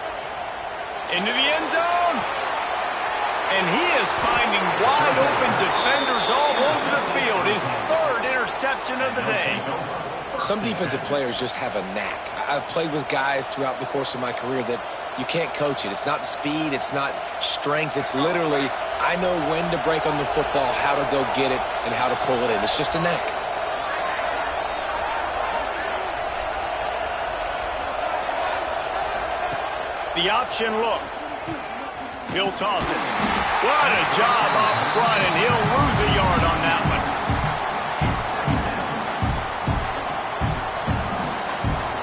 Into the end zone. And he is finding wide open defenders all over the field. His 3rd interception of the day. Some defensive players just have a knack. I've played with guys throughout the course of my career that you can't coach it. It's not speed, it's not strength. It's literally, I know when to break on the football, how to go get it, and how to pull it in. It's just a knack. The option look. He'll toss it. What a job up front, and he'll lose a yard on that one.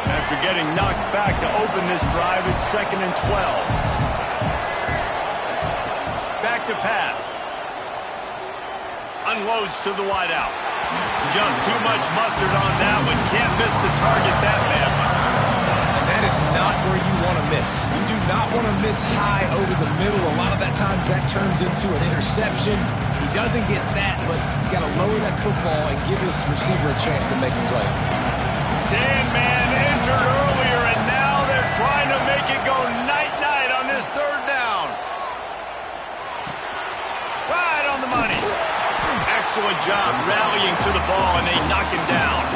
After getting knocked back to open this drive, it's 2nd and 12. Back to pass. Unloads to the wideout. Just too much mustard on that one. Can't miss the target that badly. And that is not where you want to miss. You do not want to miss high over the middle. A lot of that times that turns into an interception. He doesn't get that, but he's got to lower that football and give his receiver a chance to make a play. Sandman entered earlier, and now they're trying to make it go night-night on this 3rd down. Right on the money. Excellent job rallying to the ball, and they knock him down.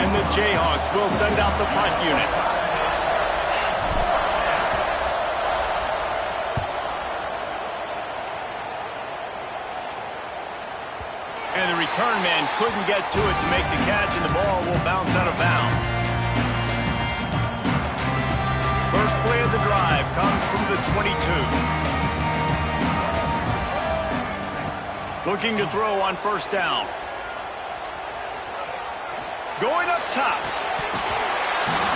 And the Jayhawks will send out the punt unit. And the return man couldn't get to it to make the catch, and the ball will bounce out of bounds. First play of the drive comes from the 22. Looking to throw on 1st down. Going up top.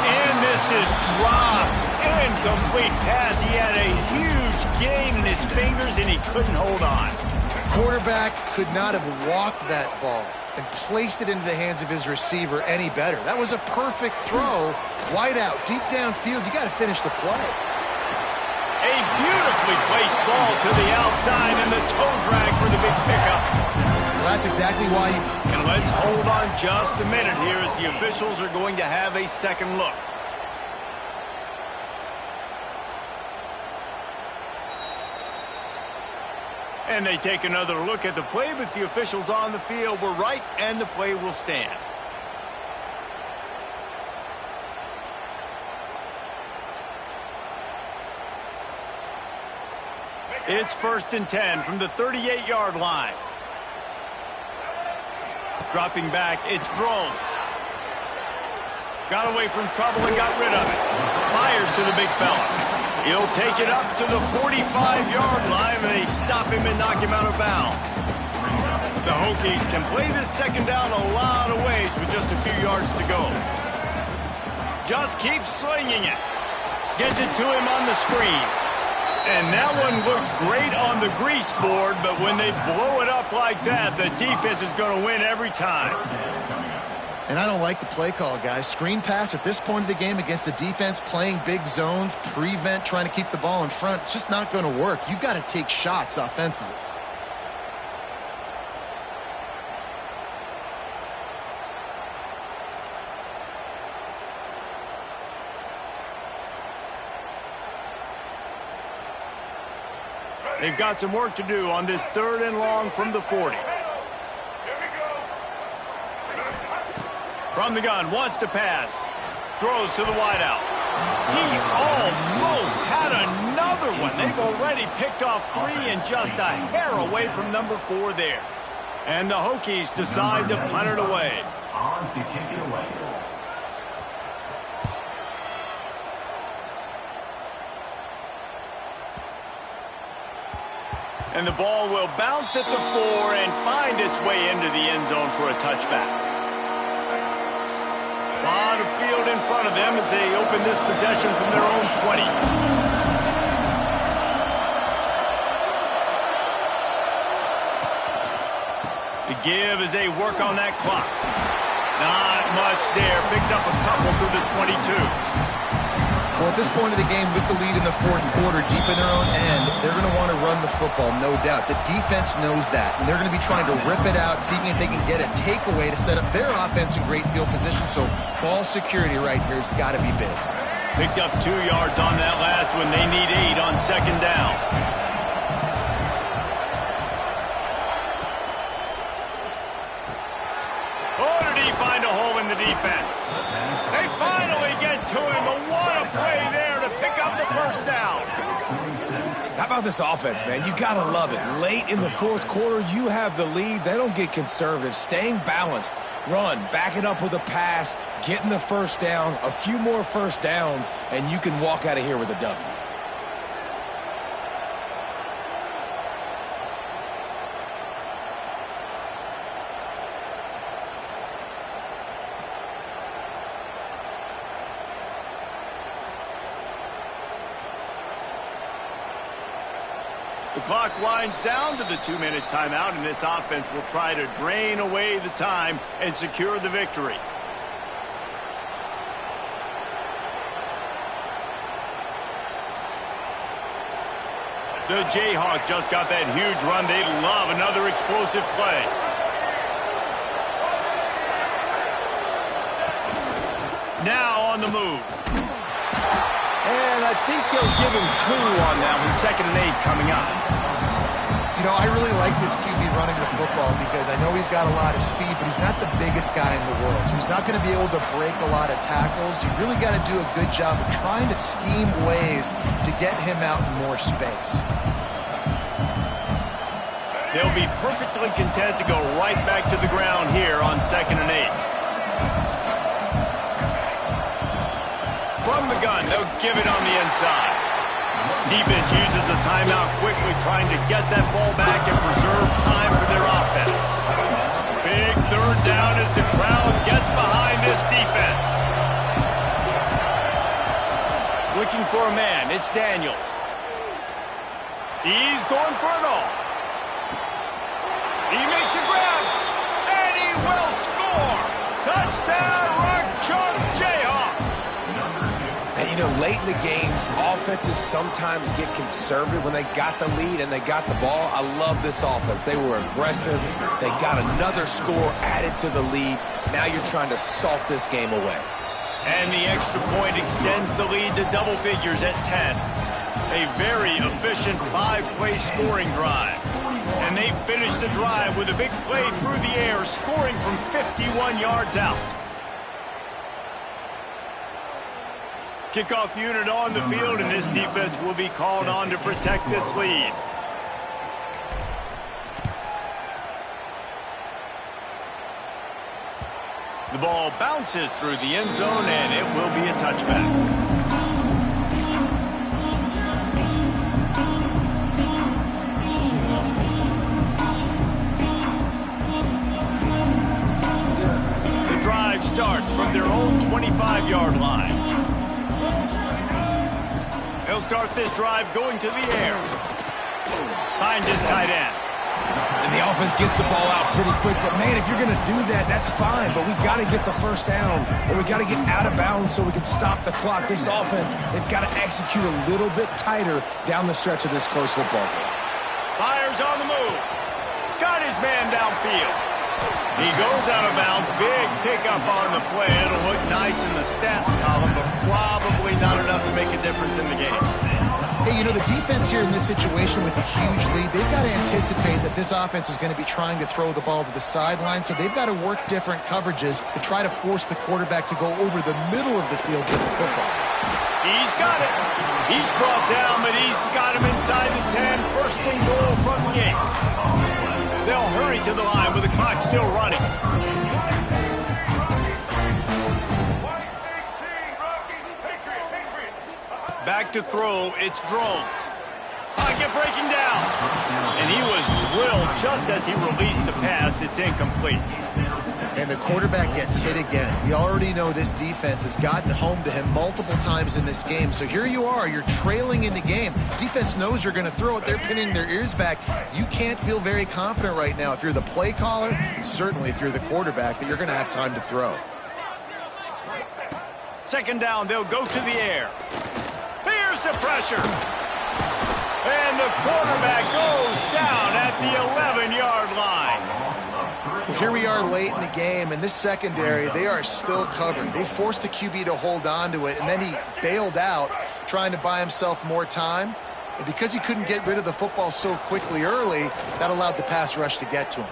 And this is dropped. Incomplete pass. He had a huge gain in his fingers, and he couldn't hold on. Quarterback could not have walked that ball and placed it into the hands of his receiver any better. That was a perfect throw. Wide out, deep downfield. You got to finish the play. A beautifully placed ball to the outside, and the toe drag for the big pickup. Well, that's exactly why you... And let's hold on just a minute here as the officials are going to have a second look. And they take another look at the play, but the officials on the field were right, and the play will stand. It's 1st and 10 from the 38-yard line. Dropping back, it's Drones. Got away from trouble and got rid of it. Fires to the big fella. He'll take it up to the 45-yard line, and they stop him and knock him out of bounds. The Hokies can play this 2nd down a lot of ways with just a few yards to go. Just keeps slinging it. Gets it to him on the screen. And that one looked great on the grease board, but when they blow it up like that, the defense is going to win every time. And I don't like the play call, guys. Screen pass at this point of the game against the defense playing big zones, prevent, trying to keep the ball in front. It's just not going to work. You've got to take shots offensively. They've got some work to do on this 3rd and long from the 40. From the gun, wants to pass. Throws to the wideout. He almost had another one. They've already picked off 3 and just a hair away from number 4 there. And the Hokies decide to punt it away. On to kick it away. And the ball will bounce at the 4 and find its way into the end zone for a touchback. A lot of field in front of them as they open this possession from their own 20. The give as they work on that clock. Not much there. Picks up a couple to the 22. Well, at this point of the game, with the lead in the 4th quarter, deep in their own end, they're going to want to run the football, no doubt. The defense knows that, and they're going to be trying to rip it out, seeing if they can get a takeaway to set up their offense in great field position. So ball security right here has got to be big. Picked up 2 yards on that last one. They need 8 on 2nd down. Oh, did he find a hole in the defense? They finally get to him, but what a play there to pick up the 1st down. How about this offense, man? You got to love it. Late in the 4th quarter, you have the lead. They don't get conservative. Staying balanced. Run, back it up with a pass, getting the 1st down, a few more 1st downs, and you can walk out of here with a W. The clock winds down to the 2-minute timeout, and this offense will try to drain away the time and secure the victory. The Jayhawks just got that huge run. They love another explosive play. Now on the move. And I think they'll give him 2 on that one. 2nd and 8 coming up. You know, I really like this QB running the football because I know he's got a lot of speed, but he's not the biggest guy in the world. So he's not going to be able to break a lot of tackles. You really got to do a good job of trying to scheme ways to get him out in more space. They'll be perfectly content to go right back to the ground here on 2nd and 8. From the gun, they'll give it on the inside. Defense uses a timeout quickly, trying to get that ball back and preserve time for their offense. Big 3rd down as the crowd gets behind this defense. Looking for a man, it's Daniels. He's going for it all. He makes a grab, and he will score. Touchdown, Rock Chalk Jayhawk. And, you know, late in the games, offenses sometimes get conservative when they got the lead and they got the ball. I love this offense. They were aggressive. They got another score added to the lead. Now you're trying to salt this game away. And the extra point extends the lead to double figures at 10. A very efficient 5-play scoring drive. And they finish the drive with a big play through the air, scoring from 51 yards out. Kickoff unit on the field, and this defense will be called on to protect this lead. The ball bounces through the end zone, and it will be a touchback. The drive starts from their own 25-yard line. They'll start this drive going to the air. Finds his tight end. And the offense gets the ball out pretty quick. But, man, if you're going to do that, that's fine. But we got to get the 1st down, or we got to get out of bounds so we can stop the clock. This offense, they've got to execute a little bit tighter down the stretch of this close football game. Fires on the move. Got his man downfield. He goes out of bounds. Big pickup on the play. It'll look nice in the stats column, but probably not enough to make a difference in the game. Hey, you know, the defense here in this situation with a huge lead, they've got to anticipate that this offense is going to be trying to throw the ball to the sideline, so they've got to work different coverages to try to force the quarterback to go over the middle of the field with the football. He's got it. He's brought down, but he's got him inside the 10. First and goal from the 8. They'll hurry to the line with the clock still running. Back to throw, it's Drones. Pocket breaking down. And he was drilled just as he released the pass. It's incomplete. And the quarterback gets hit again. We already know this defense has gotten home to him multiple times in this game. So here you are, you're trailing in the game. Defense knows you're going to throw it. They're pinning their ears back. You can't feel very confident right now if you're the play caller, and certainly if you're the quarterback, that you're going to have time to throw. Second down, they'll go to the air. Here's the pressure. And the quarterback goes down at the 11-yard line. Well, here we are late in the game, and this secondary, they are still covering. They forced the QB to hold on to it, and then he bailed out, trying to buy himself more time. And because he couldn't get rid of the football so quickly early, that allowed the pass rush to get to him.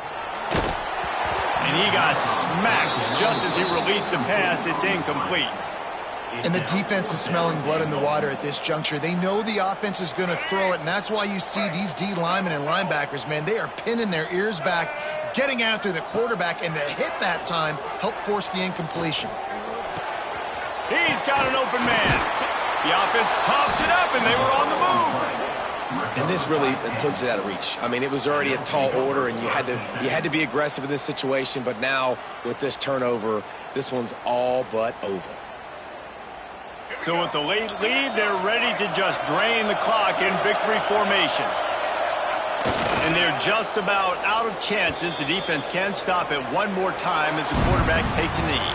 And he got smacked just as he released the pass. It's incomplete. And the defense is smelling blood in the water at this juncture. They know the offense is going to throw it, and that's why you see these D linemen and linebackers, man, they are pinning their ears back, getting after the quarterback, and the hit that time helped force the incompletion. He's got an open man. The offense pops it up, and they were on the move. And this really puts it out of reach. I mean, it was already a tall order, and you had to be aggressive in this situation, but now with this turnover, this one's all but over. So with the late lead, they're ready to just drain the clock in victory formation. And they're just about out of chances. The defense can stop it one more time as the quarterback takes a knee.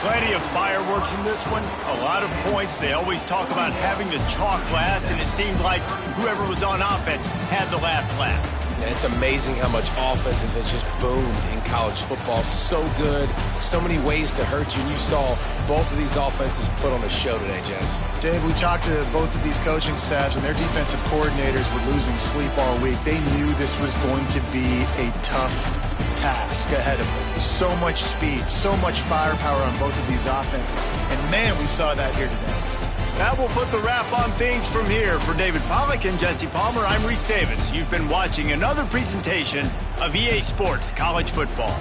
Plenty of fireworks in this one. A lot of points. They always talk about having the chalk last, and it seemed like whoever was on offense had the last laugh. And it's amazing how much offense has just boomed in college football. So good, so many ways to hurt you. And you saw both of these offenses put on a show today, Jess. Dave, we talked to both of these coaching staffs, and their defensive coordinators were losing sleep all week. They knew this was going to be a tough task ahead of them. So much speed, so much firepower on both of these offenses. And, man, we saw that here today. That will put the wrap on things from here. For David Pollack and Jesse Palmer, I'm Reese Davis. You've been watching another presentation of EA Sports College Football.